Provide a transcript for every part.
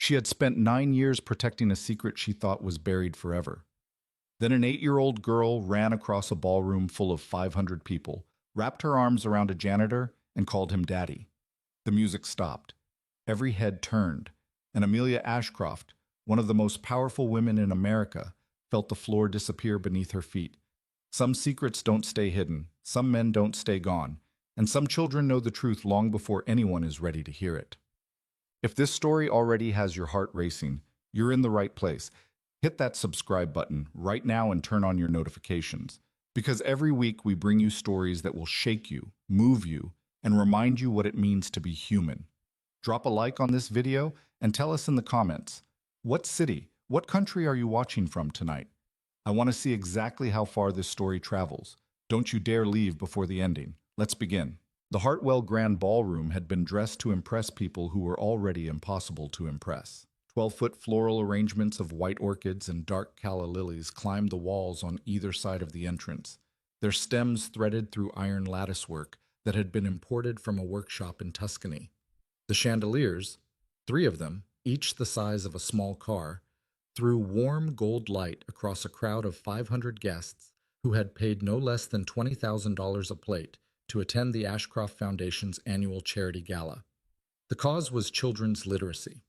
She had spent 9 years protecting a secret she thought was buried forever. Then an 8-year-old girl ran across a ballroom full of 500 people, wrapped her arms around a janitor, and called him Daddy. The music stopped. Every head turned, and Amelia Ashcroft, one of the most powerful women in America, felt the floor disappear beneath her feet. Some secrets don't stay hidden, some men don't stay gone, and some children know the truth long before anyone is ready to hear it. If this story already has your heart racing, you're in the right place. Hit that subscribe button right now and turn on your notifications, because every week we bring you stories that will shake you, move you, and remind you what it means to be human. Drop a like on this video and tell us in the comments, what city, what country are you watching from tonight? I want to see exactly how far this story travels. Don't you dare leave before the ending. Let's begin. The Hartwell Grand Ballroom had been dressed to impress people who were already impossible to impress. 12-foot floral arrangements of white orchids and dark calla lilies climbed the walls on either side of the entrance, their stems threaded through iron latticework that had been imported from a workshop in Tuscany. The chandeliers, 3 of them, each the size of a small car, threw warm gold light across a crowd of 500 guests who had paid no less than $20,000 a plate to attend the Ashcroft Foundation's annual charity gala. The cause was children's literacy.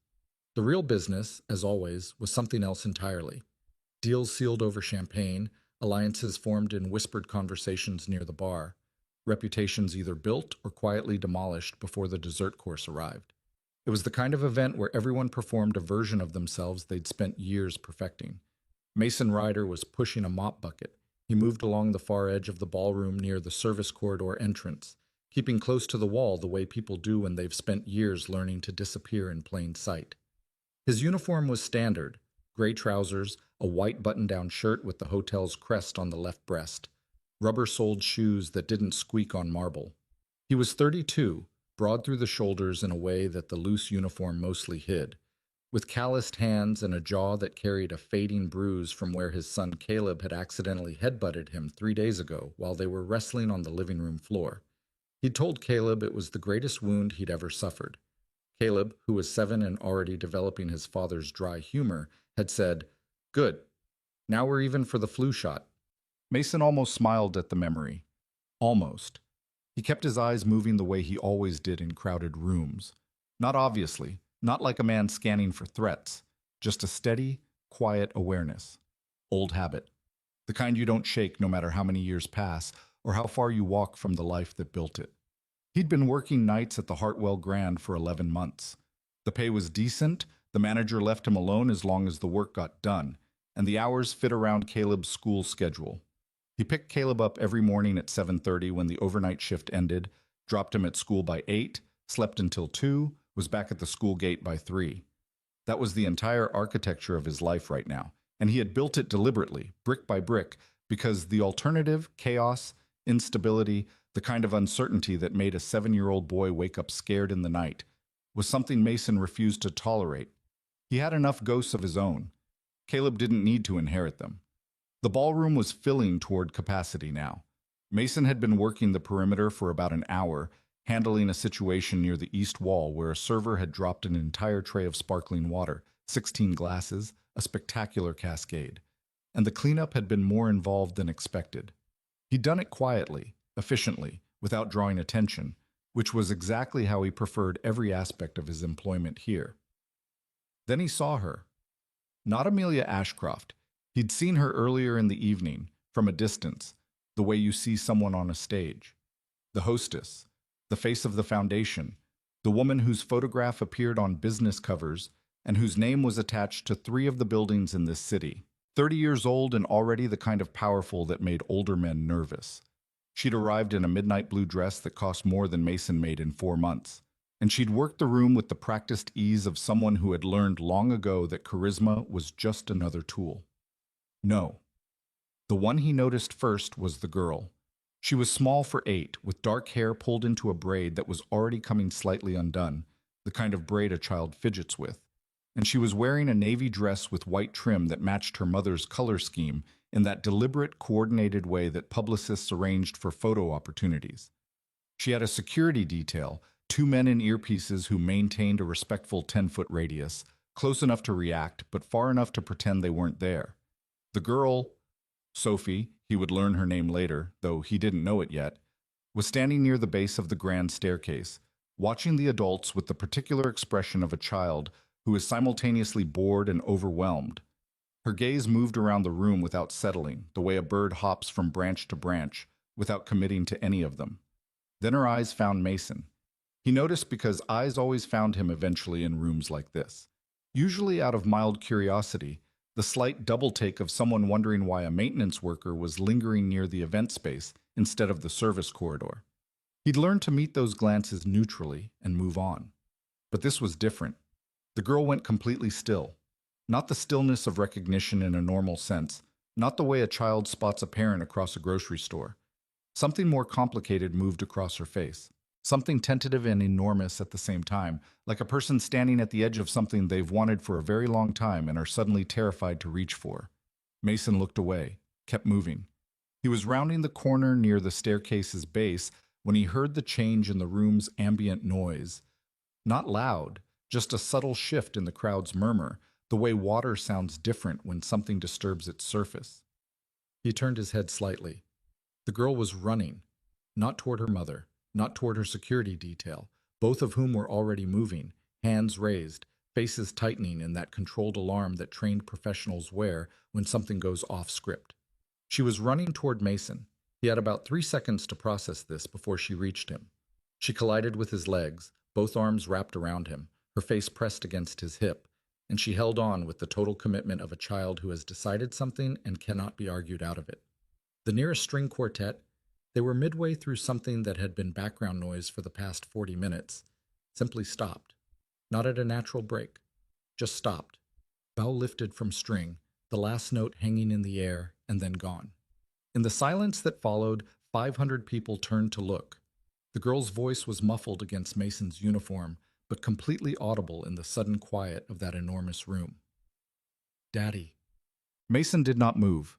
The real business, as always, was something else entirely. Deals sealed over champagne, alliances formed in whispered conversations near the bar, reputations either built or quietly demolished before the dessert course arrived. It was the kind of event where everyone performed a version of themselves they'd spent years perfecting. Mason Ryder was pushing a mop bucket. He moved along the far edge of the ballroom near the service corridor entrance, keeping close to the wall the way people do when they've spent years learning to disappear in plain sight. His uniform was standard: gray trousers, a white button-down shirt with the hotel's crest on the left breast, rubber-soled shoes that didn't squeak on marble. He was 32, broad through the shoulders in a way that the loose uniform mostly hid, with calloused hands and a jaw that carried a fading bruise from where his son Caleb had accidentally headbutted him 3 days ago while they were wrestling on the living room floor. He'd told Caleb it was the greatest wound he'd ever suffered. Caleb, who was 7 and already developing his father's dry humor, had said, "Good. Now we're even for the flu shot." Mason almost smiled at the memory. Almost. He kept his eyes moving the way he always did in crowded rooms. Not obviously, not like a man scanning for threats, just a steady, quiet awareness. Old habit. The kind you don't shake no matter how many years pass or how far you walk from the life that built it. He'd been working nights at the Hartwell Grand for 11 months. The pay was decent, the manager left him alone as long as the work got done, and the hours fit around Caleb's school schedule. He picked Caleb up every morning at 7:30 when the overnight shift ended, dropped him at school by 8, slept until 2, was back at the school gate by 3. That was the entire architecture of his life right now, and he had built it deliberately, brick by brick, because the alternative, chaos, instability, the kind of uncertainty that made a 7-year-old boy wake up scared in the night, was something Mason refused to tolerate. He had enough ghosts of his own. Caleb didn't need to inherit them. The ballroom was filling toward capacity now. Mason had been working the perimeter for about an hour, handling a situation near the east wall where a server had dropped an entire tray of sparkling water, 16 glasses, a spectacular cascade. And the cleanup had been more involved than expected. He'd done it quietly, efficiently, without drawing attention, which was exactly how he preferred every aspect of his employment here. Then he saw her. Not Amelia Ashcroft. He'd seen her earlier in the evening, from a distance, the way you see someone on a stage. The hostess, the face of the foundation, the woman whose photograph appeared on business covers and whose name was attached to 3 of the buildings in this city. 30 years old and already the kind of powerful that made older men nervous. She'd arrived in a midnight blue dress that cost more than Mason made in 4 months. And she'd worked the room with the practiced ease of someone who had learned long ago that charisma was just another tool. No. The one he noticed first was the girl. She was small for 8, with dark hair pulled into a braid that was already coming slightly undone, the kind of braid a child fidgets with. And she was wearing a navy dress with white trim that matched her mother's color scheme in that deliberate, coordinated way that publicists arranged for photo opportunities. She had a security detail, 2 men in earpieces who maintained a respectful 10-foot radius, close enough to react, but far enough to pretend they weren't there. The girl, Sophie, he would learn her name later, though he didn't know it yet, was standing near the base of the grand staircase, watching the adults with the particular expression of a child who is simultaneously bored and overwhelmed. Her gaze moved around the room without settling, the way a bird hops from branch to branch, without committing to any of them. Then her eyes found Mason. He noticed because eyes always found him eventually in rooms like this. Usually out of mild curiosity, the slight double take of someone wondering why a maintenance worker was lingering near the event space instead of the service corridor. He'd learned to meet those glances neutrally and move on. But this was different. The girl went completely still. Not the stillness of recognition in a normal sense, not the way a child spots a parent across a grocery store. Something more complicated moved across her face. Something tentative and enormous at the same time, like a person standing at the edge of something they've wanted for a very long time and are suddenly terrified to reach for. Mason looked away, kept moving. He was rounding the corner near the staircase's base when he heard the change in the room's ambient noise. Not loud, just a subtle shift in the crowd's murmur, the way water sounds different when something disturbs its surface. He turned his head slightly. The girl was running, not toward her mother, not toward her security detail, both of whom were already moving, hands raised, faces tightening in that controlled alarm that trained professionals wear when something goes off script. She was running toward Mason. He had about 3 seconds to process this before she reached him. She collided with his legs, both arms wrapped around him, her face pressed against his hip, and she held on with the total commitment of a child who has decided something and cannot be argued out of it. The nearest string quartet, they were midway through something that had been background noise for the past 40 minutes, simply stopped. Not at a natural break, just stopped. Bow lifted from string, the last note hanging in the air, and then gone. In the silence that followed, 500 people turned to look. The girl's voice was muffled against Mason's uniform, but completely audible in the sudden quiet of that enormous room. "Daddy." Mason did not move.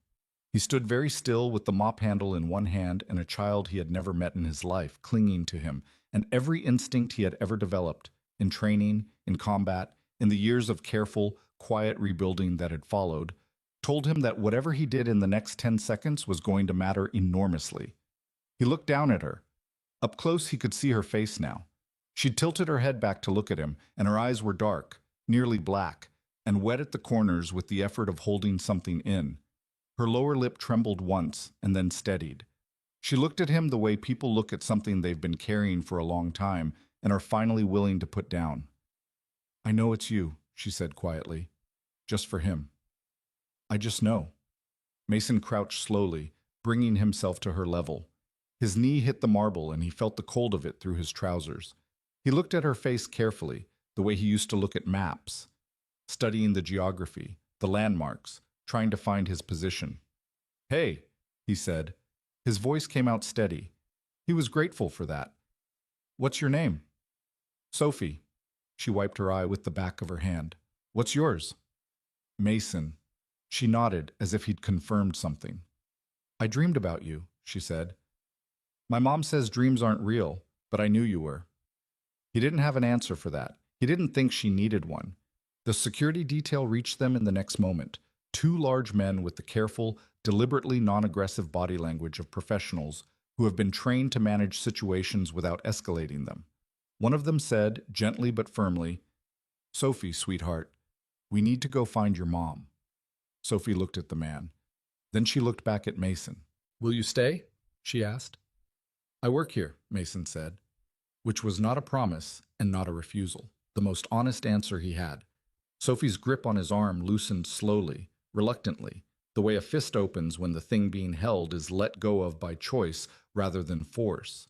He stood very still with the mop handle in one hand and a child he had never met in his life clinging to him, and every instinct he had ever developed, in training, in combat, in the years of careful, quiet rebuilding that had followed, told him that whatever he did in the next 10 seconds was going to matter enormously. He looked down at her. Up close he could see her face now. She'd tilted her head back to look at him, and her eyes were dark, nearly black, and wet at the corners with the effort of holding something in. Her lower lip trembled once, and then steadied. She looked at him the way people look at something they've been carrying for a long time and are finally willing to put down. "I know it's you," she said quietly. "Just for him. I just know." Mason crouched slowly, bringing himself to her level. His knee hit the marble, and he felt the cold of it through his trousers. He looked at her face carefully, the way he used to look at maps, studying the geography, the landmarks, trying to find his position. "Hey," he said. His voice came out steady. He was grateful for that. "What's your name?" "Sophie." She wiped her eye with the back of her hand. "What's yours?" "Mason." She nodded as if he'd confirmed something. "I dreamed about you," she said. "My mom says dreams aren't real, but I knew you were." He didn't have an answer for that. He didn't think she needed one. The security detail reached them in the next moment. 2 large men with the careful, deliberately non-aggressive body language of professionals who have been trained to manage situations without escalating them. One of them said, gently but firmly, "Sophie, sweetheart, we need to go find your mom." Sophie looked at the man. Then she looked back at Mason. "Will you stay?" she asked. "I work here," Mason said, which was not a promise and not a refusal, the most honest answer he had. Sophie's grip on his arm loosened slowly, reluctantly, the way a fist opens when the thing being held is let go of by choice rather than force.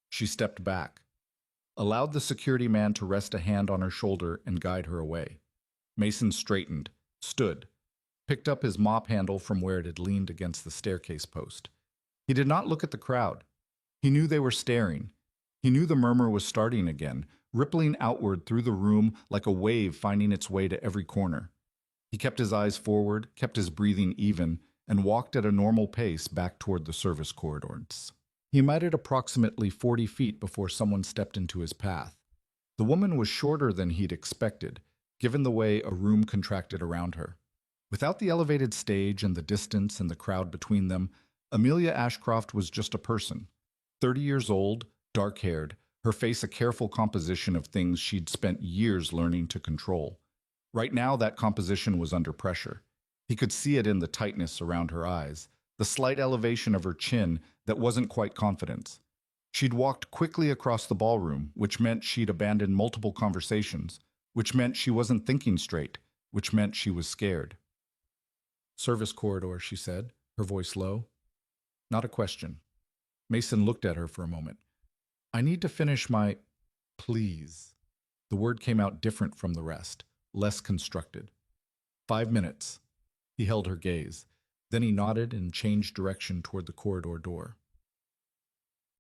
She stepped back, allowed the security man to rest a hand on her shoulder and guide her away. Mason straightened, stood, picked up his mop handle from where it had leaned against the staircase post. He did not look at the crowd. He knew they were staring. He knew the murmur was starting again, rippling outward through the room like a wave finding its way to every corner. He kept his eyes forward, kept his breathing even, and walked at a normal pace back toward the service corridors. He might at approximately 40 feet before someone stepped into his path. The woman was shorter than he'd expected, given the way a room contracted around her. Without the elevated stage and the distance and the crowd between them, Amelia Ashcroft was just a person. 30 years old, dark-haired, her face a careful composition of things she'd spent years learning to control. Right now, that composition was under pressure. He could see it in the tightness around her eyes, the slight elevation of her chin that wasn't quite confidence. She'd walked quickly across the ballroom, which meant she'd abandoned multiple conversations, which meant she wasn't thinking straight, which meant she was scared. "Service corridor," she said, her voice low. Not a question. Mason looked at her for a moment. "I need to finish my—" "Please." The word came out different from the rest, less constructed. 5 minutes. He held her gaze. Then he nodded and changed direction toward the corridor door.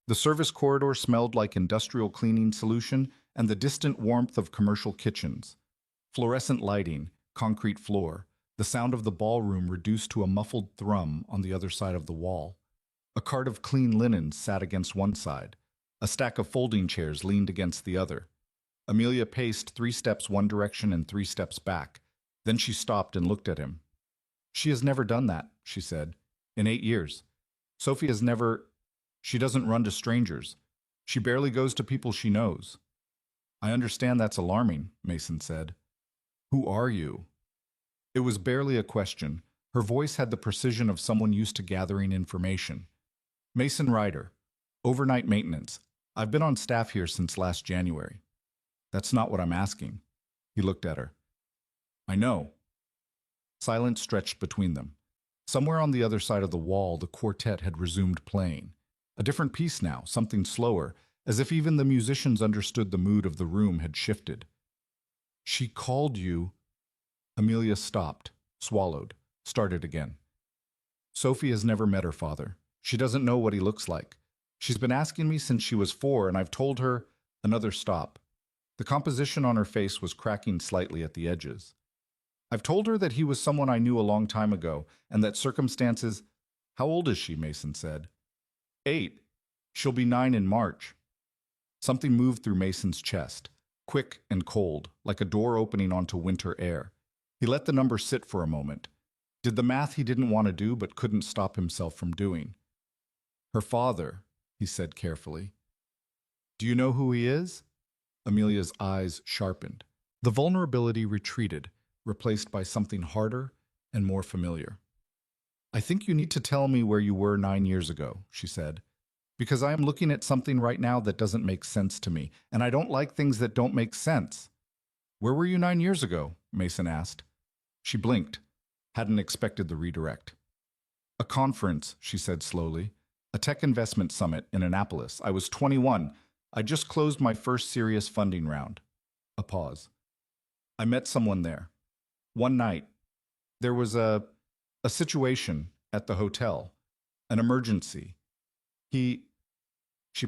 The service corridor smelled like industrial cleaning solution and the distant warmth of commercial kitchens. Fluorescent lighting, concrete floor, the sound of the ballroom reduced to a muffled thrum on the other side of the wall. A cart of clean linen sat against one side. A stack of folding chairs leaned against the other. Amelia paced 3 steps one direction and 3 steps back. Then she stopped and looked at him. "She has never done that," she said. "In 8 years. Sophie has never... She doesn't run to strangers. She barely goes to people she knows." "I understand that's alarming," Mason said. "Who are you?" It was barely a question. Her voice had the precision of someone used to gathering information. "Mason Ryder. Overnight maintenance. I've been on staff here since last January." "That's not what I'm asking." He looked at her. "I know." Silence stretched between them. Somewhere on the other side of the wall, the quartet had resumed playing. A different piece now, something slower, as if even the musicians understood the mood of the room had shifted. "She called you—" Amelia stopped, swallowed, started again. "Sophie has never met her father. She doesn't know what he looks like. She's been asking me since she was 4, and I've told her—" Another stop. The composition on her face was cracking slightly at the edges. "I've told her that he was someone I knew a long time ago, and that circumstances—" "How old is she?" Mason said. 8. She'll be 9 in March." Something moved through Mason's chest, quick and cold, like a door opening onto winter air. He let the number sit for a moment. Did the math he didn't want to do but couldn't stop himself from doing. "Her father," he said carefully. "Do you know who he is?" Amelia's eyes sharpened. The vulnerability retreated, replaced by something harder and more familiar. "I think you need to tell me where you were 9 years ago," she said, "because I am looking at something right now that doesn't make sense to me, and I don't like things that don't make sense." "Where were you 9 years ago?" Mason asked. She blinked, hadn't expected the redirect. "A conference," she said slowly. "A tech investment summit in Annapolis. I was 21. I just closed my first serious funding round." A pause. "I met someone there. One night. There was a situation at the hotel. An emergency. She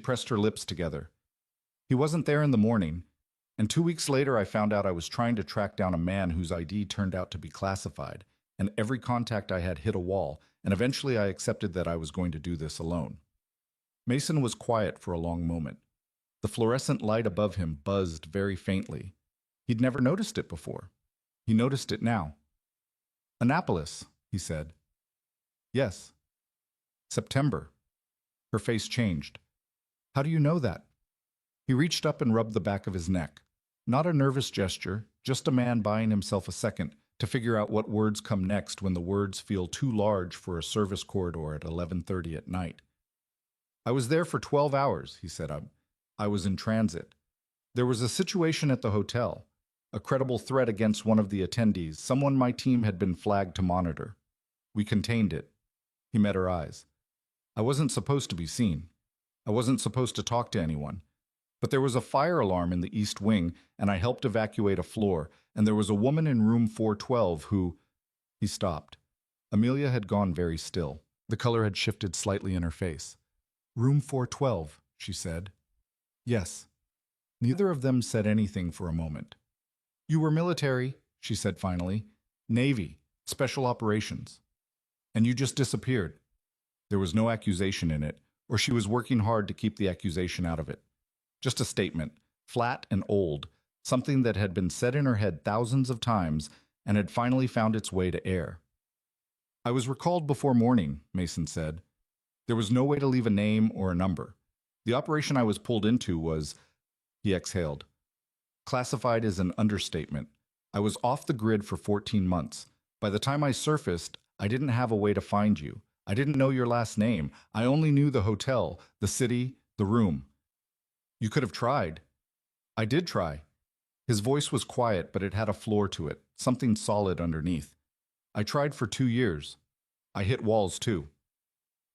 pressed her lips together. "He wasn't there in the morning, and 2 weeks later I found out I was trying to track down a man whose ID turned out to be classified, and every contact I had hit a wall, and eventually I accepted that I was going to do this alone." Mason was quiet for a long moment. The fluorescent light above him buzzed very faintly. He'd never noticed it before. He noticed it now. "Annapolis," he said. "Yes." "September." Her face changed. "How do you know that?" He reached up and rubbed the back of his neck. Not a nervous gesture, just a man buying himself a second to figure out what words come next when the words feel too large for a service corridor at 11:30 at night. "I was there for 12 hours, he said. I was in transit. There was a situation at the hotel. A credible threat against one of the attendees, someone my team had been flagged to monitor. We contained it." He met her eyes. "I wasn't supposed to be seen. I wasn't supposed to talk to anyone. But there was a fire alarm in the East Wing, and I helped evacuate a floor, and there was a woman in room 412 who—" He stopped. Amelia had gone very still. The color had shifted slightly in her face. "Room 412, she said. "Yes." Neither of them said anything for a moment. "You were military," she said finally. "Navy, special operations. And you just disappeared." There was no accusation in it, or she was working hard to keep the accusation out of it. Just a statement, flat and old, something that had been said in her head thousands of times and had finally found its way to air. I was recalled before morning, Mason said. There was no way to leave a name or a number. The operation I was pulled into was, he exhaled, classified as an understatement. I was off the grid for 14 months. By the time I surfaced, I didn't have a way to find you. I didn't know your last name. I only knew the hotel, the city, the room. You could have tried. I did try. His voice was quiet, but it had a floor to it, something solid underneath. I tried for 2 years. I hit walls too.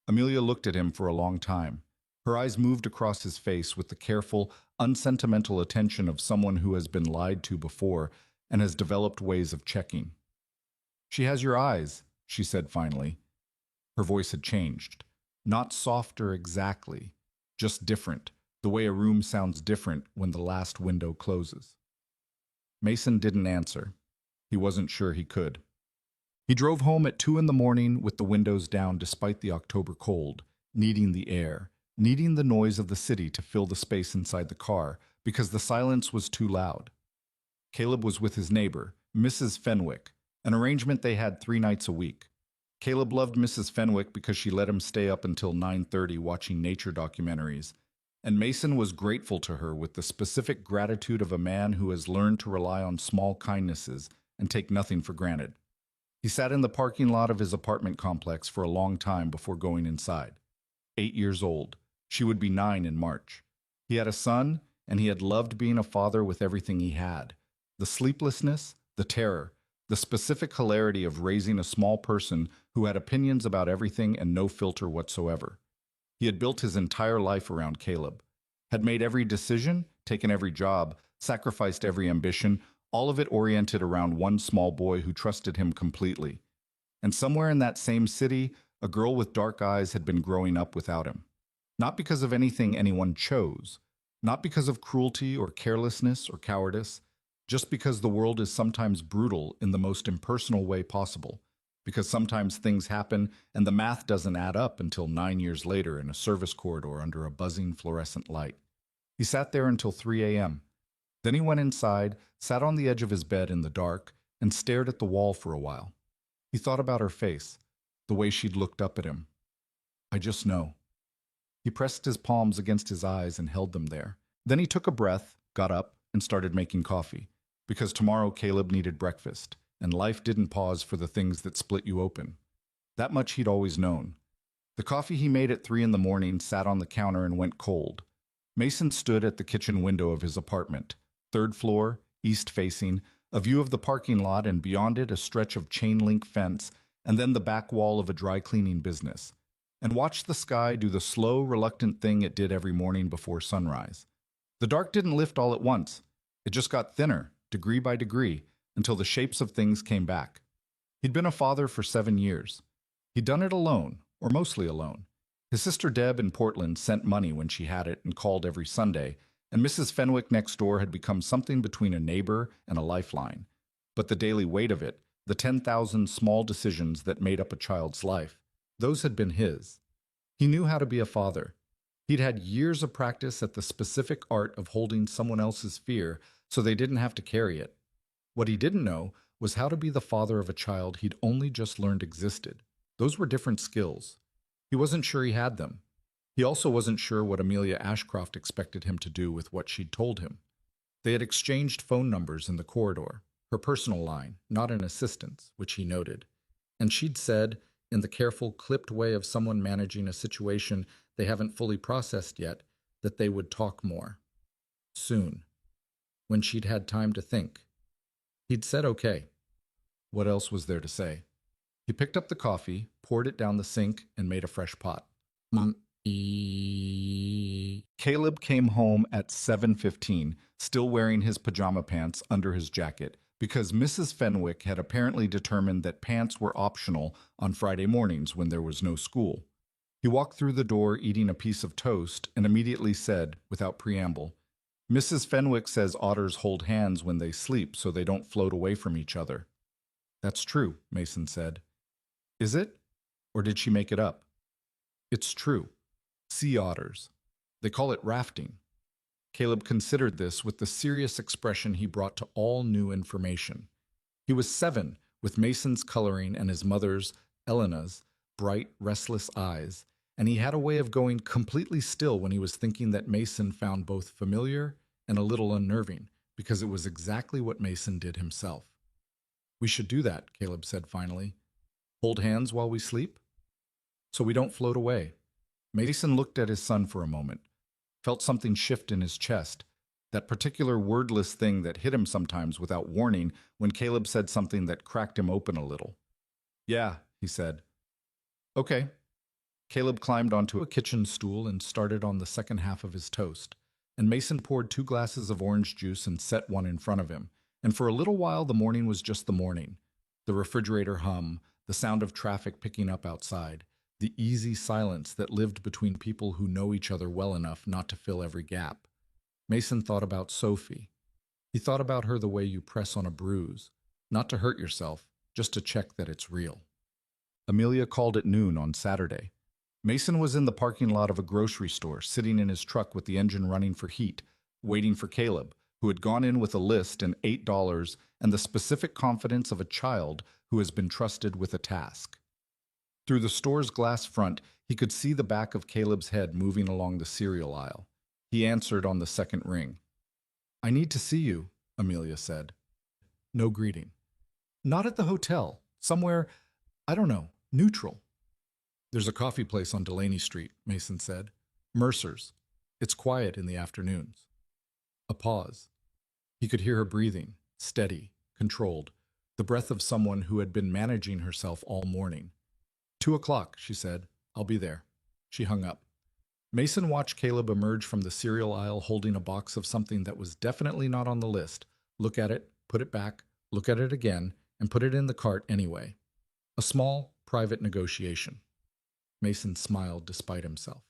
Amelia looked at him for a long time. Her eyes moved across his face with the careful, unsentimental attention of someone who has been lied to before and has developed ways of checking. She has your eyes, she said finally. Her voice had changed. Not softer exactly, just different, the way a room sounds different when the last window closes. Mason didn't answer. He wasn't sure he could. He drove home at 2 a.m. with the windows down despite the October cold, needing the air, needing the noise of the city to fill the space inside the car because the silence was too loud. Caleb was with his neighbor, Mrs. Fenwick, an arrangement they had 3 nights a week. Caleb loved Mrs. Fenwick because she let him stay up until 9:30 watching nature documentaries, and Mason was grateful to her with the specific gratitude of a man who has learned to rely on small kindnesses and take nothing for granted. He sat in the parking lot of his apartment complex for a long time before going inside. 8 years old. She would be 9 in March. He had a son, and he had loved being a father with everything he had. The sleeplessness, the terror, the specific hilarity of raising a small person who had opinions about everything and no filter whatsoever. He had built his entire life around Caleb, had made every decision, taken every job, sacrificed every ambition, all of it oriented around one small boy who trusted him completely. And somewhere in that same city, a girl with dark eyes had been growing up without him. Not because of anything anyone chose, not because of cruelty or carelessness or cowardice, just because the world is sometimes brutal in the most impersonal way possible, because sometimes things happen and the math doesn't add up until 9 years later in a service corridor under a buzzing fluorescent light. He sat there until 3 a.m. Then he went inside, sat on the edge of his bed in the dark, and stared at the wall for a while. He thought about her face, the way she'd looked up at him. I just know. He pressed his palms against his eyes and held them there. Then he took a breath, got up, and started making coffee. Because tomorrow Caleb needed breakfast, and life didn't pause for the things that split you open. That much he'd always known. The coffee he made at 3 a.m. sat on the counter and went cold. Mason stood at the kitchen window of his apartment, 3rd floor, east-facing, a view of the parking lot and beyond it a stretch of chain-link fence, and then the back wall of a dry-cleaning business, and watched the sky do the slow, reluctant thing it did every morning before sunrise. The dark didn't lift all at once. It just got thinner, degree by degree, until the shapes of things came back. He'd been a father for 7 years. He'd done it alone, or mostly alone. His sister Deb in Portland sent money when she had it and called every Sunday, and Mrs. Fenwick next door had become something between a neighbor and a lifeline. But the daily weight of it, the 10,000 small decisions that made up a child's life, those had been his. He knew how to be a father. He'd had years of practice at the specific art of holding someone else's fear so they didn't have to carry it. What he didn't know was how to be the father of a child he'd only just learned existed. Those were different skills. He wasn't sure he had them. He also wasn't sure what Amelia Ashcroft expected him to do with what she'd told him. They had exchanged phone numbers in the corridor, her personal line, not an assistant's, which he noted. And she'd said, in the careful, clipped way of someone managing a situation they haven't fully processed yet, that they would talk more. Soon. When she'd had time to think. He'd said okay. What else was there to say? He picked up the coffee, poured it down the sink, and made a fresh pot. Caleb came home at 7:15, still wearing his pajama pants under his jacket, because Mrs. Fenwick had apparently determined that pants were optional on Friday mornings when there was no school. He walked through the door eating a piece of toast and immediately said, without preamble, Mrs. Fenwick says otters hold hands when they sleep so they don't float away from each other. That's true, Mason said. Is it? Or did she make it up? It's true. Sea otters. They call it rafting. Caleb considered this with the serious expression he brought to all new information. He was 7, with Mason's coloring and his mother's, Elena's, bright, restless eyes, and he had a way of going completely still when he was thinking that Mason found both familiar and a little unnerving, because it was exactly what Mason did himself. "We should do that," Caleb said finally. "Hold hands while we sleep? So we don't float away." Mason looked at his son for a moment, felt something shift in his chest, that particular wordless thing that hit him sometimes without warning when Caleb said something that cracked him open a little. "Yeah," he said. "Okay." Caleb climbed onto a kitchen stool and started on the second half of his toast, and Mason poured 2 glasses of orange juice and set one in front of him. And for a little while the morning was just the morning. The refrigerator hum, the sound of traffic picking up outside, the easy silence that lived between people who know each other well enough not to fill every gap. Mason thought about Sophie. He thought about her the way you press on a bruise, not to hurt yourself, just to check that it's real. Amelia called at noon on Saturday. Mason was in the parking lot of a grocery store, sitting in his truck with the engine running for heat, waiting for Caleb, who had gone in with a list and $8 and the specific confidence of a child who has been trusted with a task. Through the store's glass front, he could see the back of Caleb's head moving along the cereal aisle. He answered on the second ring. "I need to see you," Amelia said. No greeting. "Not at the hotel. Somewhere, I don't know, neutral." "There's a coffee place on Delaney Street," Mason said. "Mercer's. It's quiet in the afternoons." A pause. He could hear her breathing, steady, controlled, the breath of someone who had been managing herself all morning. 2:00, she said. "I'll be there." She hung up. Mason watched Caleb emerge from the cereal aisle holding a box of something that was definitely not on the list, look at it, put it back, look at it again, and put it in the cart anyway. A small, private negotiation. Mason smiled despite himself.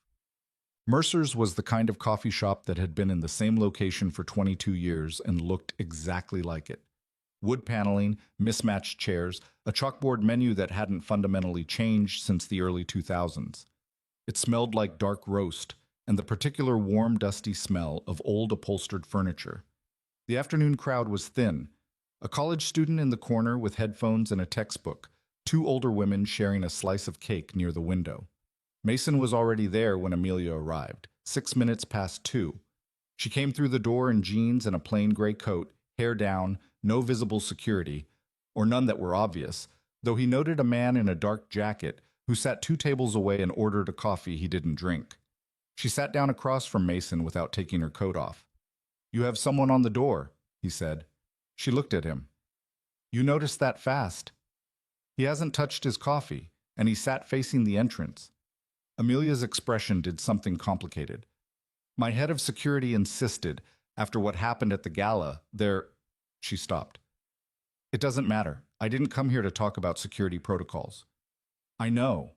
Mercer's was the kind of coffee shop that had been in the same location for 22 years and looked exactly like it. Wood paneling, mismatched chairs, a chalkboard menu that hadn't fundamentally changed since the early 2000s. It smelled like dark roast and the particular warm, dusty smell of old upholstered furniture. The afternoon crowd was thin. A college student in the corner with headphones and a textbook, 2 older women sharing a slice of cake near the window. Mason was already there when Amelia arrived, 6 minutes past 2. She came through the door in jeans and a plain gray coat, hair down, no visible security, or none that were obvious, though he noted a man in a dark jacket who sat 2 tables away and ordered a coffee he didn't drink. She sat down across from Mason without taking her coat off. "You have someone on the door," he said. She looked at him. "You noticed that fast." "He hasn't touched his coffee, and he sat facing the entrance." Amelia's expression did something complicated. "My head of security insisted, after what happened at the gala, She stopped. "It doesn't matter. I didn't come here to talk about security protocols." "I know."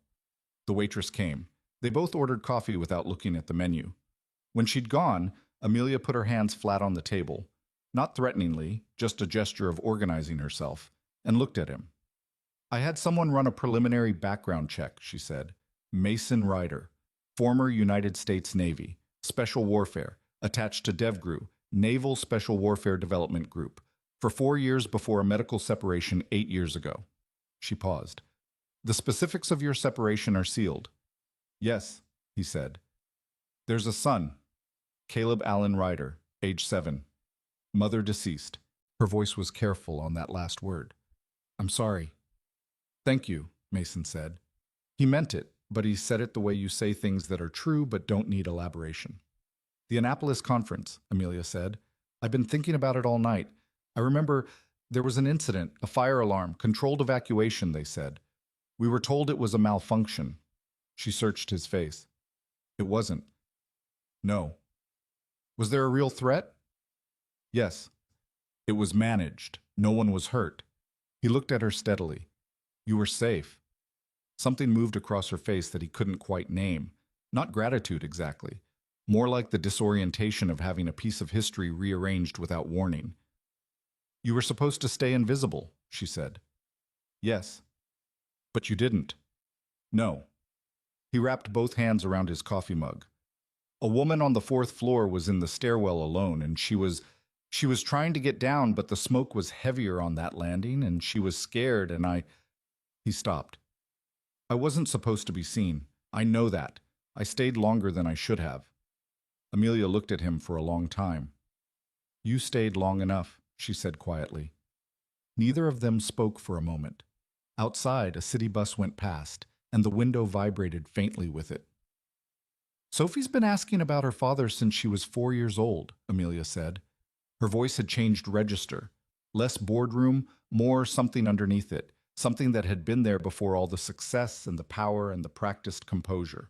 The waitress came. They both ordered coffee without looking at the menu. When she'd gone, Amelia put her hands flat on the table, not threateningly, just a gesture of organizing herself, and looked at him. "I had someone run a preliminary background check," she said. "Mason Ryder, former United States Navy, Special Warfare, attached to DevGRU, Naval Special Warfare Development Group, for 4 years before a medical separation 8 years ago." She paused. "The specifics of your separation are sealed." "Yes," he said. "There's a son, Caleb Allen Ryder, age 7. Mother deceased." Her voice was careful on that last word. "I'm sorry." "Thank you," Mason said. He meant it, but he said it the way you say things that are true but don't need elaboration. "The Annapolis conference," Amelia said. "I've been thinking about it all night. I remember there was an incident, a fire alarm, controlled evacuation, they said. We were told it was a malfunction." She searched his face. "It wasn't." "No." "Was there a real threat?" "Yes." "It was managed. No one was hurt." He looked at her steadily. "You were safe." Something moved across her face that he couldn't quite name. Not gratitude exactly. More like the disorientation of having a piece of history rearranged without warning. "You were supposed to stay invisible," she said. "Yes." "But you didn't." "No." He wrapped both hands around his coffee mug. A woman on the fourth floor was in the stairwell alone, and she was trying to get down, but the smoke was heavier on that landing, and she was scared, and I. He stopped. I wasn't supposed to be seen. I know that. I stayed longer than I should have. Amelia looked at him for a long time. You stayed long enough, she said quietly. Neither of them spoke for a moment. Outside, a city bus went past, and the window vibrated faintly with it. Sophie's been asking about her father since she was 4 years old, Amelia said. Her voice had changed register. Less boardroom, more something underneath it, something that had been there before all the success and the power and the practiced composure.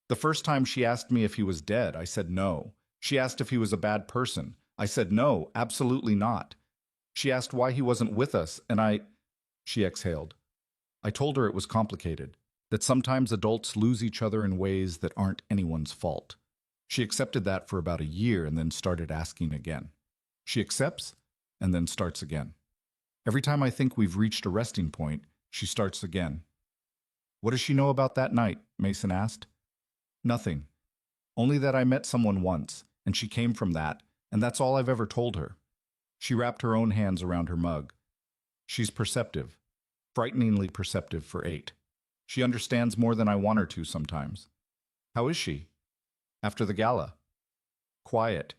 The first time she asked me if he was dead, I said no. She asked if he was a bad person. I said no, absolutely not. She asked why he wasn't with us, and She exhaled. I told her it was complicated, that sometimes adults lose each other in ways that aren't anyone's fault. She accepted that for about a year and then started asking again. She accepts and then starts again. Every time I think we've reached a resting point, she starts again. What does she know about that night? Mason asked. Nothing. Only that I met someone once, and she came from that, and that's all I've ever told her. She wrapped her own hands around her mug. She's perceptive, frighteningly perceptive for 8. She understands more than I want her to sometimes. How is she? After the gala? Quiet.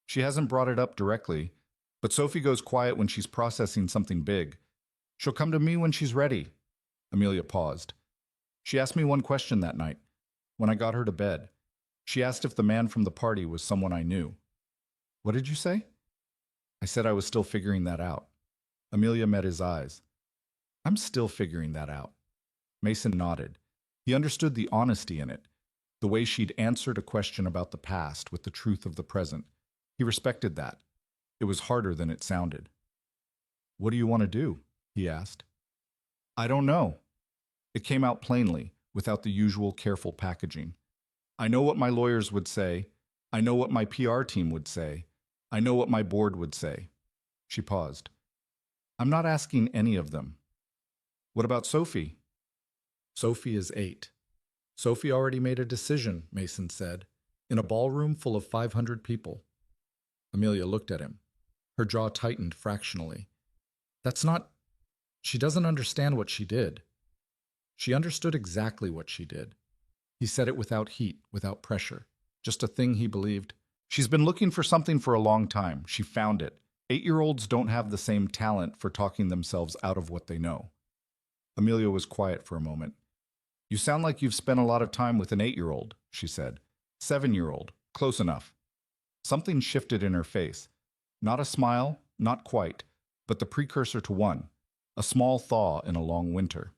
She hasn't brought it up directly, but Sophie goes quiet when she's processing something big. She'll come to me when she's ready. Amelia paused. She asked me one question that night, when I got her to bed. She asked if the man from the party was someone I knew. What did you say? I said I was still figuring that out. Amelia met his eyes. I'm still figuring that out. Mason nodded. He understood the honesty in it, the way she'd answered a question about the past with the truth of the present. He respected that. It was harder than it sounded. What do you want to do? He asked. I don't know. It came out plainly, without the usual careful packaging. I know what my lawyers would say. I know what my PR team would say. I know what my board would say. She paused. I'm not asking any of them. What about Sophie? Sophie is 8. Sophie already made a decision, Mason said, in a ballroom full of 500 people. Amelia looked at him. Her jaw tightened fractionally. That's not... She doesn't understand what she did. She understood exactly what she did. He said it without heat, without pressure. Just a thing he believed. She's been looking for something for a long time. She found it. 8-year-olds don't have the same talent for talking themselves out of what they know. Amelia was quiet for a moment. You sound like you've spent a lot of time with an 8-year-old, she said. 7-year-old. Close enough. Something shifted in her face. Not a smile, not quite, but the precursor to one. A small thaw in a long winter.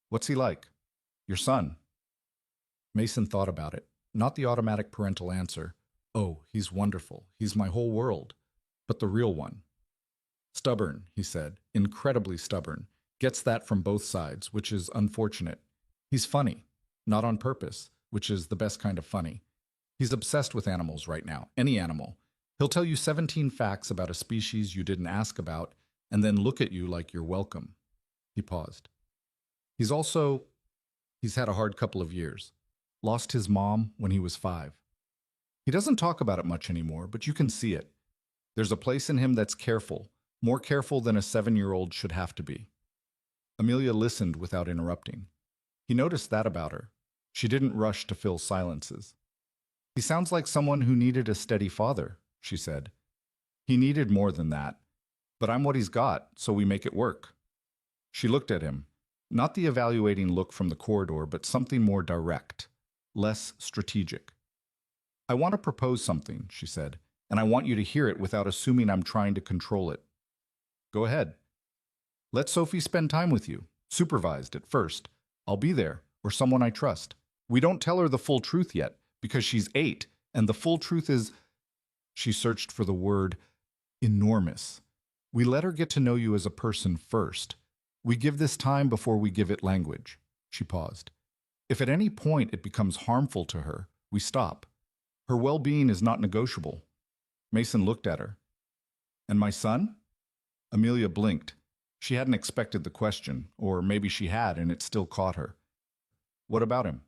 What's he like? Your son. Mason thought about it. Not the automatic parental answer. Oh, he's wonderful. He's my whole world. But the real one. Stubborn, he said. Incredibly stubborn. Gets that from both sides, which is unfortunate. He's funny. Not on purpose, which is the best kind of funny. He's obsessed with animals right now. Any animal. He'll tell you 17 facts about a species you didn't ask about, and then look at you like you're welcome. He paused. He's had a hard couple of years. Lost his mom when he was 5. He doesn't talk about it much anymore, but you can see it. There's a place in him that's careful, more careful than a 7-year-old should have to be. Amelia listened without interrupting. He noticed that about her. She didn't rush to fill silences. He sounds like someone who needed a steady father, she said. He needed more than that. But I'm what he's got, so we make it work. She looked at him. Not the evaluating look from the corridor, but something more direct, less strategic. I want to propose something, she said, and I want you to hear it without assuming I'm trying to control it. Go ahead. Let Sophie spend time with you, supervised at first. I'll be there, or someone I trust. We don't tell her the full truth yet, because she's 8, and the full truth is... She searched for the word enormous. We let her get to know you as a person first. We give this time before we give it language. She paused. If at any point it becomes harmful to her, we stop. Her well-being is not negotiable. Mason looked at her. And my son? Amelia blinked. She hadn't expected the question, or maybe she had and it still caught her. What about him?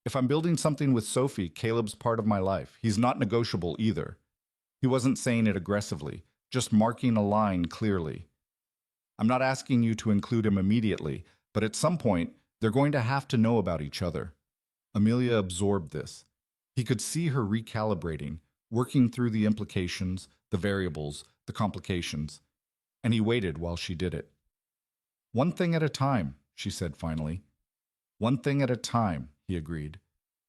If I'm building something with Sophie, Caleb's part of my life. He's not negotiable either. He wasn't saying it aggressively, just marking a line clearly. I'm not asking you to include him immediately, but at some point, they're going to have to know about each other. Amelia absorbed this. He could see her recalibrating, working through the implications, the variables, the complications, and he waited while she did it. One thing at a time, she said finally. One thing at a time, he agreed.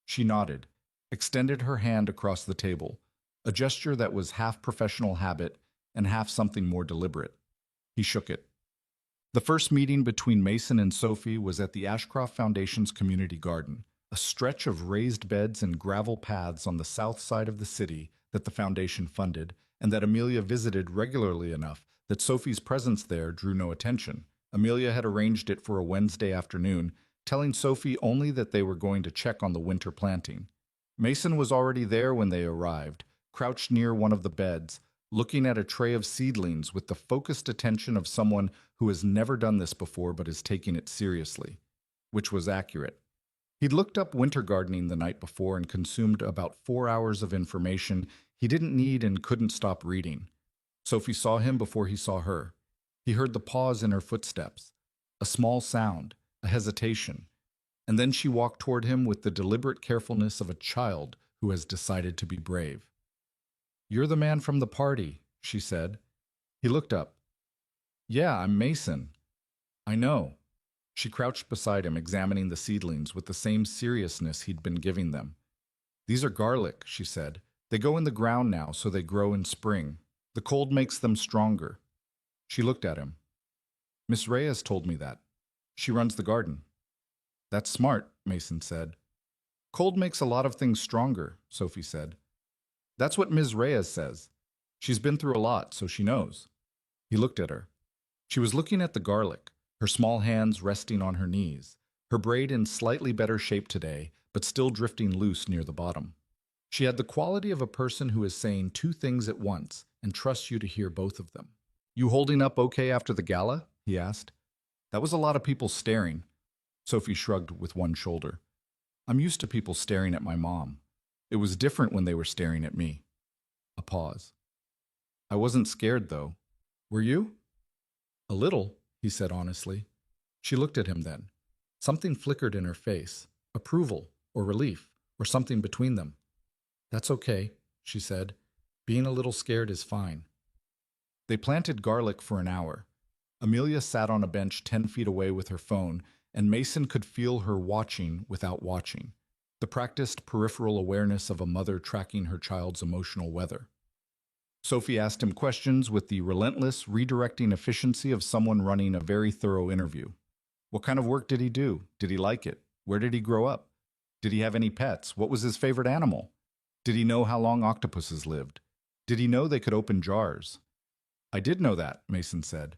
She nodded, extended her hand across the table, a gesture that was half professional habit and half something more deliberate. He shook it. The first meeting between Mason and Sophie was at the Ashcroft Foundation's community garden, a stretch of raised beds and gravel paths on the south side of the city that the foundation funded and that Amelia visited regularly enough that Sophie's presence there drew no attention. Amelia had arranged it for a Wednesday afternoon, telling Sophie only that they were going to check on the winter planting. Mason was already there when they arrived, crouched near one of the beds, looking at a tray of seedlings with the focused attention of someone who has never done this before but is taking it seriously, which was accurate. He'd looked up winter gardening the night before and consumed about 4 hours of information he didn't need and couldn't stop reading. Sophie saw him before he saw her. He heard the pause in her footsteps, a small sound, a hesitation, and then she walked toward him with the deliberate carefulness of a child who has decided to be brave. "You're the man from the party," she said. He looked up. "Yeah, I'm Mason." "I know." She crouched beside him, examining the seedlings with the same seriousness he'd been giving them. "These are garlic," she said. "They go in the ground now, so they grow in spring. The cold makes them stronger." She looked at him. "Miss Reyes told me that. She runs the garden." "That's smart," Mason said. "Cold makes a lot of things stronger," Sophie said. "That's what Ms. Reyes says. She's been through a lot, so she knows." He looked at her. She was looking at the garlic, her small hands resting on her knees, her braid in slightly better shape today, but still drifting loose near the bottom. She had the quality of a person who is saying two things at once and trusts you to hear both of them. "You holding up okay after the gala?" he asked. "That was a lot of people staring." Sophie shrugged with one shoulder. "I'm used to people staring at my mom. It was different when they were staring at me." A pause. "I wasn't scared, though. Were you?" "A little," he said honestly. She looked at him then. Something flickered in her face, approval or relief, or something between them. "That's okay," she said. "Being a little scared is fine." They planted garlic for an hour. Amelia sat on a bench 10 feet away with her phone, and Mason could feel her watching without watching, the practiced peripheral awareness of a mother tracking her child's emotional weather. Sophie asked him questions with the relentless, redirecting efficiency of someone running a very thorough interview. What kind of work did he do? Did he like it? Where did he grow up? Did he have any pets? What was his favorite animal? Did he know how long octopuses lived? Did he know they could open jars? "I did know that," Mason said.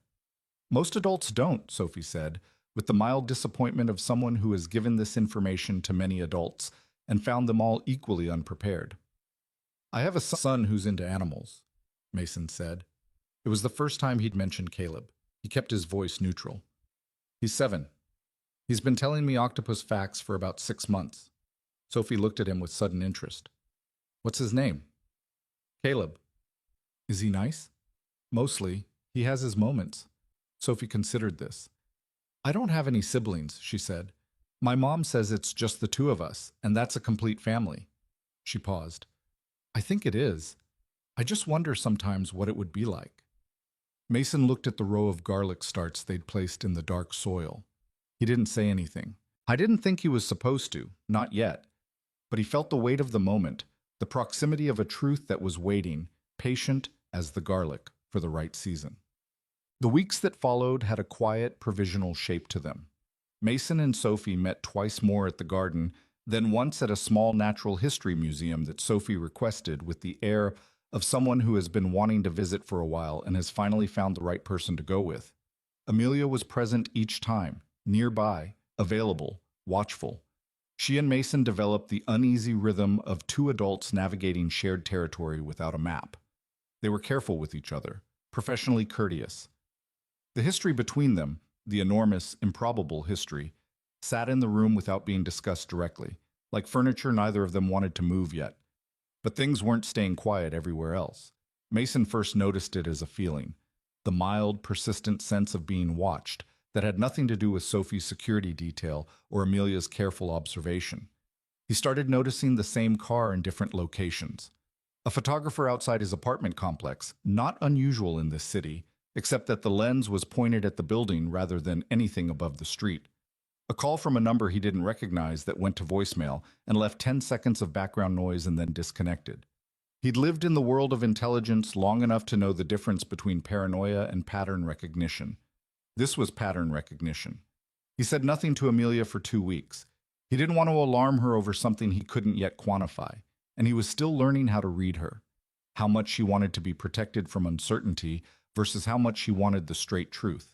"Most adults don't," Sophie said, with the mild disappointment of someone who has given this information to many adults and found them all equally unprepared. "I have a son who's into animals," Mason said. It was the first time he'd mentioned Caleb. He kept his voice neutral. "He's 7. He's been telling me octopus facts for about 6 months." Sophie looked at him with sudden interest. "What's his name?" "Caleb." "Is he nice?" "Mostly. He has his moments." Sophie considered this. "I don't have any siblings," she said. "My mom says it's just the two of us, and that's a complete family." She paused. "I think it is. I just wonder sometimes what it would be like." Mason looked at the row of garlic starts they'd placed in the dark soil. He didn't say anything. I didn't think he was supposed to, not yet. But he felt the weight of the moment, the proximity of a truth that was waiting, patient as the garlic, for the right season. The weeks that followed had a quiet, provisional shape to them. Mason and Sophie met twice more at the garden, then once at a small natural history museum that Sophie requested with the air of someone who has been wanting to visit for a while and has finally found the right person to go with. Amelia was present each time, nearby, available, watchful. She and Mason developed the uneasy rhythm of two adults navigating shared territory without a map. They were careful with each other, professionally courteous. The history between them, the enormous, improbable history, sat in the room without being discussed directly, Like furniture, neither of them wanted to move yet. But things weren't staying quiet everywhere else. Mason first noticed it as a feeling, the mild, persistent sense of being watched that had nothing to do with Sophie's security detail or Amelia's careful observation. He started noticing the same car in different locations. A photographer outside his apartment complex, not unusual in this city, except that the lens was pointed at the building rather than anything above the street. A call from a number he didn't recognize that went to voicemail and left 10 seconds of background noise and then disconnected. He'd lived in the world of intelligence long enough to know the difference between paranoia and pattern recognition. This was pattern recognition. He said nothing to Amelia for 2 weeks. He didn't want to alarm her over something he couldn't yet quantify, and he was still learning how to read her. How much she wanted to be protected from uncertainty versus how much she wanted the straight truth.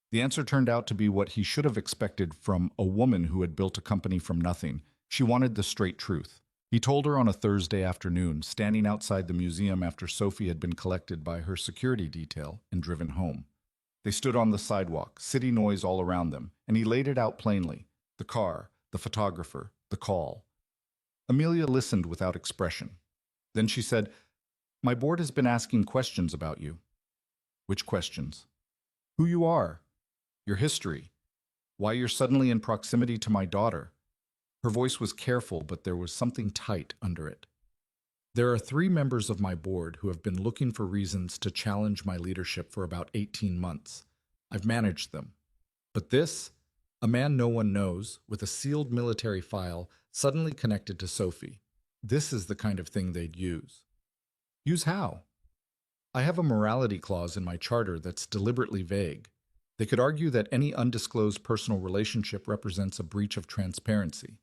The answer turned out to be what he should have expected from a woman who had built a company from nothing. She wanted the straight truth. He told her on a Thursday afternoon, standing outside the museum after Sophie had been collected by her security detail and driven home. They stood on the sidewalk, city noise all around them, and he laid it out plainly. The car, the photographer, the call. Amelia listened without expression. Then she said, "My board has been asking questions about you." "Which questions?" "Who you are, your history, why you're suddenly in proximity to my daughter." Her voice was careful, but there was something tight under it. "There are 3 members of my board who have been looking for reasons to challenge my leadership for about 18 months. I've managed them. But this, a man no one knows, with a sealed military file, suddenly connected to Sophie. This is the kind of thing they'd use." "Use how?" "I have a morality clause in my charter that's deliberately vague. They could argue that any undisclosed personal relationship represents a breach of transparency."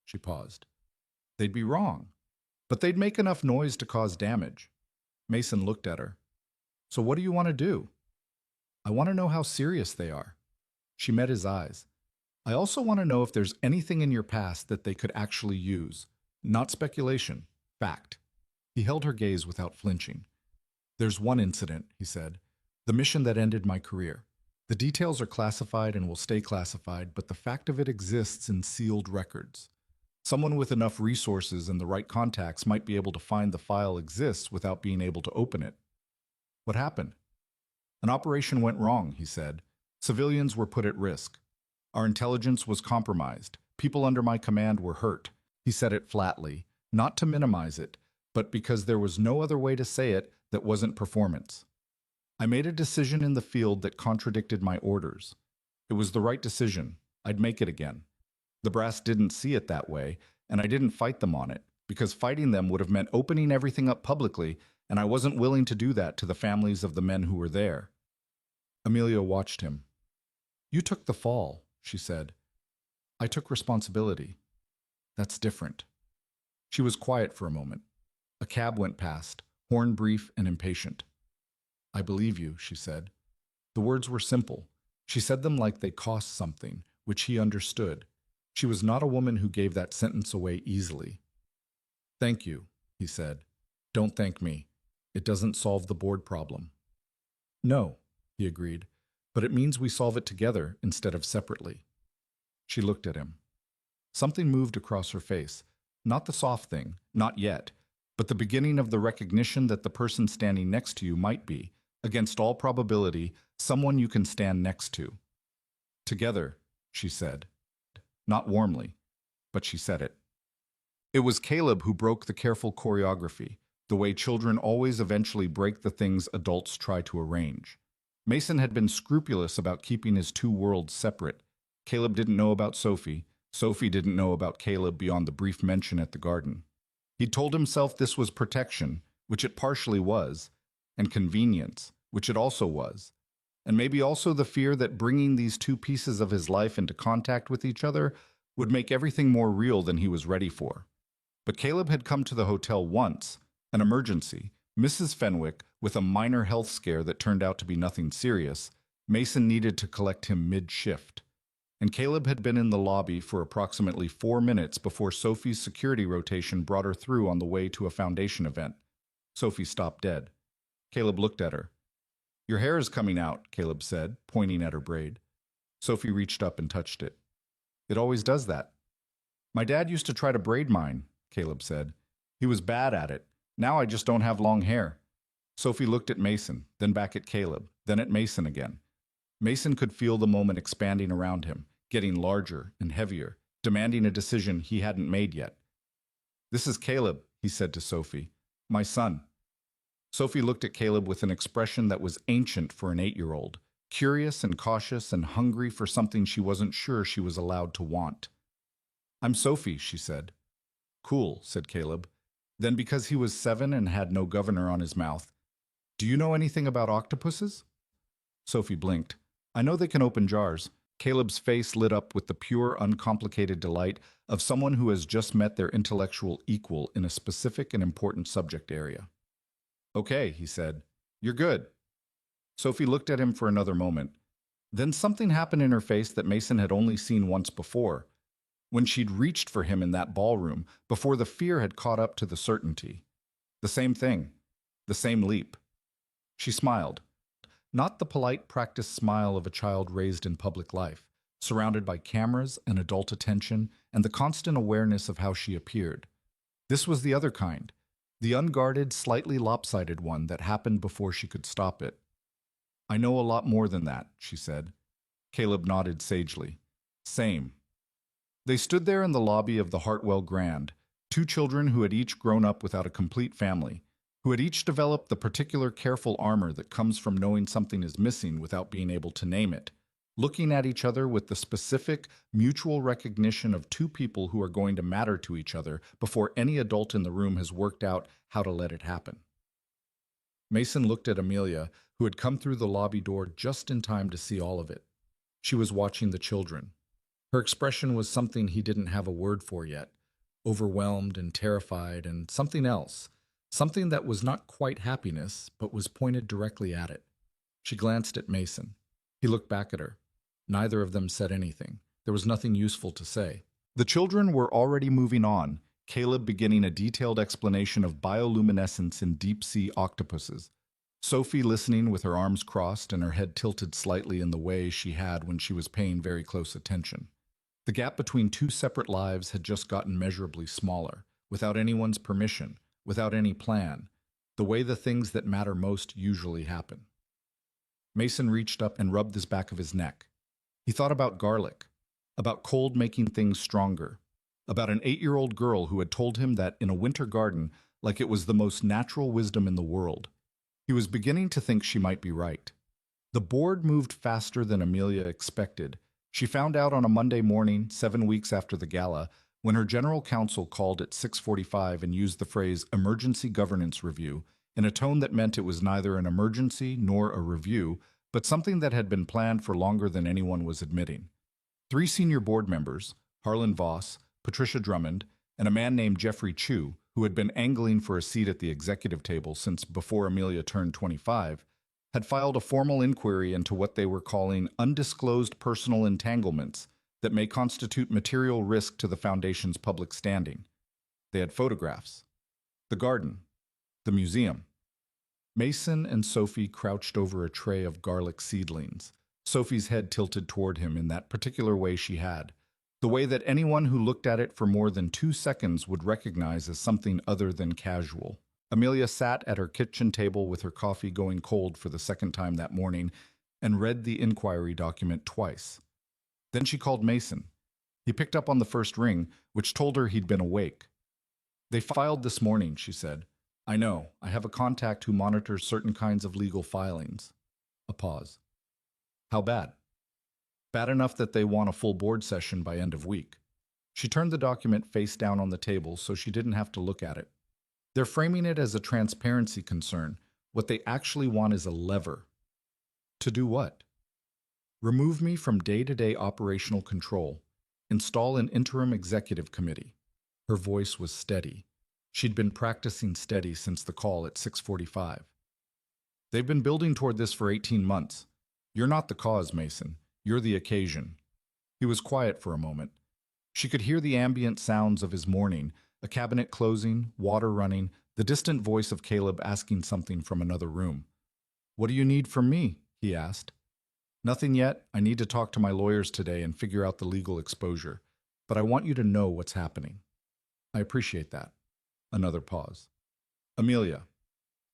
She paused. "They'd be wrong, but they'd make enough noise to cause damage." Mason looked at her. "So what do you want to do?" "I want to know how serious they are." She met his eyes. "I also want to know if there's anything in your past that they could actually use. Not speculation, fact." He held her gaze without flinching. "There's one incident," he said. "The mission that ended my career. The details are classified and will stay classified, but the fact of it exists in sealed records. Someone with enough resources and the right contacts might be able to find the file exists without being able to open it." "What happened?" "An operation went wrong," he said. "Civilians were put at risk. Our intelligence was compromised. People under my command were hurt." He said it flatly, not to minimize it, but because there was no other way to say it that wasn't performance. "I made a decision in the field that contradicted my orders. It was the right decision. I'd make it again. The brass didn't see it that way, and I didn't fight them on it, because fighting them would have meant opening everything up publicly, and I wasn't willing to do that to the families of the men who were there." Amelia watched him. "You took the fall," she said. "I took responsibility. That's different." She was quiet for a moment. A cab went past, horn brief and impatient. "I believe you," she said. The words were simple. She said them like they cost something, which he understood. She was not a woman who gave that sentence away easily. "Thank you," he said. "Don't thank me. It doesn't solve the board problem." "No," he agreed, "but it means we solve it together instead of separately." She looked at him. Something moved across her face. Not the soft thing, not yet, but the beginning of the recognition that the person standing next to you might be, against all probability, someone you can stand next to. "Together," she said. Not warmly, but she said it. It was Caleb who broke the careful choreography, the way children always eventually break the things adults try to arrange. Mason had been scrupulous about keeping his 2 worlds separate. Caleb didn't know about Sophie. Sophie didn't know about Caleb beyond the brief mention at the garden. He'd told himself this was protection, which it partially was, and convenience, which it also was, and maybe also the fear that bringing these 2 pieces of his life into contact with each other would make everything more real than he was ready for. But Caleb had come to the hotel once, an emergency, Mrs. Fenwick with a minor health scare that turned out to be nothing serious. Mason needed to collect him mid-shift. And Caleb had been in the lobby for approximately 4 minutes before Sophie's security rotation brought her through on the way to a foundation event. Sophie stopped dead. Caleb looked at her. "Your hair is coming out," Caleb said, pointing at her braid. Sophie reached up and touched it. "It always does that." My dad used to try to braid mine, Caleb said. He was bad at it. Now I just don't have long hair. Sophie looked at Mason, then back at Caleb, then at Mason again. Mason could feel the moment expanding around him, getting larger and heavier, demanding a decision he hadn't made yet. This is Caleb, he said to Sophie. My son. Sophie looked at Caleb with an expression that was ancient for an 8-year-old, curious and cautious and hungry for something she wasn't sure she was allowed to want. I'm Sophie, she said. Cool, said Caleb. Then, because he was 7 and had no governor on his mouth, do you know anything about octopuses? Sophie blinked. I know they can open jars. Caleb's face lit up with the pure, uncomplicated delight of someone who has just met their intellectual equal in a specific and important subject area. Okay, he said. You're good. Sophie looked at him for another moment. Then something happened in her face that Mason had only seen once before, when she'd reached for him in that ballroom, before the fear had caught up to the certainty. The same thing. The same leap. She smiled. Not the polite, practiced smile of a child raised in public life, surrounded by cameras and adult attention and the constant awareness of how she appeared. This was the other kind, the unguarded, slightly lopsided one that happened before she could stop it. I know a lot more than that, she said. Caleb nodded sagely. Same. They stood there in the lobby of the Hartwell Grand, 2 children who had each grown up without a complete family, who had each developed the particular careful armor that comes from knowing something is missing without being able to name it, looking at each other with the specific, mutual recognition of 2 people who are going to matter to each other before any adult in the room has worked out how to let it happen. Mason looked at Amelia, who had come through the lobby door just in time to see all of it. She was watching the children. Her expression was something he didn't have a word for yet, overwhelmed and terrified, and something else, something that was not quite happiness, but was pointed directly at it. She glanced at Mason. He looked back at her. Neither of them said anything. There was nothing useful to say. The children were already moving on, Caleb beginning a detailed explanation of bioluminescence in deep-sea octopuses. Sophie listening with her arms crossed and her head tilted slightly in the way she had when she was paying very close attention. The gap between 2 separate lives had just gotten measurably smaller, without anyone's permission, without any plan, the way the things that matter most usually happen. Mason reached up and rubbed the back of his neck. He thought about garlic, about cold making things stronger, about an 8-year-old girl who had told him that in a winter garden, like it was the most natural wisdom in the world. He was beginning to think she might be right. The board moved faster than Amelia expected. She found out on a Monday morning, 7 weeks after the gala, when her general counsel called at 6:45 and used the phrase emergency governance review in a tone that meant it was neither an emergency nor a review, but something that had been planned for longer than anyone was admitting. 3 senior board members, Harlan Voss, Patricia Drummond, and a man named Jeffrey Chu, who had been angling for a seat at the executive table since before Amelia turned 25, had filed a formal inquiry into what they were calling undisclosed personal entanglements that may constitute material risk to the Foundation's public standing. They had photographs. The garden. The museum. Mason and Sophie crouched over a tray of garlic seedlings, Sophie's head tilted toward him in that particular way she had, the way that anyone who looked at it for more than 2 seconds would recognize as something other than casual. Amelia sat at her kitchen table with her coffee going cold for the 2nd time that morning and read the inquiry document twice. Then she called Mason. He picked up on the first ring, which told her he'd been awake. They filed this morning, she said. I know. I have a contact who monitors certain kinds of legal filings. A pause. How bad? Bad enough that they want a full board session by end of week. She turned the document face down on the table so she didn't have to look at it. They're framing it as a transparency concern. What they actually want is a lever. To do what? Remove me from day-to-day operational control. Install an interim executive committee. Her voice was steady. She'd been practicing steady since the call at 6:45. They've been building toward this for 18 months. You're not the cause, Mason. You're the occasion. He was quiet for a moment. She could hear the ambient sounds of his morning, a cabinet closing, water running, the distant voice of Caleb asking something from another room. What do you need from me? He asked. Nothing yet. I need to talk to my lawyers today and figure out the legal exposure. but I want you to know what's happening. I appreciate that. Another pause. Amelia,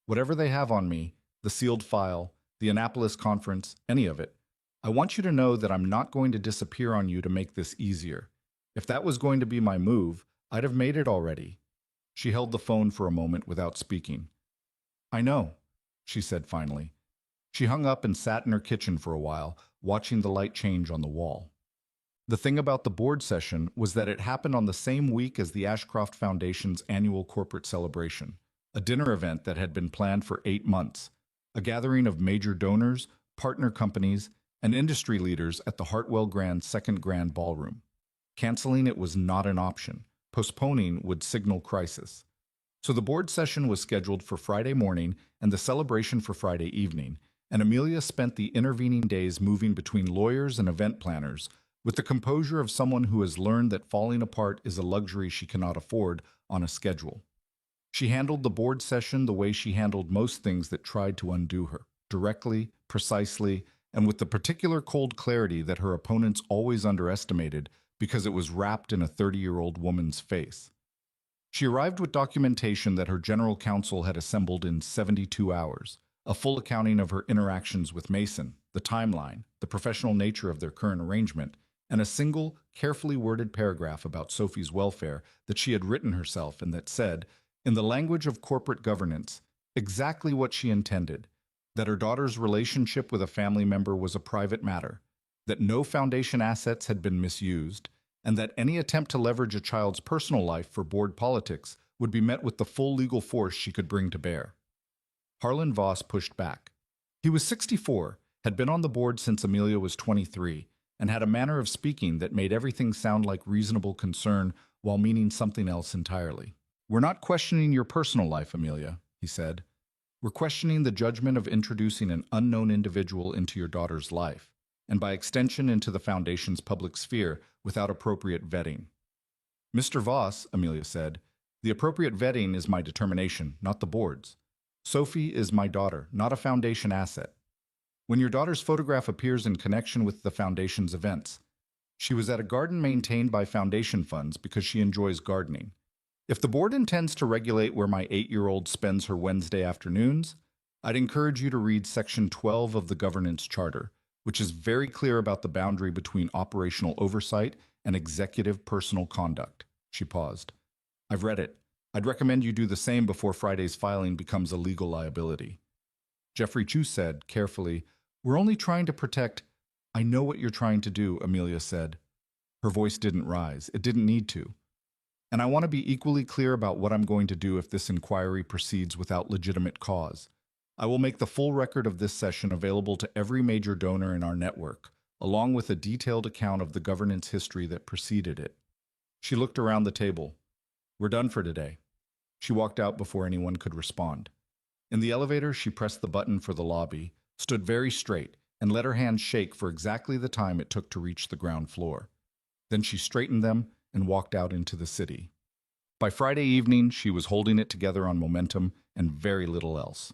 whatever they have on me, the sealed file, the Annapolis conference, any of it, I want you to know that I'm not going to disappear on you to make this easier. If that was going to be my move, I'd have made it already. She held the phone for a moment without speaking. I know, she said finally. She hung up and sat in her kitchen for a while, watching the light change on the wall. The thing about the board session was that it happened on the same week as the Ashcroft Foundation's annual corporate celebration, a dinner event that had been planned for 8 months, a gathering of major donors, partner companies, and industry leaders at the Hartwell Grand Second Grand Ballroom. Canceling it was not an option. Postponing would signal crisis. So the board session was scheduled for Friday morning and the celebration for Friday evening, and Amelia spent the intervening days moving between lawyers and event planners with the composure of someone who has learned that falling apart is a luxury she cannot afford on a schedule. She handled the board session the way she handled most things that tried to undo her, directly, precisely, and with the particular cold clarity that her opponents always underestimated because it was wrapped in a 30-year-old woman's face. She arrived with documentation that her general counsel had assembled in 72 hours, a full accounting of her interactions with Mason, the timeline, the professional nature of their current arrangement, and a single, carefully worded paragraph about Sophie's welfare that she had written herself and that said, in the language of corporate governance, exactly what she intended, that her daughter's relationship with a family member was a private matter, that no foundation assets had been misused, and that any attempt to leverage a child's personal life for board politics would be met with the full legal force she could bring to bear. Harlan Voss pushed back. He was 64, had been on the board since Amelia was 23, and had a manner of speaking that made everything sound like reasonable concern while meaning something else entirely. We're not questioning your personal life, Amelia, he said. We're questioning the judgment of introducing an unknown individual into your daughter's life, and by extension into the Foundation's public sphere without appropriate vetting. Mr. Voss, Amelia said, the appropriate vetting is my determination, not the board's. Sophie is my daughter, not a Foundation asset. When your daughter's photograph appears in connection with the Foundation's events, she was at a garden maintained by Foundation funds because she enjoys gardening. If the board intends to regulate where my 8-year-old spends her Wednesday afternoons, I'd encourage you to read Section 12 of the Governance Charter, which is very clear about the boundary between operational oversight and executive personal conduct. She paused. I've read it. I'd recommend you do the same before Friday's filing becomes a legal liability. Jeffrey Chu said, carefully, we're only trying to protect. I know what you're trying to do, Amelia said. Her voice didn't rise. It didn't need to. And I want to be equally clear about what I'm going to do if this inquiry proceeds without legitimate cause. I will make the full record of this session available to every major donor in our network, along with a detailed account of the governance history that preceded it. She looked around the table. We're done for today. She walked out before anyone could respond. In the elevator, she pressed the button for the lobby, stood very straight, and let her hands shake for exactly the time it took to reach the ground floor. Then she straightened them and walked out into the city. By Friday evening, she was holding it together on momentum and very little else.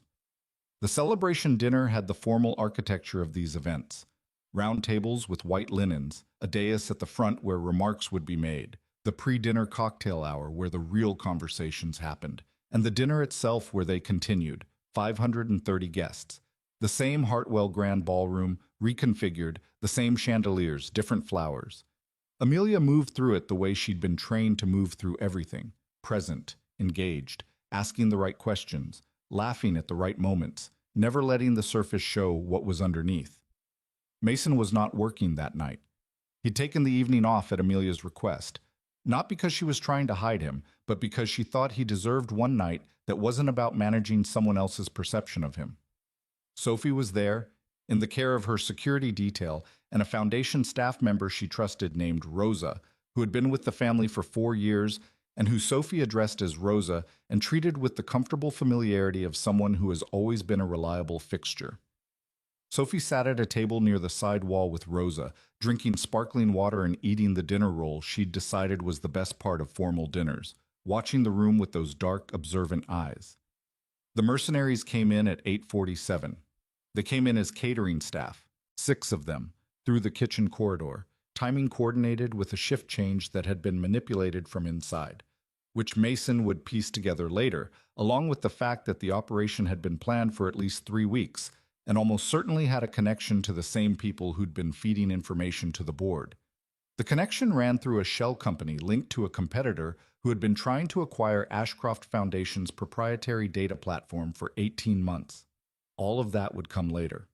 The celebration dinner had the formal architecture of these events. Round tables with white linens, a dais at the front where remarks would be made, the pre-dinner cocktail hour where the real conversations happened, and the dinner itself where they continued, 530 guests. The same Hartwell Grand Ballroom, reconfigured, the same chandeliers, different flowers. Amelia moved through it the way she'd been trained to move through everything, present, engaged, asking the right questions, laughing at the right moments, never letting the surface show what was underneath. Mason was not working that night. He'd taken the evening off at Amelia's request, not because she was trying to hide him, but because she thought he deserved one night that wasn't about managing someone else's perception of him. Sophie was there, in the care of her security detail, and a Foundation staff member she trusted named Rosa, who had been with the family for 4 years and who Sophie addressed as Rosa and treated with the comfortable familiarity of someone who has always been a reliable fixture. Sophie sat at a table near the side wall with Rosa, drinking sparkling water and eating the dinner roll she'd decided was the best part of formal dinners, watching the room with those dark, observant eyes. The mercenaries came in at 8:47. They came in as catering staff, 6 of them, through the kitchen corridor, timing coordinated with a shift change that had been manipulated from inside, which Mason would piece together later, along with the fact that the operation had been planned for at least 3 weeks and almost certainly had a connection to the same people who'd been feeding information to the board. The connection ran through a shell company linked to a competitor who had been trying to acquire Ashcroft Foundation's proprietary data platform for 18 months. All of that would come later.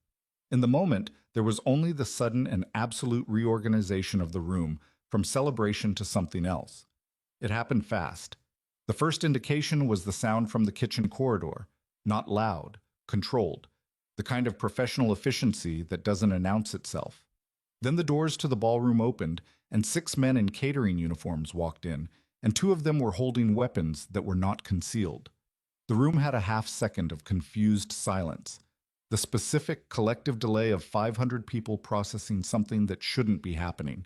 In the moment, there was only the sudden and absolute reorganization of the room from celebration to something else. It happened fast. The first indication was the sound from the kitchen corridor, not loud, controlled, the kind of professional efficiency that doesn't announce itself. Then the doors to the ballroom opened, and 6 men in catering uniforms walked in, and 2 of them were holding weapons that were not concealed. The room had a half-second of confused silence, the specific collective delay of 500 people processing something that shouldn't be happening.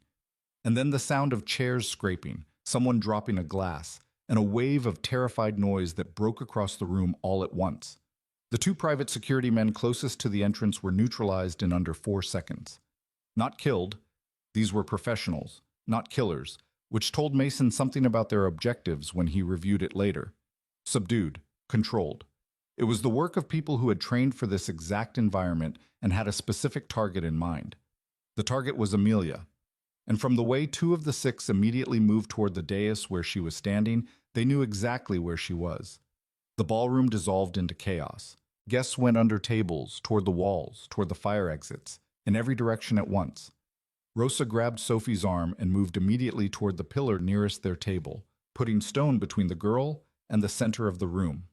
And then the sound of chairs scraping, someone dropping a glass, and a wave of terrified noise that broke across the room all at once. The 2 private security men closest to the entrance were neutralized in under 4 seconds. Not killed. These were professionals, not killers, which told Mason something about their objectives when he reviewed it later. Subdued, controlled. It was the work of people who had trained for this exact environment and had a specific target in mind. The target was Amelia. And from the way 2 of the 6 immediately moved toward the dais where she was standing, they knew exactly where she was. The ballroom dissolved into chaos. Guests went under tables, toward the walls, toward the fire exits, in every direction at once. Rosa grabbed Sophie's arm and moved immediately toward the pillar nearest their table, putting Stone between the girl and the center of the room.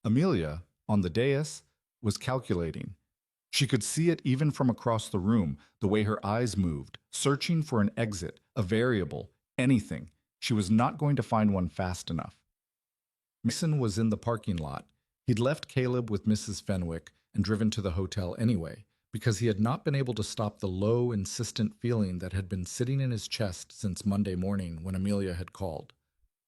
Amelia, on the dais, was calculating. She could see it even from across the room, the way her eyes moved, searching for an exit, a variable, anything. She was not going to find one fast enough. Mason was in the parking lot. He'd left Caleb with Mrs. Fenwick and driven to the hotel anyway, because he had not been able to stop the low, insistent feeling that had been sitting in his chest since Monday morning when Amelia had called.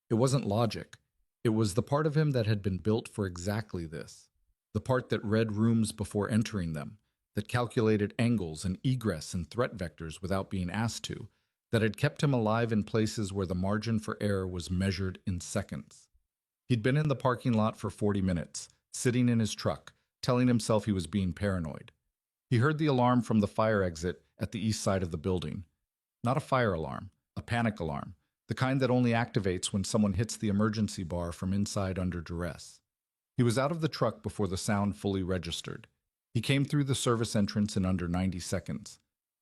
It wasn't logic. It was the part of him that had been built for exactly this. The part that read rooms before entering them, that calculated angles and egress and threat vectors without being asked to, that had kept him alive in places where the margin for error was measured in seconds. He'd been in the parking lot for 40 minutes, sitting in his truck, telling himself he was being paranoid. He heard the alarm from the fire exit at the east side of the building. Not a fire alarm, a panic alarm, the kind that only activates when someone hits the emergency bar from inside under duress. He was out of the truck before the sound fully registered. He came through the service entrance in under 90 seconds.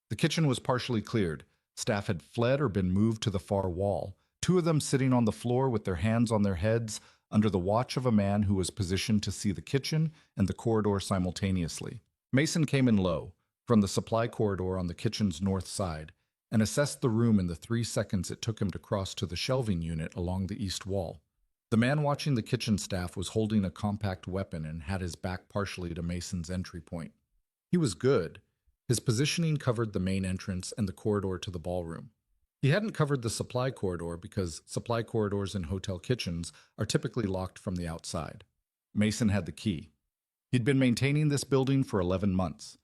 The kitchen was partially cleared. Staff had fled or been moved to the far wall, 2 of them sitting on the floor with their hands on their heads under the watch of a man who was positioned to see the kitchen and the corridor simultaneously. Mason came in low, from the supply corridor on the kitchen's north side, and assessed the room in the 3 seconds it took him to cross to the shelving unit along the east wall. The man watching the kitchen staff was holding a compact weapon and had his back partially to Mason's entry point. He was good. His positioning covered the main entrance and the corridor to the ballroom. He hadn't covered the supply corridor because supply corridors in hotel kitchens are typically locked from the outside. Mason had the key. He'd been maintaining this building for 11 months.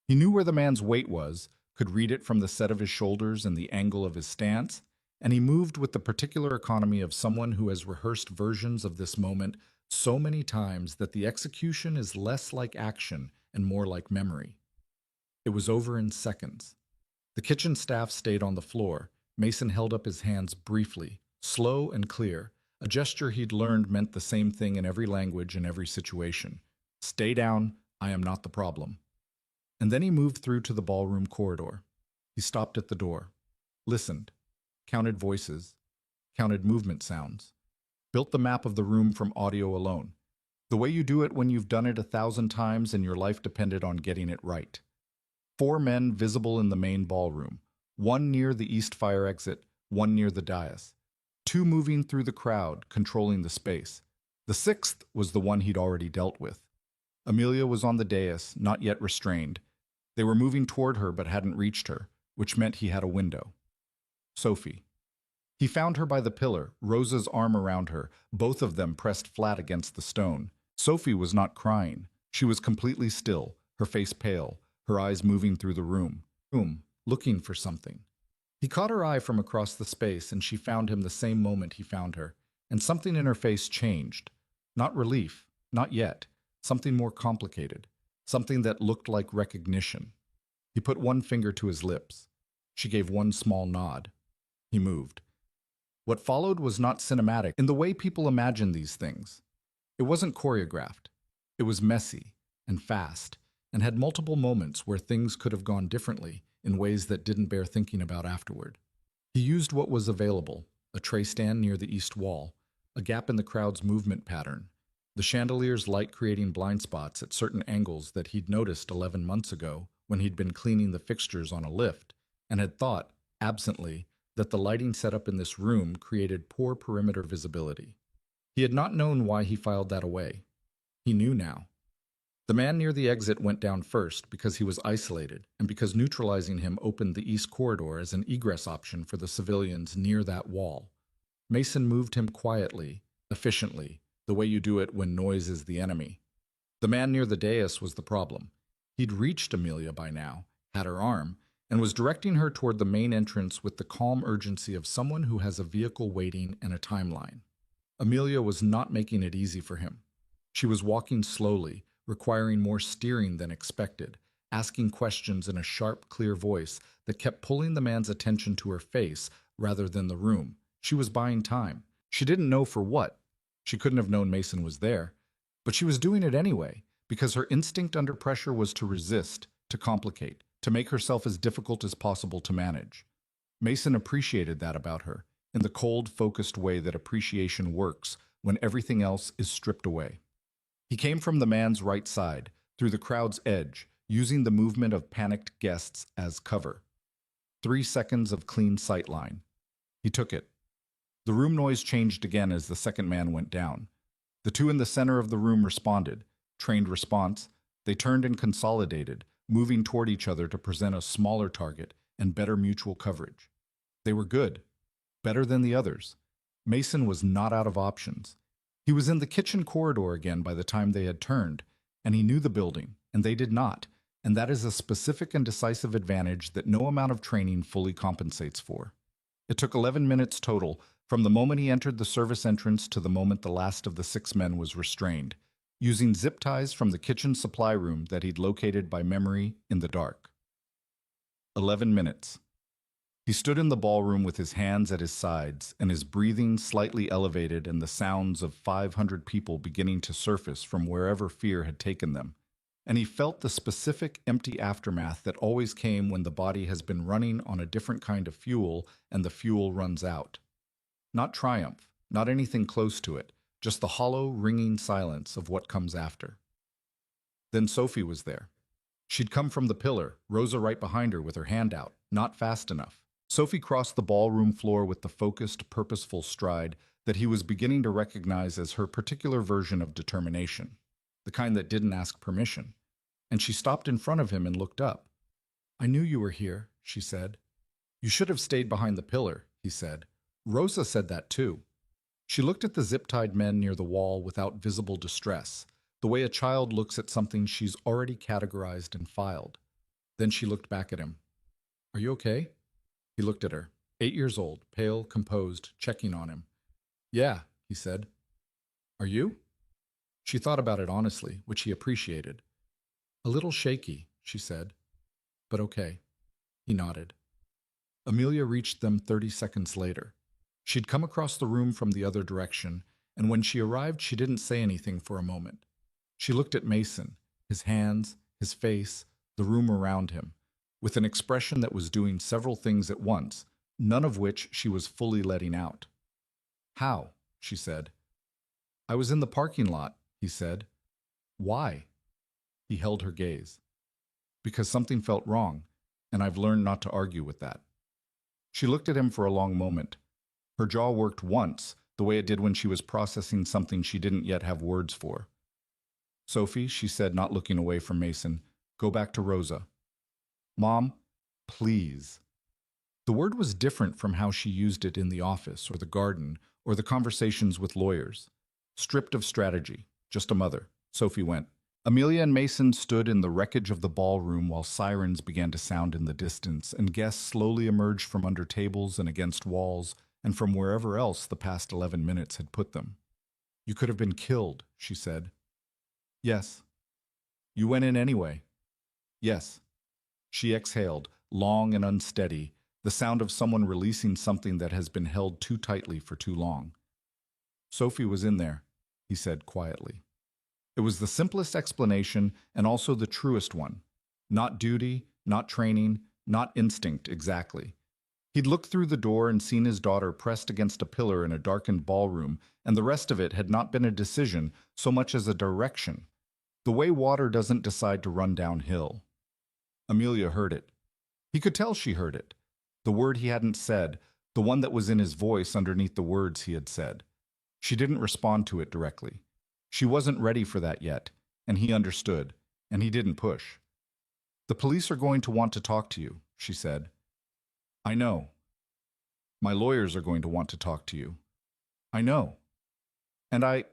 He knew where the man's weight was, could read it from the set of his shoulders and the angle of his stance, and he moved with the particular economy of someone who has rehearsed versions of this moment so many times that the execution is less like action and more like memory. It was over in seconds. The kitchen staff stayed on the floor. Mason held up his hands briefly, slow and clear. A gesture he'd learned meant the same thing in every language and every situation. Stay down, I am not the problem. And then he moved through to the ballroom corridor. He stopped at the door, listened, counted voices, counted movement sounds, built the map of the room from audio alone, the way you do it when you've done it 1,000 times and your life depended on getting it right. 4 men visible in the main ballroom, 1 near the east fire exit, 1 near the dais, 2 moving through the crowd, controlling the space. The 6th was the one he'd already dealt with. Amelia was on the dais, not yet restrained. They were moving toward her but hadn't reached her, which meant he had a window. Sophie. He found her by the pillar, Rosa's arm around her, both of them pressed flat against the stone. Sophie was not crying. She was completely still, her face pale, her eyes moving through the room, looking for something. He caught her eye from across the space, and she found him the same moment he found her, and something in her face changed. Not relief, not yet, something more complicated, something that looked like recognition. He put one finger to his lips. She gave one small nod. He moved. What followed was not cinematic in the way people imagine these things. It wasn't choreographed. It was messy and fast and had multiple moments where things could have gone differently in ways that didn't bear thinking about afterward. He used what was available, a tray stand near the east wall, a gap in the crowd's movement pattern, the chandelier's light creating blind spots at certain angles that he'd noticed 11 months ago when he'd been cleaning the fixtures on a lift and had thought, absently, that the lighting setup in this room created poor perimeter visibility. He had not known why he filed that away. He knew now. The man near the exit went down first because he was isolated and because neutralizing him opened the east corridor as an egress option for the civilians near that wall. Mason moved him quietly, efficiently, the way you do it when noise is the enemy. The man near the dais was the problem. He'd reached Amelia by now, had her arm, and was directing her toward the main entrance with the calm urgency of someone who has a vehicle waiting and a timeline. Amelia was not making it easy for him. She was walking slowly, requiring more steering than expected, asking questions in a sharp, clear voice that kept pulling the man's attention to her face rather than the room. She was buying time. She didn't know for what. She couldn't have known Mason was there, but she was doing it anyway, because her instinct under pressure was to resist, to complicate, to make herself as difficult as possible to manage. Mason appreciated that about her, in the cold, focused way that appreciation works when everything else is stripped away. He came from the man's right side, through the crowd's edge, using the movement of panicked guests as cover. 3 seconds of clean sightline. He took it. The room noise changed again as the second man went down. The two in the center of the room responded. Trained response. They turned and consolidated, moving toward each other to present a smaller target and better mutual coverage. They were good. Better than the others. Mason was not out of options. He was in the kitchen corridor again by the time they had turned, and he knew the building, and they did not, and that is a specific and decisive advantage that no amount of training fully compensates for. It took 11 minutes total, from the moment he entered the service entrance to the moment the last of the 6 men was restrained, using zip ties from the kitchen supply room that he'd located by memory in the dark. 11 minutes. He stood in the ballroom with his hands at his sides and his breathing slightly elevated and the sounds of 500 people beginning to surface from wherever fear had taken them. And he felt the specific empty aftermath that always came when the body has been running on a different kind of fuel and the fuel runs out. Not triumph, not anything close to it, just the hollow, ringing silence of what comes after. Then Sophie was there. She'd come from the pillar, Rosa right behind her with her hand out, not fast enough. Sophie crossed the ballroom floor with the focused, purposeful stride that he was beginning to recognize as her particular version of determination, the kind that didn't ask permission. And she stopped in front of him and looked up. "I knew you were here," she said. "You should have stayed behind the pillar," he said. Rosa said that too. She looked at the zip-tied men near the wall without visible distress, the way a child looks at something she's already categorized and filed. Then she looked back at him. "Are you okay?" He looked at her, 8 years old, pale, composed, checking on him. "Yeah," he said. "Are you?" She thought about it honestly, which he appreciated. "A little shaky," she said. "But okay." He nodded. Amelia reached them 30 seconds later. She'd come across the room from the other direction, and when she arrived, she didn't say anything for a moment. She looked at Mason, his hands, his face, the room around him, with an expression that was doing several things at once, none of which she was fully letting out. "How?" she said. "I was in the parking lot," he said. "Why?" He held her gaze. "Because something felt wrong, and I've learned not to argue with that." She looked at him for a long moment. Her jaw worked once, the way it did when she was processing something she didn't yet have words for. "Sophie," she said, not looking away from Mason, "go back to Rosa." "Mom, please." The word was different from how she used it in the office or the garden or the conversations with lawyers. Stripped of strategy, just a mother. Sophie went, Amelia and Mason stood in the wreckage of the ballroom while sirens began to sound in the distance, and guests slowly emerged from under tables and against walls and from wherever else the past 11 minutes had put them. You could have been killed, she said. Yes. You went in anyway. Yes. She exhaled, long and unsteady, the sound of someone releasing something that has been held too tightly for too long. Sophie was in there, he said quietly. It was the simplest explanation and also the truest one. Not duty, not training, not instinct exactly. He'd looked through the door and seen his daughter pressed against a pillar in a darkened ballroom, and the rest of it had not been a decision so much as a direction. The way water doesn't decide to run downhill. Amelia heard it. He could tell she heard it. The word he hadn't said, the one that was in his voice underneath the words he had said. She didn't respond to it directly. She wasn't ready for that yet, and he understood, and he didn't push. The police are going to want to talk to you, she said. I know. My lawyers are going to want to talk to you. I know. And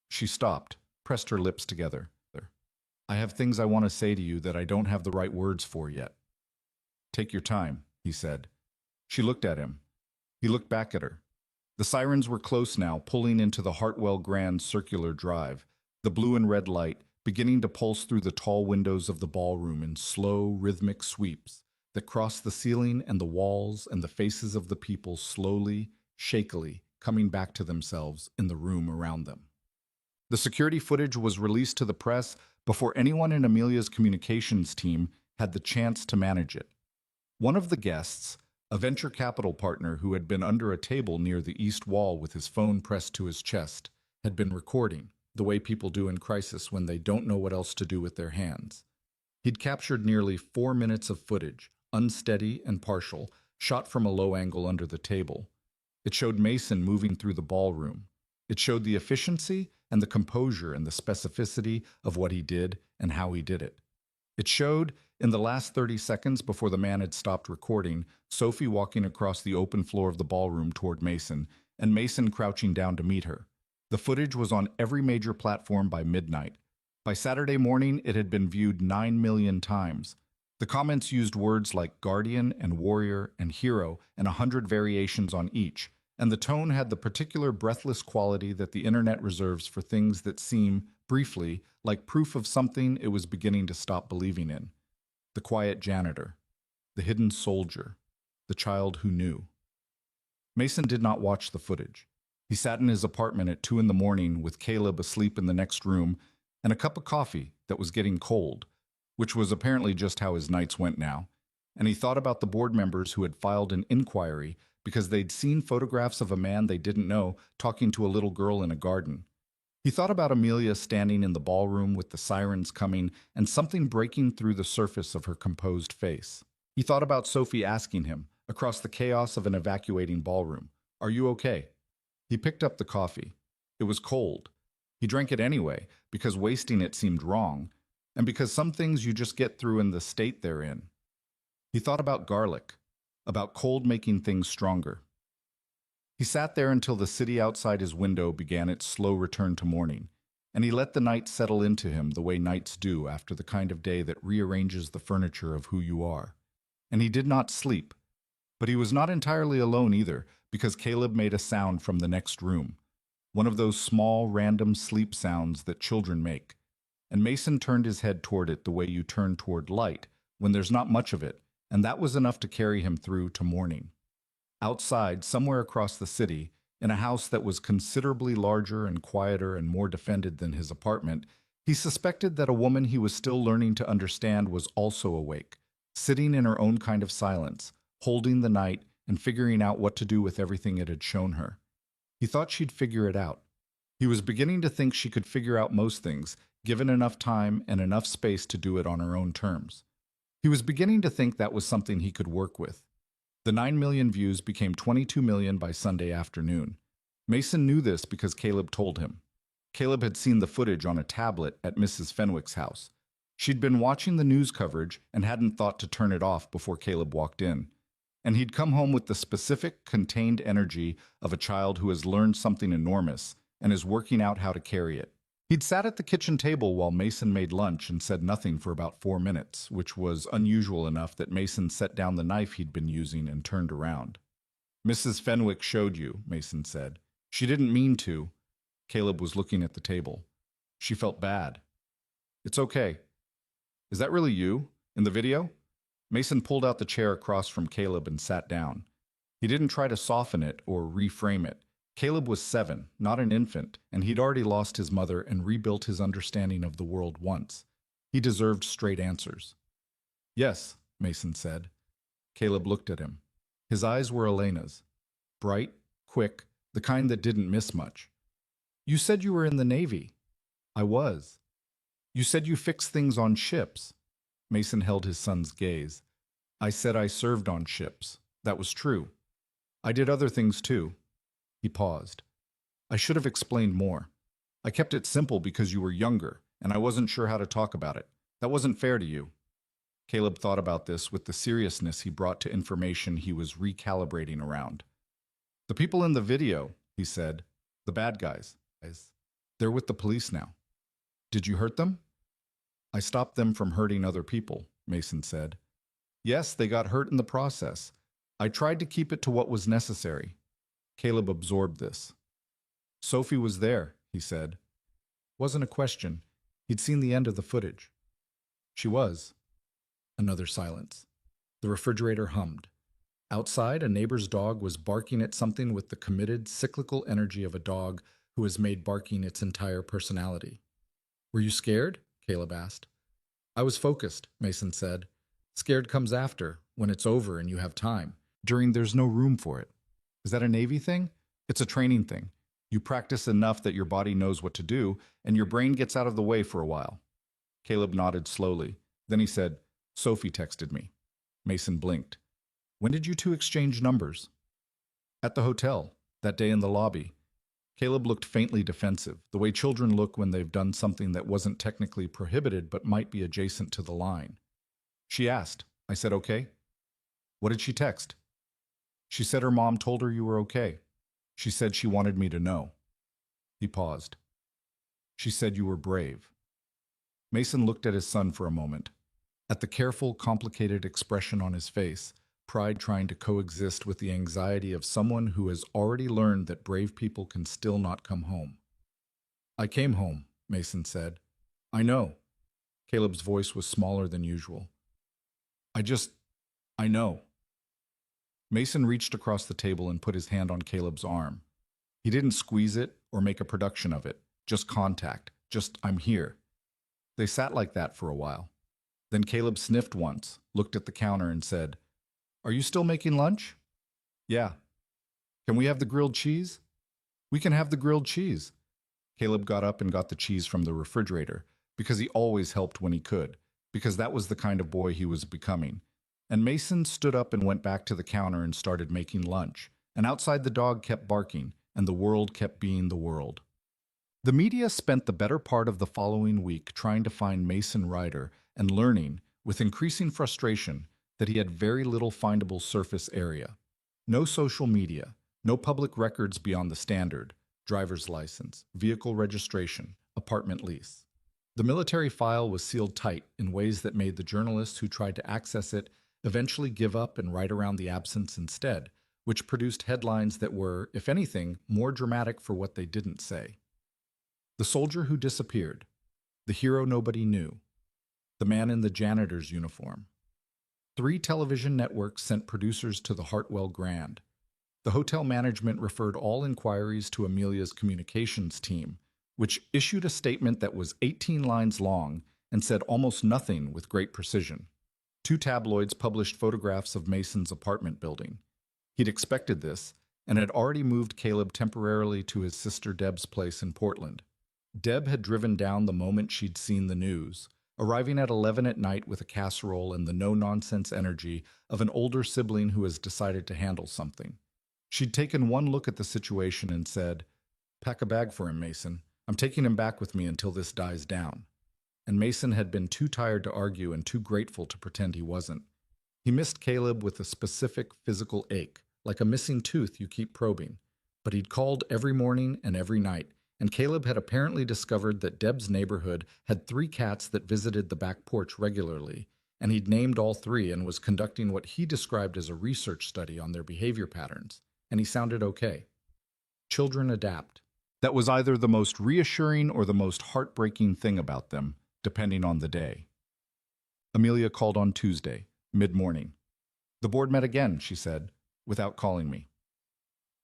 She stopped, pressed her lips together. I have things I want to say to you that I don't have the right words for yet. Take your time, he said. She looked at him. He looked back at her. The sirens were close now, pulling into the Hartwell Grand circular drive, the blue and red light beginning to pulse through the tall windows of the ballroom in slow, rhythmic sweeps that crossed the ceiling and the walls and the faces of the people slowly, shakily, coming back to themselves in the room around them. The security footage was released to the press before anyone in Amelia's communications team had the chance to manage it. One of the guests, a venture capital partner who had been under a table near the east wall with his phone pressed to his chest, had been recording, the way people do in crisis when they don't know what else to do with their hands. He'd captured nearly 4 minutes of footage, unsteady and partial, shot from a low angle under the table. It showed Mason moving through the ballroom. It showed the efficiency and the composure and the specificity of what he did and how he did it. It showed, in the last 30 seconds before the man had stopped recording, Sophie walking across the open floor of the ballroom toward Mason, and Mason crouching down to meet her. The footage was on every major platform by midnight. By Saturday morning, it had been viewed 9 million times. The comments used words like guardian and warrior and hero and 100 variations on each, and the tone had the particular breathless quality that the internet reserves for things that seem, briefly, like proof of something it was beginning to stop believing in. The quiet janitor, the hidden soldier, the child who knew. Mason did not watch the footage. He sat in his apartment at 2 a.m. with Caleb asleep in the next room and a cup of coffee that was getting cold, which was apparently just how his nights went now, and he thought about the board members who had filed an inquiry because they'd seen photographs of a man they didn't know talking to a little girl in a garden. He thought about Amelia standing in the ballroom with the sirens coming and something breaking through the surface of her composed face. He thought about Sophie asking him, across the chaos of an evacuating ballroom, "Are you okay?" He picked up the coffee. It was cold. He drank it anyway, because wasting it seemed wrong, and because some things you just get through in the state they're in. He thought about garlic, about cold making things stronger. He sat there until the city outside his window began its slow return to morning, and he let the night settle into him the way nights do after the kind of day that rearranges the furniture of who you are. And he did not sleep. But he was not entirely alone either, because Caleb made a sound from the next room, one of those small, random sleep sounds that children make. And Mason turned his head toward it the way you turn toward light, when there's not much of it, and that was enough to carry him through to morning. Outside, somewhere across the city, in a house that was considerably larger and quieter and more defended than his apartment, he suspected that a woman he was still learning to understand was also awake, sitting in her own kind of silence, holding the night and figuring out what to do with everything it had shown her. He thought she'd figure it out. He was beginning to think she could figure out most things, given enough time and enough space to do it on her own terms. He was beginning to think that was something he could work with. The 9 million views became 22 million by Sunday afternoon. Mason knew this because Caleb told him. Caleb had seen the footage on a tablet at Mrs. Fenwick's house. She'd been watching the news coverage and hadn't thought to turn it off before Caleb walked in. And he'd come home with the specific, contained energy of a child who has learned something enormous and is working out how to carry it. He'd sat at the kitchen table while Mason made lunch and said nothing for about 4 minutes, which was unusual enough that Mason set down the knife he'd been using and turned around. Mrs. Fenwick showed you, Mason said. She didn't mean to. Caleb was looking at the table. She felt bad. It's okay. Is that really you? In the video? Mason pulled out the chair across from Caleb and sat down. He didn't try to soften it or reframe it. Caleb was 7, not an infant, and he'd already lost his mother and rebuilt his understanding of the world once. He deserved straight answers. Yes, Mason said. Caleb looked at him. His eyes were Elena's. Bright, quick, the kind that didn't miss much. You said you were in the Navy. I was. You said you fixed things on ships. Mason held his son's gaze. I said I served on ships. That was true. I did other things too. He paused. I should have explained more. I kept it simple because you were younger, and I wasn't sure how to talk about it. That wasn't fair to you. Caleb thought about this with the seriousness he brought to information he was recalibrating around. The people in the video, he said, the bad guys, they're with the police now. Did you hurt them? I stopped them from hurting other people, Mason said. Yes, they got hurt in the process. I tried to keep it to what was necessary. Caleb absorbed this. Sophie was there, he said. Wasn't a question. He'd seen the end of the footage. She was. Another silence. The refrigerator hummed. Outside, a neighbor's dog was barking at something with the committed, cyclical energy of a dog who has made barking its entire personality. Were you scared? Caleb asked. I was focused, Mason said. Scared comes after, when it's over and you have time. During, there's no room for it. Is that a Navy thing? It's a training thing. You practice enough that your body knows what to do, and your brain gets out of the way for a while. Caleb nodded slowly. Then he said, Sophie texted me. Mason blinked. When did you two exchange numbers? At the hotel, that day in the lobby. Caleb looked faintly defensive, the way children look when they've done something that wasn't technically prohibited but might be adjacent to the line. She asked. I said, okay. What did she text? She said her mom told her you were okay. She said she wanted me to know. He paused. She said you were brave. Mason looked at his son for a moment. At the careful, complicated expression on his face, pride trying to coexist with the anxiety of someone who has already learned that brave people can still not come home. I came home, Mason said. I know. Caleb's voice was smaller than usual. I know. Mason reached across the table and put his hand on Caleb's arm. He didn't squeeze it or make a production of it, just contact, just I'm here. They sat like that for a while. Then Caleb sniffed once, looked at the counter and said, Are you still making lunch? Yeah. Can we have the grilled cheese? We can have the grilled cheese. Caleb got up and got the cheese from the refrigerator, because he always helped when he could, because that was the kind of boy he was becoming. And Mason stood up and went back to the counter and started making lunch. And outside the dog kept barking, and the world kept being the world. The media spent the better part of the following week trying to find Mason Ryder and learning, with increasing frustration, that he had very little findable surface area. No social media, no public records beyond the standard, driver's license, vehicle registration, apartment lease. The military file was sealed tight in ways that made the journalists who tried to access it eventually give up and write around the absence instead, which produced headlines that were, if anything, more dramatic for what they didn't say. The soldier who disappeared, the hero nobody knew, the man in the janitor's uniform. 3 television networks sent producers to the Hartwell Grand. The hotel management referred all inquiries to Amelia's communications team, which issued a statement that was 18 lines long and said almost nothing with great precision. 2 tabloids published photographs of Mason's apartment building. He'd expected this and had already moved Caleb temporarily to his sister Deb's place in Portland. Deb had driven down the moment she'd seen the news, arriving at 11 at night with a casserole and the no-nonsense energy of an older sibling who has decided to handle something. She'd taken one look at the situation and said, "Pack a bag for him, Mason. I'm taking him back with me until this dies down." And Mason had been too tired to argue and too grateful to pretend he wasn't. He missed Caleb with a specific physical ache, like a missing tooth you keep probing. But he'd called every morning and every night. and Caleb had apparently discovered that Deb's neighborhood had 3 cats that visited the back porch regularly, and he'd named all 3 and was conducting what he described as a research study on their behavior patterns, and he sounded okay. Children adapt. That was either the most reassuring or the most heartbreaking thing about them, depending on the day. Amelia called on Tuesday, mid-morning. The board met again, she said, without calling me.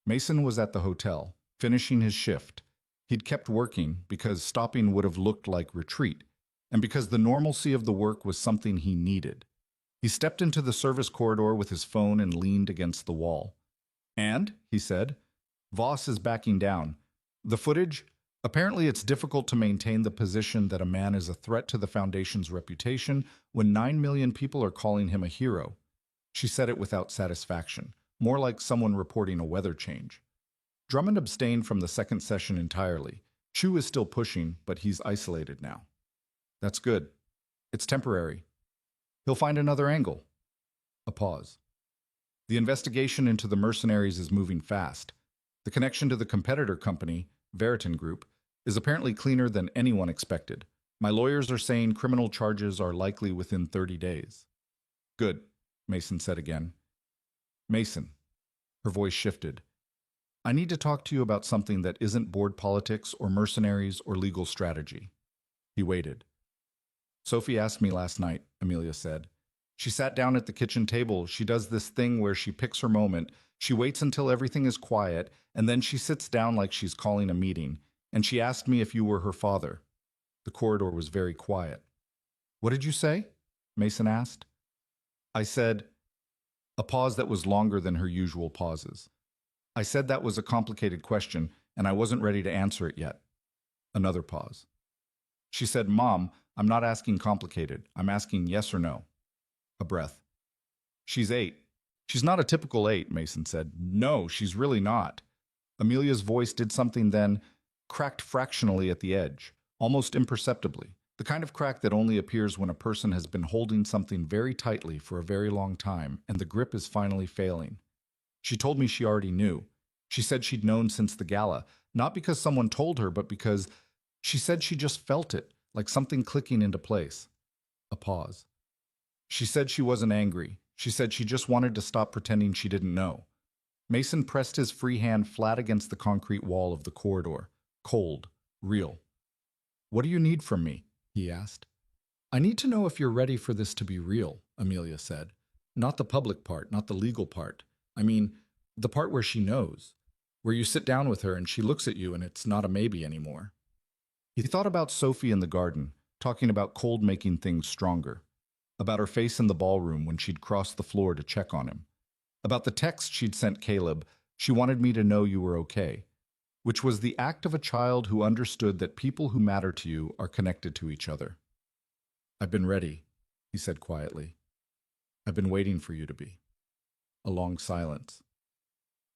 Mason was at the hotel, finishing his shift. He'd kept working because stopping would have looked like retreat, and because the normalcy of the work was something he needed. He stepped into the service corridor with his phone and leaned against the wall. "And," he said, "Voss is backing down. The footage? Apparently it's difficult to maintain the position that a man is a threat to the Foundation's reputation when 9 million people are calling him a hero." She said it without satisfaction, more like someone reporting a weather change. Drummond abstained from the second session entirely. Chu is still pushing, but he's isolated now. That's good. It's temporary. He'll find another angle. A pause. The investigation into the mercenaries is moving fast. The connection to the competitor company, Veritan Group, is apparently cleaner than anyone expected. My lawyers are saying criminal charges are likely within 30 days. Good, Mason said again. Mason. Her voice shifted. I need to talk to you about something that isn't board politics or mercenaries or legal strategy. He waited. Sophie asked me last night, Amelia said. She sat down at the kitchen table. She does this thing where she picks her moment. She waits until everything is quiet, and then she sits down like she's calling a meeting. And she asked me if you were her father. The corridor was very quiet. What did you say? Mason asked. I said, a pause that was longer than her usual pauses. I said that was a complicated question, and I wasn't ready to answer it yet. Another pause. She said, Mom, I'm not asking complicated. I'm asking yes or no. A breath. She's 8. She's not a typical 8, Mason said. No, she's really not. Amelia's voice did something then, cracked fractionally at the edge, almost imperceptibly, the kind of crack that only appears when a person has been holding something very tightly for a very long time and the grip is finally failing. She told me she already knew. She said she'd known since the gala, not because someone told her, but because she said she just felt it, like something clicking into place. A pause. She said she wasn't angry. She said she just wanted to stop pretending she didn't know. Mason pressed his free hand flat against the concrete wall of the corridor. Cold. Real. What do you need from me? He asked. I need to know if you're ready for this to be real, Amelia said. Not the public part, not the legal part. I mean, the part where she knows. Where you sit down with her and she looks at you and it's not a maybe anymore. He thought about Sophie in the garden, talking about cold making things stronger. About her face in the ballroom when she'd crossed the floor to check on him. About the text she'd sent Caleb, she wanted me to know you were okay. Which was the act of a child who understood that people who matter to you are connected to each other. I've been ready, he said quietly. I've been waiting for you to be. A long silence.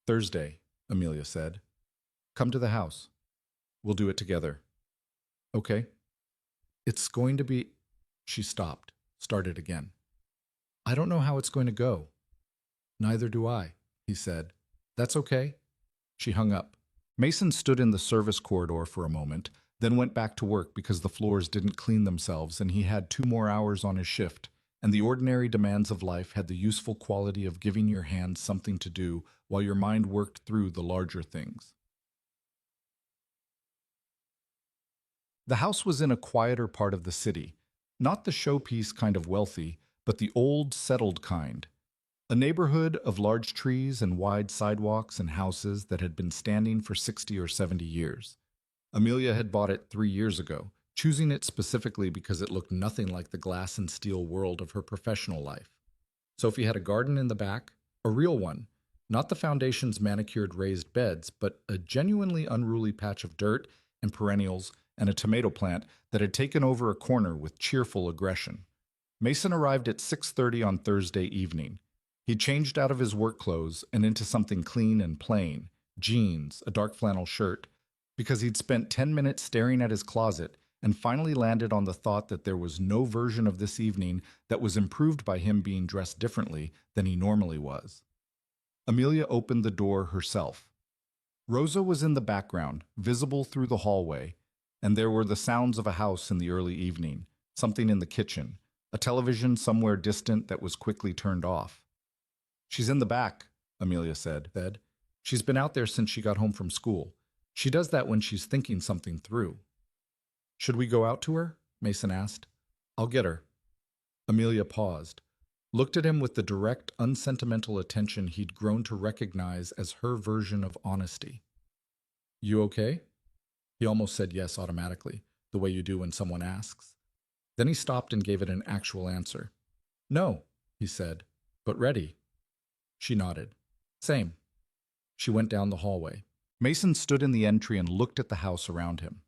Thursday, Amelia said. Come to the house. We'll do it together. Okay. It's going to be... She stopped, started again. I don't know how it's going to go. Neither do I, he said. That's okay. She hung up. Mason stood in the service corridor for a moment, then went back to work because the floors didn't clean themselves and he had 2 more hours on his shift, and the ordinary demands of life had the useful quality of giving your hands something to do while your mind worked through the larger things. The house was in a quieter part of the city, not the showpiece kind of wealthy, but the old, settled kind. A neighborhood of large trees and wide sidewalks and houses that had been standing for 60 or 70 years. Amelia had bought it 3 years ago, choosing it specifically because it looked nothing like the glass and steel world of her professional life. Sophie had a garden in the back, a real one, not the Foundation's manicured raised beds, but a genuinely unruly patch of dirt and perennials and a tomato plant that had taken over a corner with cheerful aggression. Mason arrived at 6:30 on Thursday evening. He changed out of his work clothes and into something clean and plain, jeans, a dark flannel shirt, because he'd spent 10 minutes staring at his closet and finally landed on the thought that there was no version of this evening that was improved by him being dressed differently than he normally was. Amelia opened the door herself. Rosa was in the background, visible through the hallway, and there were the sounds of a house in the early evening, something in the kitchen, a television somewhere distant that was quickly turned off. She's in the back, Amelia said. She's been out there since she got home from school. She does that when she's thinking something through. Should we go out to her? Mason asked. I'll get her. Amelia paused, looked at him with the direct, unsentimental attention he'd grown to recognize as her version of honesty. You okay? He almost said yes automatically, the way you do when someone asks. Then he stopped and gave it an actual answer. No, he said, but ready. She nodded. Same. She went down the hallway. Mason stood in the entry and looked at the house around him.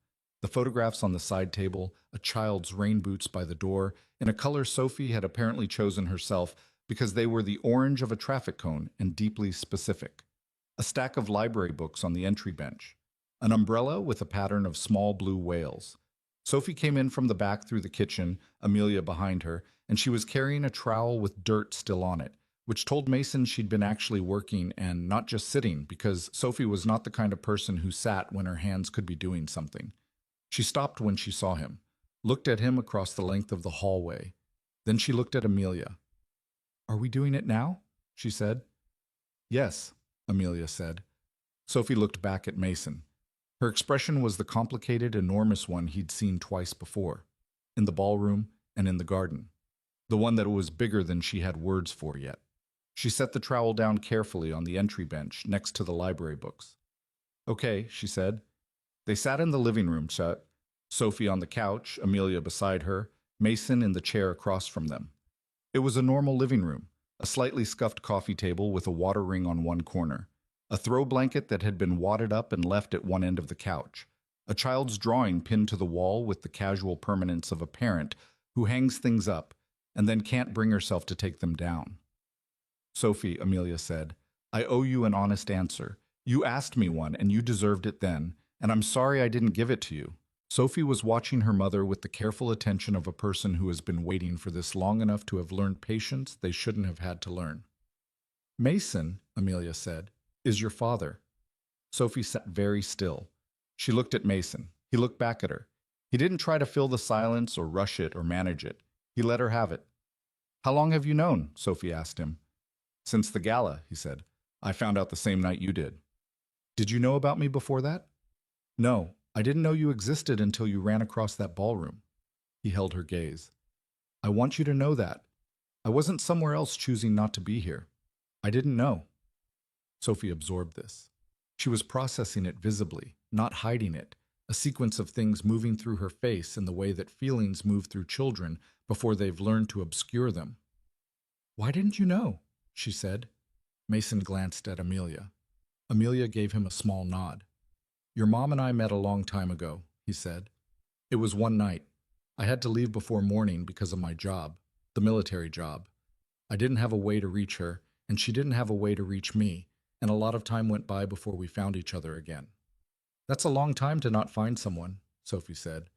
The photographs on the side table, a child's rain boots by the door, in a color Sophie had apparently chosen herself because they were the orange of a traffic cone and deeply specific. A stack of library books on the entry bench. An umbrella with a pattern of small blue whales. Sophie came in from the back through the kitchen, Amelia behind her, and she was carrying a trowel with dirt still on it, which told Mason she'd been actually working and not just sitting, because Sophie was not the kind of person who sat when her hands could be doing something. She stopped when she saw him, looked at him across the length of the hallway. Then she looked at Amelia. Are we doing it now? She said. Yes, Amelia said. Sophie looked back at Mason. Her expression was the complicated, enormous one he'd seen twice before, in the ballroom and in the garden, the one that was bigger than she had words for yet. She set the trowel down carefully on the entry bench next to the library books. Okay, she said. They sat in the living room, Sophie on the couch, Amelia beside her, Mason in the chair across from them. It was a normal living room, a slightly scuffed coffee table with a water ring on one corner, a throw blanket that had been wadded up and left at one end of the couch, a child's drawing pinned to the wall with the casual permanence of a parent who hangs things up and then can't bring herself to take them down. Sophie, Amelia said, I owe you an honest answer. You asked me one, and you deserved it then, and I'm sorry I didn't give it to you. Sophie was watching her mother with the careful attention of a person who has been waiting for this long enough to have learned patience they shouldn't have had to learn. Mason, Amelia said, is your father. Sophie sat very still. She looked at Mason. He looked back at her. He didn't try to fill the silence or rush it or manage it. He let her have it. How long have you known? Sophie asked him. Since the gala, he said. I found out the same night you did. Did you know about me before that? No, I didn't know you existed until you ran across that ballroom. He held her gaze. I want you to know that. I wasn't somewhere else choosing not to be here. I didn't know. Sophie absorbed this. She was processing it visibly, not hiding it, a sequence of things moving through her face in the way that feelings move through children before they've learned to obscure them. Why didn't you know? She said. Mason glanced at Amelia. Amelia gave him a small nod. Your mom and I met a long time ago, he said. It was one night. I had to leave before morning because of my job, the military job. I didn't have a way to reach her, and she didn't have a way to reach me, and a lot of time went by before we found each other again. That's a long time to not find someone, Sophie said.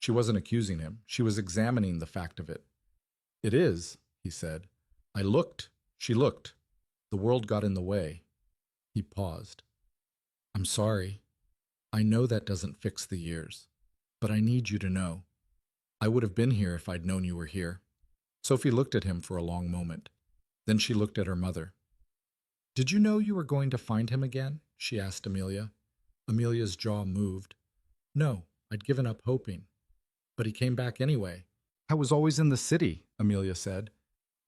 She wasn't accusing him. She was examining the fact of it. It is, he said. I looked. She looked. The world got in the way. He paused. I'm sorry. I know that doesn't fix the years, but I need you to know. I would have been here if I'd known you were here. Sophie looked at him for a long moment. Then she looked at her mother. Did you know you were going to find him again? She asked Amelia. Amelia's jaw moved. No, I'd given up hoping. But he came back anyway. I was always in the city, Amelia said.